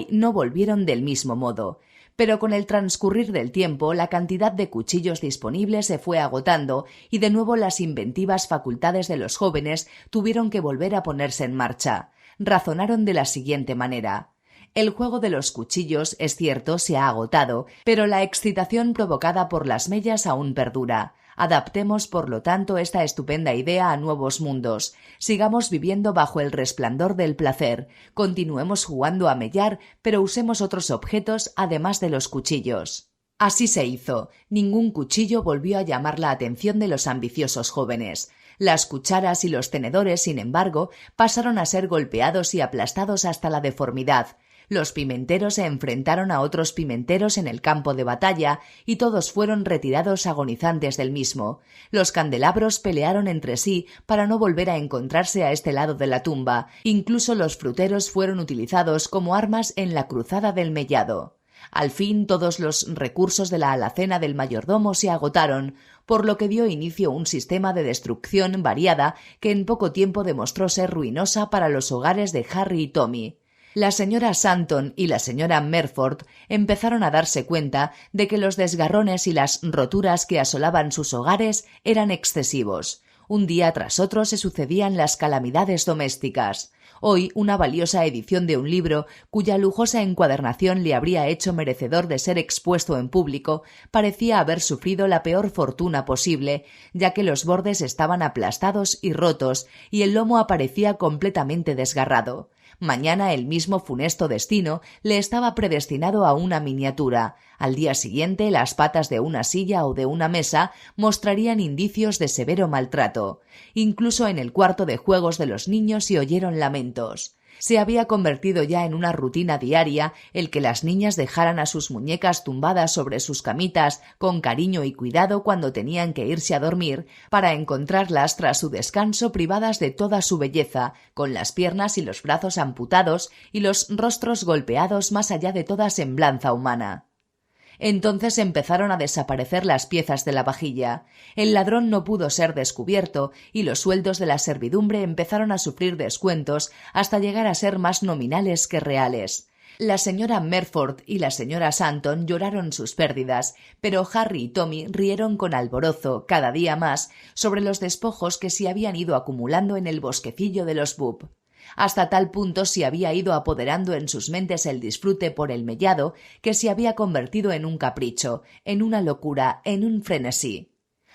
no volvieron del mismo modo. Pero con el transcurrir del tiempo la cantidad de cuchillos disponibles se fue agotando y de nuevo las inventivas facultades de los jóvenes tuvieron que volver a ponerse en marcha. Razonaron de la siguiente manera. El juego de los cuchillos, es cierto, se ha agotado, pero la excitación provocada por las mellas aún perdura. Adaptemos, por lo tanto, esta estupenda idea a nuevos mundos. Sigamos viviendo bajo el resplandor del placer. Continuemos jugando a mellar, pero usemos otros objetos además de los cuchillos. Así se hizo. Ningún cuchillo volvió a llamar la atención de los ambiciosos jóvenes. Las cucharas y los tenedores, sin embargo, pasaron a ser golpeados y aplastados hasta la deformidad. Los pimenteros se enfrentaron a otros pimenteros en el campo de batalla y todos fueron retirados agonizantes del mismo. Los candelabros pelearon entre sí para no volver a encontrarse a este lado de la tumba. Incluso los fruteros fueron utilizados como armas en la cruzada del mellado. Al fin todos los recursos de la alacena del mayordomo se agotaron, por lo que dio inicio un sistema de destrucción variada que en poco tiempo demostró ser ruinosa para los hogares de Harry y Tommy. La señora Sandton y la señora Merford empezaron a darse cuenta de que los desgarrones y las roturas que asolaban sus hogares eran excesivos. Un día tras otro se sucedían las calamidades domésticas. Hoy una valiosa edición de un libro, cuya lujosa encuadernación le habría hecho merecedor de ser expuesto en público, parecía haber sufrido la peor fortuna posible, ya que los bordes estaban aplastados y rotos, y el lomo aparecía completamente desgarrado. Mañana el mismo funesto destino le estaba predestinado a una miniatura. Al día siguiente las patas de una silla o de una mesa mostrarían indicios de severo maltrato. Incluso en el cuarto de juegos de los niños se oyeron lamentos. Se había convertido ya en una rutina diaria el que las niñas dejaran a sus muñecas tumbadas sobre sus camitas con cariño y cuidado cuando tenían que irse a dormir, para encontrarlas tras su descanso privadas de toda su belleza, con las piernas y los brazos amputados y los rostros golpeados más allá de toda semblanza humana. Entonces empezaron a desaparecer las piezas de la vajilla. El ladrón no pudo ser descubierto y los sueldos de la servidumbre empezaron a sufrir descuentos hasta llegar a ser más nominales que reales. La señora Merford y la señora Sandton lloraron sus pérdidas, pero Harry y Tommy rieron con alborozo, cada día más, sobre los despojos que se habían ido acumulando en el bosquecillo de los Bubb. Hasta tal punto se había ido apoderando en sus mentes el disfrute por el mellado que se había convertido en un capricho, en una locura, en un frenesí.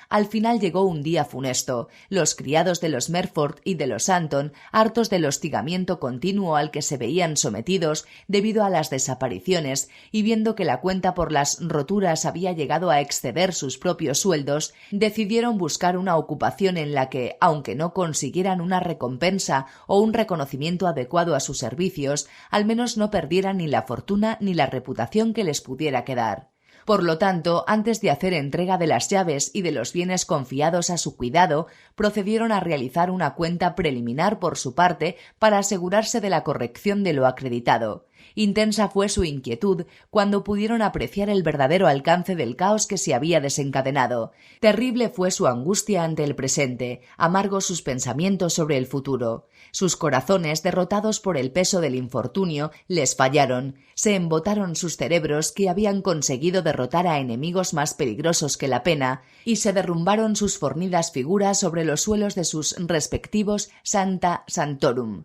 Al final llegó un día funesto. Los criados de los Merford y de los Sandton, hartos del hostigamiento continuo al que se veían sometidos debido a las desapariciones y viendo que la cuenta por las roturas había llegado a exceder sus propios sueldos, decidieron buscar una ocupación en la que, aunque no consiguieran una recompensa o un reconocimiento adecuado a sus servicios, al menos no perdieran ni la fortuna ni la reputación que les pudiera quedar. Por lo tanto, antes de hacer entrega de las llaves y de los bienes confiados a su cuidado, procedieron a realizar una cuenta preliminar por su parte para asegurarse de la corrección de lo acreditado. Intensa fue su inquietud cuando pudieron apreciar el verdadero alcance del caos que se había desencadenado. Terrible fue su angustia ante el presente, amargos sus pensamientos sobre el futuro. Sus corazones, derrotados por el peso del infortunio, les fallaron. Se embotaron sus cerebros, que habían conseguido derrotar a enemigos más peligrosos que la pena, y se derrumbaron sus fornidas figuras sobre los suelos de sus respectivos Sancta Sanctorum.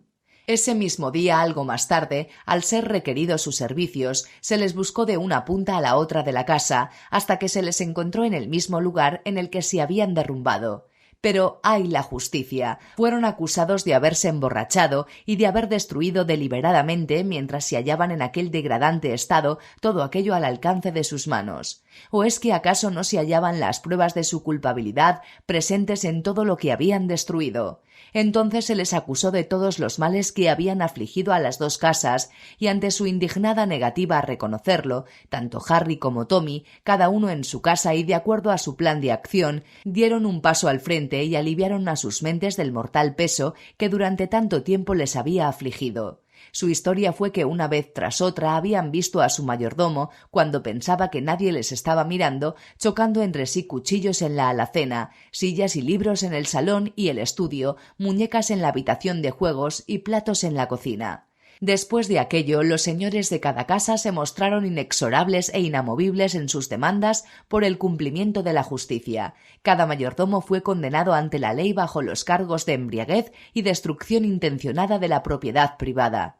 Ese mismo día, algo más tarde, al ser requeridos sus servicios, se les buscó de una punta a la otra de la casa, hasta que se les encontró en el mismo lugar en el que se habían derrumbado. Pero ¡ay la justicia! Fueron acusados de haberse emborrachado y de haber destruido deliberadamente, mientras se hallaban en aquel degradante estado, todo aquello al alcance de sus manos. ¿O es que acaso no se hallaban las pruebas de su culpabilidad presentes en todo lo que habían destruido? Entonces se les acusó de todos los males que habían afligido a las dos casas, y ante su indignada negativa a reconocerlo, tanto Harry como Tommy, cada uno en su casa y de acuerdo a su plan de acción, dieron un paso al frente y aliviaron a sus mentes del mortal peso que durante tanto tiempo les había afligido. Su historia fue que una vez tras otra habían visto a su mayordomo, cuando pensaba que nadie les estaba mirando, chocando entre sí cuchillos en la alacena, sillas y libros en el salón y el estudio, muñecas en la habitación de juegos y platos en la cocina. Después de aquello, los señores de cada casa se mostraron inexorables e inamovibles en sus demandas por el cumplimiento de la justicia. Cada mayordomo fue condenado ante la ley bajo los cargos de embriaguez y destrucción intencionada de la propiedad privada.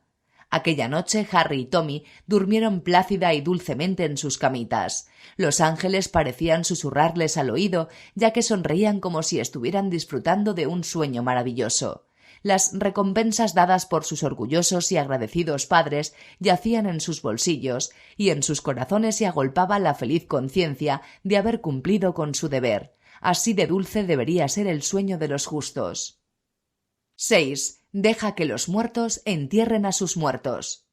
Aquella noche Harry y Tommy durmieron plácida y dulcemente en sus camitas. Los ángeles parecían susurrarles al oído, ya que sonreían como si estuvieran disfrutando de un sueño maravilloso. Las recompensas dadas por sus orgullosos y agradecidos padres yacían en sus bolsillos, y en sus corazones se agolpaba la feliz conciencia de haber cumplido con su deber. Así de dulce debería ser el sueño de los justos. 6. Deja que los muertos entierren a sus muertos.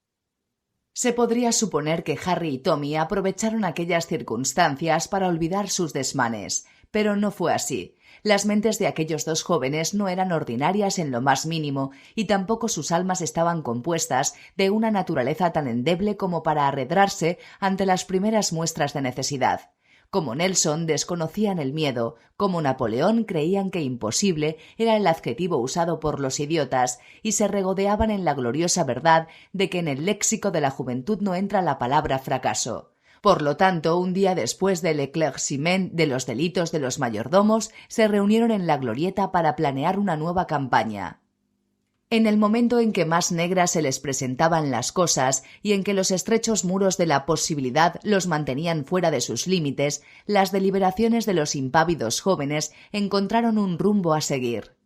Se podría suponer que Harry y Tommy aprovecharon aquellas circunstancias para olvidar sus desmanes, pero no fue así. Las mentes de aquellos dos jóvenes no eran ordinarias en lo más mínimo, y tampoco sus almas estaban compuestas de una naturaleza tan endeble como para arredrarse ante las primeras muestras de necesidad. Como Nelson desconocían el miedo, como Napoleón creían que imposible era el adjetivo usado por los idiotas, y se regodeaban en la gloriosa verdad de que en el léxico de la juventud no entra la palabra fracaso. Por lo tanto, un día después del éclaircissement de los delitos de los mayordomos, se reunieron en la glorieta para planear una nueva campaña. En el momento en que más negras se les presentaban las cosas y en que los estrechos muros de la posibilidad los mantenían fuera de sus límites, las deliberaciones de los impávidos jóvenes encontraron un rumbo a seguir.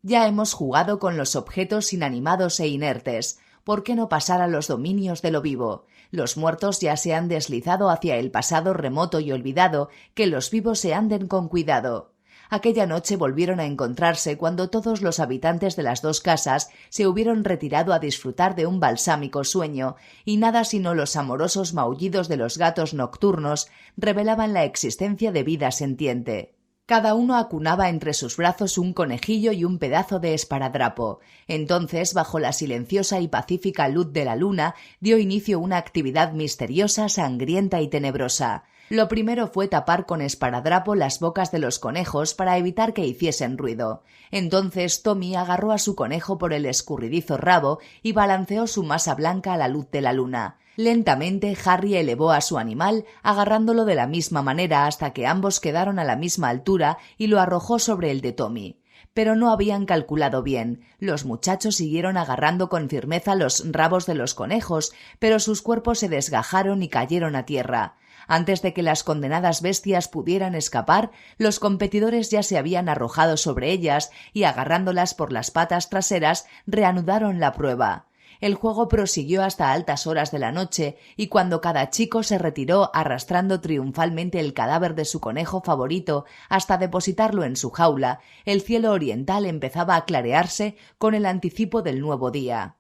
Ya hemos jugado con los objetos inanimados e inertes. ¿Por qué no pasar a los dominios de lo vivo? Los muertos ya se han deslizado hacia el pasado remoto y olvidado, que los vivos se anden con cuidado. Aquella noche volvieron a encontrarse cuando todos los habitantes de las dos casas se hubieron retirado a disfrutar de un balsámico sueño, y nada sino los amorosos maullidos de los gatos nocturnos revelaban la existencia de vida sentiente. Cada uno acunaba entre sus brazos un conejillo y un pedazo de esparadrapo. Entonces, bajo la silenciosa y pacífica luz de la luna, dio inicio una actividad misteriosa, sangrienta y tenebrosa. Lo primero fue tapar con esparadrapo las bocas de los conejos para evitar que hiciesen ruido. Entonces Tommy agarró a su conejo por el escurridizo rabo y balanceó su masa blanca a la luz de la luna. Lentamente Harry elevó a su animal, agarrándolo de la misma manera hasta que ambos quedaron a la misma altura, y lo arrojó sobre el de Tommy. Pero no habían calculado bien. Los muchachos siguieron agarrando con firmeza los rabos de los conejos, pero sus cuerpos se desgajaron y cayeron a tierra. Antes de que las condenadas bestias pudieran escapar, los competidores ya se habían arrojado sobre ellas y, agarrándolas por las patas traseras, reanudaron la prueba. El juego prosiguió hasta altas horas de la noche, y cuando cada chico se retiró arrastrando triunfalmente el cadáver de su conejo favorito hasta depositarlo en su jaula, el cielo oriental empezaba a clarearse con el anticipo del nuevo día.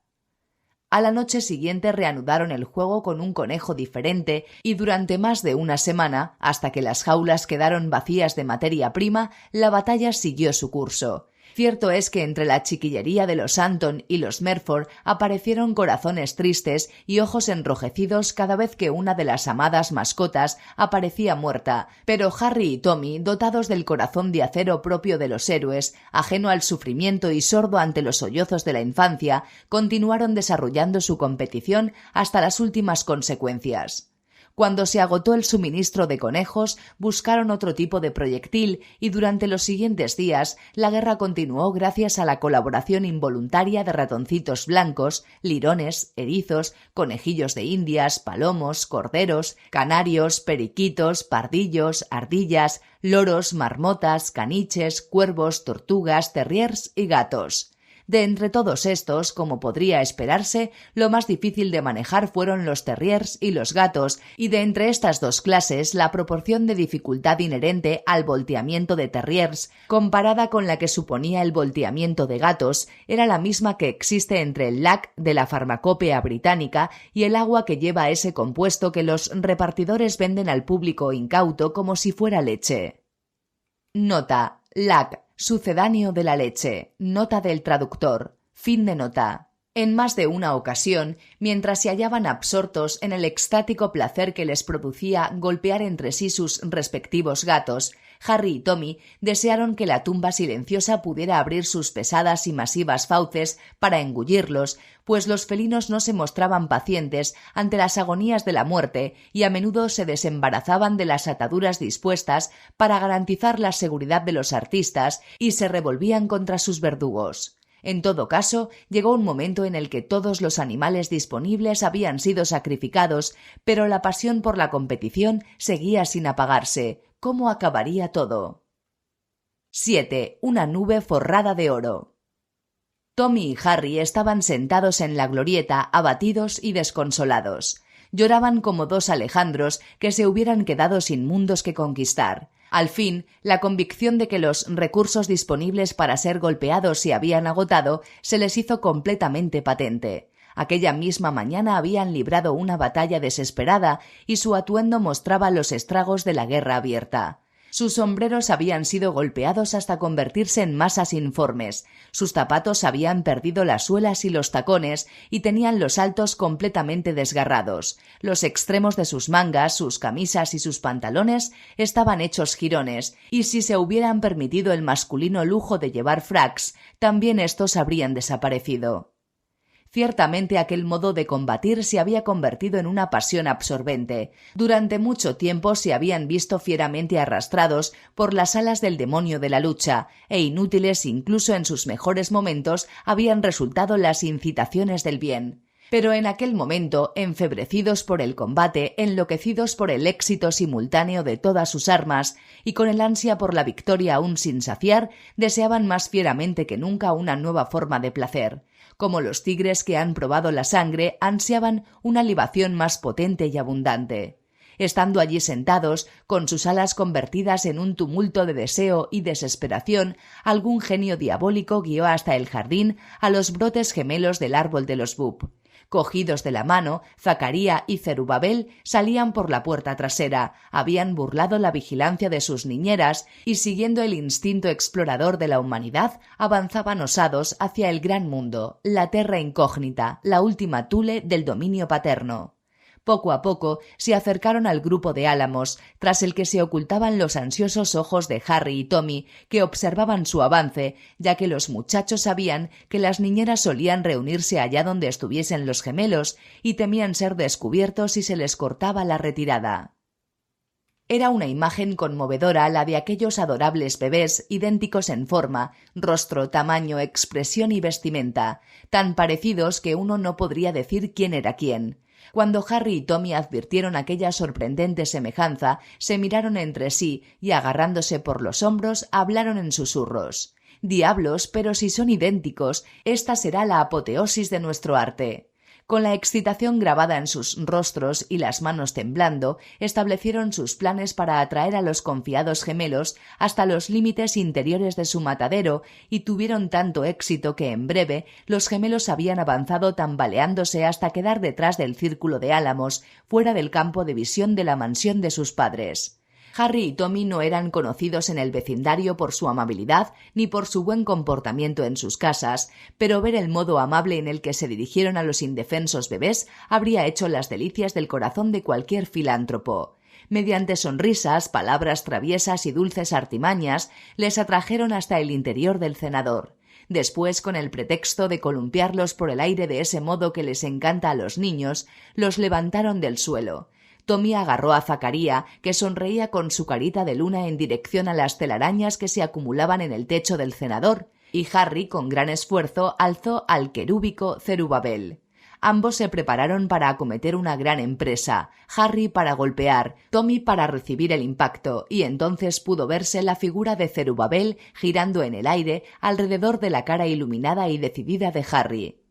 A la noche siguiente reanudaron el juego con un conejo diferente y durante más de una semana, hasta que las jaulas quedaron vacías de materia prima, la batalla siguió su curso. Cierto es que entre la chiquillería de los Anton y los Merford aparecieron corazones tristes y ojos enrojecidos cada vez que una de las amadas mascotas aparecía muerta, pero Harry y Tommy, dotados del corazón de acero propio de los héroes, ajeno al sufrimiento y sordo ante los sollozos de la infancia, continuaron desarrollando su competición hasta las últimas consecuencias. Cuando se agotó el suministro de conejos, buscaron otro tipo de proyectil y durante los siguientes días la guerra continuó gracias a la colaboración involuntaria de ratoncitos blancos, lirones, erizos, conejillos de indias, palomos, corderos, canarios, periquitos, pardillos, ardillas, loros, marmotas, caniches, cuervos, tortugas, terriers y gatos. De entre todos estos, como podría esperarse, lo más difícil de manejar fueron los terriers y los gatos, y de entre estas dos clases la proporción de dificultad inherente al volteamiento de terriers, comparada con la que suponía el volteamiento de gatos, era la misma que existe entre el lac de la farmacopea británica y el agua que lleva ese compuesto que los repartidores venden al público incauto como si fuera leche. Nota: lac, sucedáneo de la leche. Nota del traductor. Fin de nota. En más de una ocasión, mientras se hallaban absortos en el extático placer que les producía golpear entre sí sus respectivos gatos, Harry y Tommy desearon que la tumba silenciosa pudiera abrir sus pesadas y masivas fauces para engullirlos, pues los felinos no se mostraban pacientes ante las agonías de la muerte y a menudo se desembarazaban de las ataduras dispuestas para garantizar la seguridad de los artistas y se revolvían contra sus verdugos. En todo caso, llegó un momento en el que todos los animales disponibles habían sido sacrificados, pero la pasión por la competición seguía sin apagarse. ¿Cómo acabaría todo? 7. Una nube forrada de oro. Tommy y Harry estaban sentados en la glorieta, abatidos y desconsolados. Lloraban como dos Alejandros que se hubieran quedado sin mundos que conquistar. Al fin, la convicción de que los recursos disponibles para ser golpeados se habían agotado se les hizo completamente patente. Aquella misma mañana habían librado una batalla desesperada y su atuendo mostraba los estragos de la guerra abierta. Sus sombreros habían sido golpeados hasta convertirse en masas informes, sus zapatos habían perdido las suelas y los tacones y tenían los altos completamente desgarrados. Los extremos de sus mangas, sus camisas y sus pantalones estaban hechos jirones, y si se hubieran permitido el masculino lujo de llevar fracs, también estos habrían desaparecido. Ciertamente aquel modo de combatir se había convertido en una pasión absorbente. Durante mucho tiempo se habían visto fieramente arrastrados por las alas del demonio de la lucha, e inútiles incluso en sus mejores momentos habían resultado las incitaciones del bien. Pero en aquel momento, enfebrecidos por el combate, enloquecidos por el éxito simultáneo de todas sus armas y con el ansia por la victoria aún sin saciar, deseaban más fieramente que nunca una nueva forma de placer. Como los tigres que han probado la sangre, ansiaban una libación más potente y abundante. Estando allí sentados, con sus alas convertidas en un tumulto de deseo y desesperación, algún genio diabólico guió hasta el jardín a los brotes gemelos del árbol de los Bub. Cogidos de la mano, Zacaría y Zerubabel salían por la puerta trasera, habían burlado la vigilancia de sus niñeras y, siguiendo el instinto explorador de la humanidad, avanzaban osados hacia el gran mundo, la terra incógnita, la última tule del dominio paterno. Poco a poco se acercaron al grupo de álamos, tras el que se ocultaban los ansiosos ojos de Harry y Tommy, que observaban su avance, ya que los muchachos sabían que las niñeras solían reunirse allá donde estuviesen los gemelos y temían ser descubiertos si se les cortaba la retirada. Era una imagen conmovedora la de aquellos adorables bebés, idénticos en forma, rostro, tamaño, expresión y vestimenta, tan parecidos que uno no podría decir quién era quién. Cuando Harry y Tommy advirtieron aquella sorprendente semejanza, se miraron entre sí y, agarrándose por los hombros, hablaron en susurros. «Diablos, pero si son idénticos, esta será la apoteosis de nuestro arte». Con la excitación grabada en sus rostros y las manos temblando, establecieron sus planes para atraer a los confiados gemelos hasta los límites interiores de su matadero y tuvieron tanto éxito que en breve los gemelos habían avanzado tambaleándose hasta quedar detrás del círculo de álamos, fuera del campo de visión de la mansión de sus padres. Harry y Tommy no eran conocidos en el vecindario por su amabilidad ni por su buen comportamiento en sus casas, pero ver el modo amable en el que se dirigieron a los indefensos bebés habría hecho las delicias del corazón de cualquier filántropo. Mediante sonrisas, palabras traviesas y dulces artimañas, les atrajeron hasta el interior del cenador. Después, con el pretexto de columpiarlos por el aire de ese modo que les encanta a los niños, los levantaron del suelo. Tommy agarró a Zacaría, que sonreía con su carita de luna en dirección a las telarañas que se acumulaban en el techo del cenador, y Harry, con gran esfuerzo, alzó al querúbico Zerubabel. Ambos se prepararon para acometer una gran empresa, Harry para golpear, Tommy para recibir el impacto, y entonces pudo verse la figura de Zerubabel girando en el aire alrededor de la cara iluminada y decidida de Harry.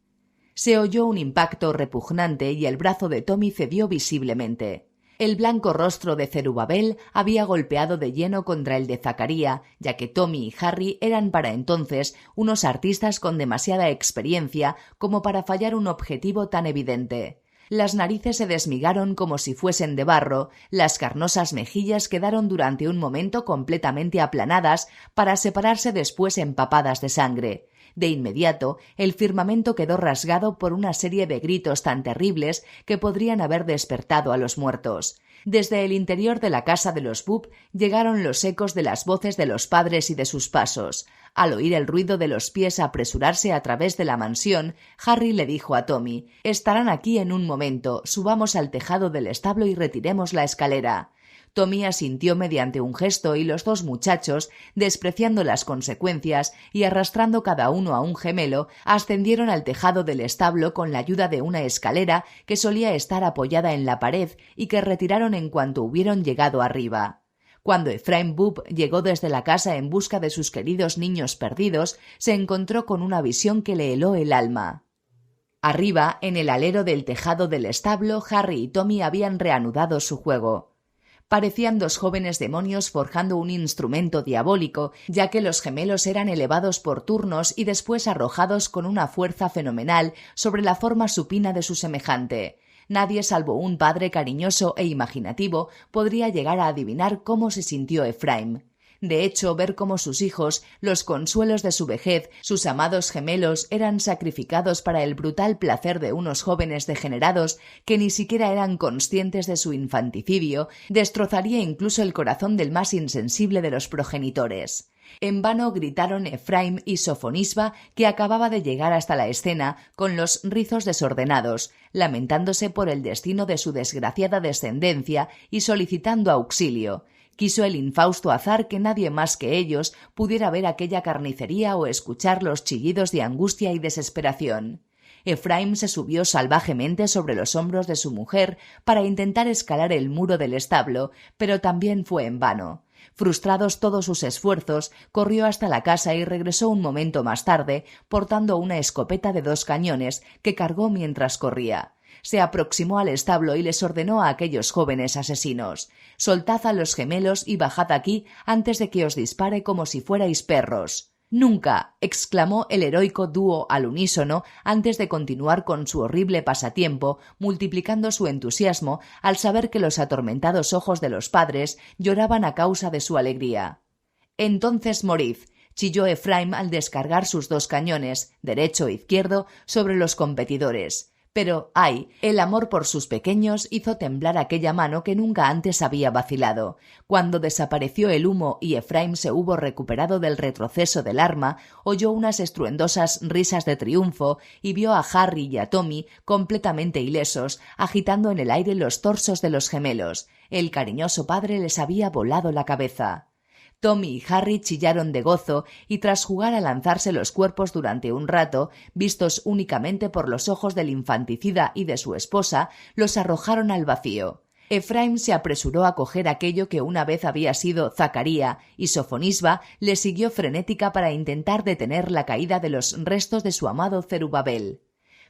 Se oyó un impacto repugnante y el brazo de Tommy cedió visiblemente. El blanco rostro de Zerubabel había golpeado de lleno contra el de Zacaría, ya que Tommy y Harry eran para entonces unos artistas con demasiada experiencia como para fallar un objetivo tan evidente. Las narices se desmigaron como si fuesen de barro, las carnosas mejillas quedaron durante un momento completamente aplanadas para separarse después empapadas de sangre. De inmediato, el firmamento quedó rasgado por una serie de gritos tan terribles que podrían haber despertado a los muertos. Desde el interior de la casa de los Boop llegaron los ecos de las voces de los padres y de sus pasos. Al oír el ruido de los pies apresurarse a través de la mansión, Harry le dijo a Tommy: «Estarán aquí en un momento, subamos al tejado del establo y retiremos la escalera». Tommy asintió mediante un gesto y los dos muchachos, despreciando las consecuencias y arrastrando cada uno a un gemelo, ascendieron al tejado del establo con la ayuda de una escalera que solía estar apoyada en la pared y que retiraron en cuanto hubieron llegado arriba. Cuando Ephraim Boop llegó desde la casa en busca de sus queridos niños perdidos, se encontró con una visión que le heló el alma. Arriba, en el alero del tejado del establo, Harry y Tommy habían reanudado su juego. Parecían dos jóvenes demonios forjando un instrumento diabólico, ya que los gemelos eran elevados por turnos y después arrojados con una fuerza fenomenal sobre la forma supina de su semejante. Nadie salvo un padre cariñoso e imaginativo podría llegar a adivinar cómo se sintió Ephraim. De hecho, ver cómo sus hijos, los consuelos de su vejez, sus amados gemelos, eran sacrificados para el brutal placer de unos jóvenes degenerados que ni siquiera eran conscientes de su infanticidio, destrozaría incluso el corazón del más insensible de los progenitores. En vano gritaron Ephraim y Sofonisba, que acababa de llegar hasta la escena con los rizos desordenados, lamentándose por el destino de su desgraciada descendencia y solicitando auxilio. Quiso el infausto azar que nadie más que ellos pudiera ver aquella carnicería o escuchar los chillidos de angustia y desesperación. Ephraim se subió salvajemente sobre los hombros de su mujer para intentar escalar el muro del establo, pero también fue en vano. Frustrados todos sus esfuerzos, corrió hasta la casa y regresó un momento más tarde, portando una escopeta de 2 cañones que cargó mientras corría. Se aproximó al establo y les ordenó a aquellos jóvenes asesinos: «Soltad a los gemelos y bajad aquí antes de que os dispare como si fuerais perros». «Nunca», exclamó el heroico dúo al unísono antes de continuar con su horrible pasatiempo, multiplicando su entusiasmo al saber que los atormentados ojos de los padres lloraban a causa de su alegría. «Entonces morid», chilló Ephraim al descargar sus 2 cañones, derecho e izquierdo, sobre los competidores. Pero, ¡ay!, el amor por sus pequeños hizo temblar aquella mano que nunca antes había vacilado. Cuando desapareció el humo y Ephraim se hubo recuperado del retroceso del arma, oyó unas estruendosas risas de triunfo y vio a Harry y a Tommy completamente ilesos, agitando en el aire los torsos de los gemelos. El cariñoso padre les había volado la cabeza. Tommy y Harry chillaron de gozo y tras jugar a lanzarse los cuerpos durante un rato, vistos únicamente por los ojos del infanticida y de su esposa, los arrojaron al vacío. Ephraim se apresuró a coger aquello que una vez había sido Zacaría y Sofonisba le siguió frenética para intentar detener la caída de los restos de su amado Zerubabel.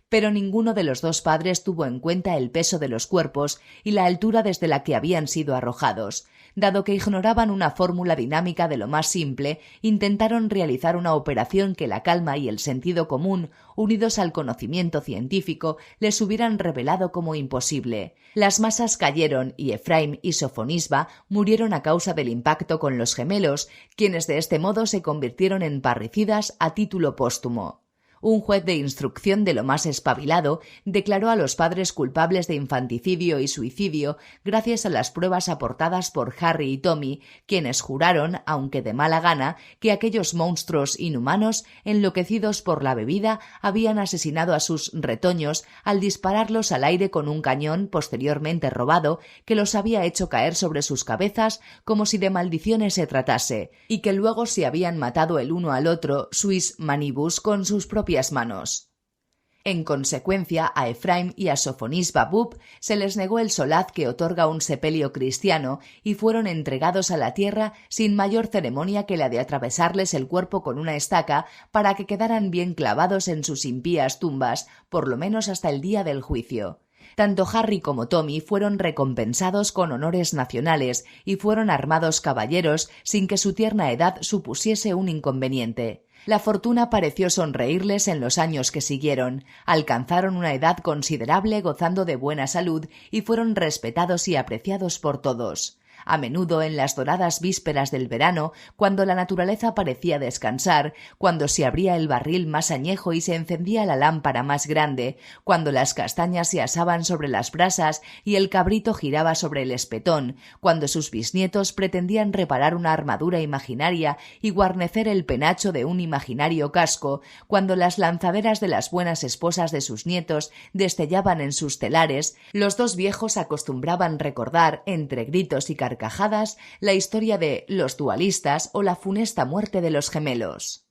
Pero ninguno de los dos padres tuvo en cuenta el peso de los cuerpos y la altura desde la que habían sido arrojados. Dado que ignoraban una fórmula dinámica de lo más simple, intentaron realizar una operación que la calma y el sentido común, unidos al conocimiento científico, les hubieran revelado como imposible. Las masas cayeron y Efraim y Sofonisba murieron a causa del impacto con los gemelos, quienes de este modo se convirtieron en parricidas a título póstumo. Un juez de instrucción de lo más espabilado declaró a los padres culpables de infanticidio y suicidio gracias a las pruebas aportadas por Harry y Tommy, quienes juraron, aunque de mala gana, que aquellos monstruos inhumanos, enloquecidos por la bebida, habían asesinado a sus retoños al dispararlos al aire con un cañón posteriormente robado que los había hecho caer sobre sus cabezas como si de maldiciones se tratase, y que luego se habían matado el uno al otro, suis manibus, con sus propias manos. En consecuencia, a Efraim y a Sofonisba Bub se les negó el solaz que otorga un sepelio cristiano y fueron entregados a la tierra sin mayor ceremonia que la de atravesarles el cuerpo con una estaca para que quedaran bien clavados en sus impías tumbas, por lo menos hasta el día del juicio. Tanto Harry como Tommy fueron recompensados con honores nacionales y fueron armados caballeros sin que su tierna edad supusiese un inconveniente. La fortuna pareció sonreírles en los años que siguieron. Alcanzaron una edad considerable gozando de buena salud y fueron respetados y apreciados por todos. A menudo en las doradas vísperas del verano, cuando la naturaleza parecía descansar, cuando se abría el barril más añejo y se encendía la lámpara más grande, cuando las castañas se asaban sobre las brasas y el cabrito giraba sobre el espetón, cuando sus bisnietos pretendían reparar una armadura imaginaria y guarnecer el penacho de un imaginario casco, cuando las lanzaderas de las buenas esposas de sus nietos destellaban en sus telares, los dos viejos acostumbraban recordar, entre gritos y carcajadas, la historia de los dualistas o la funesta muerte de los gemelos.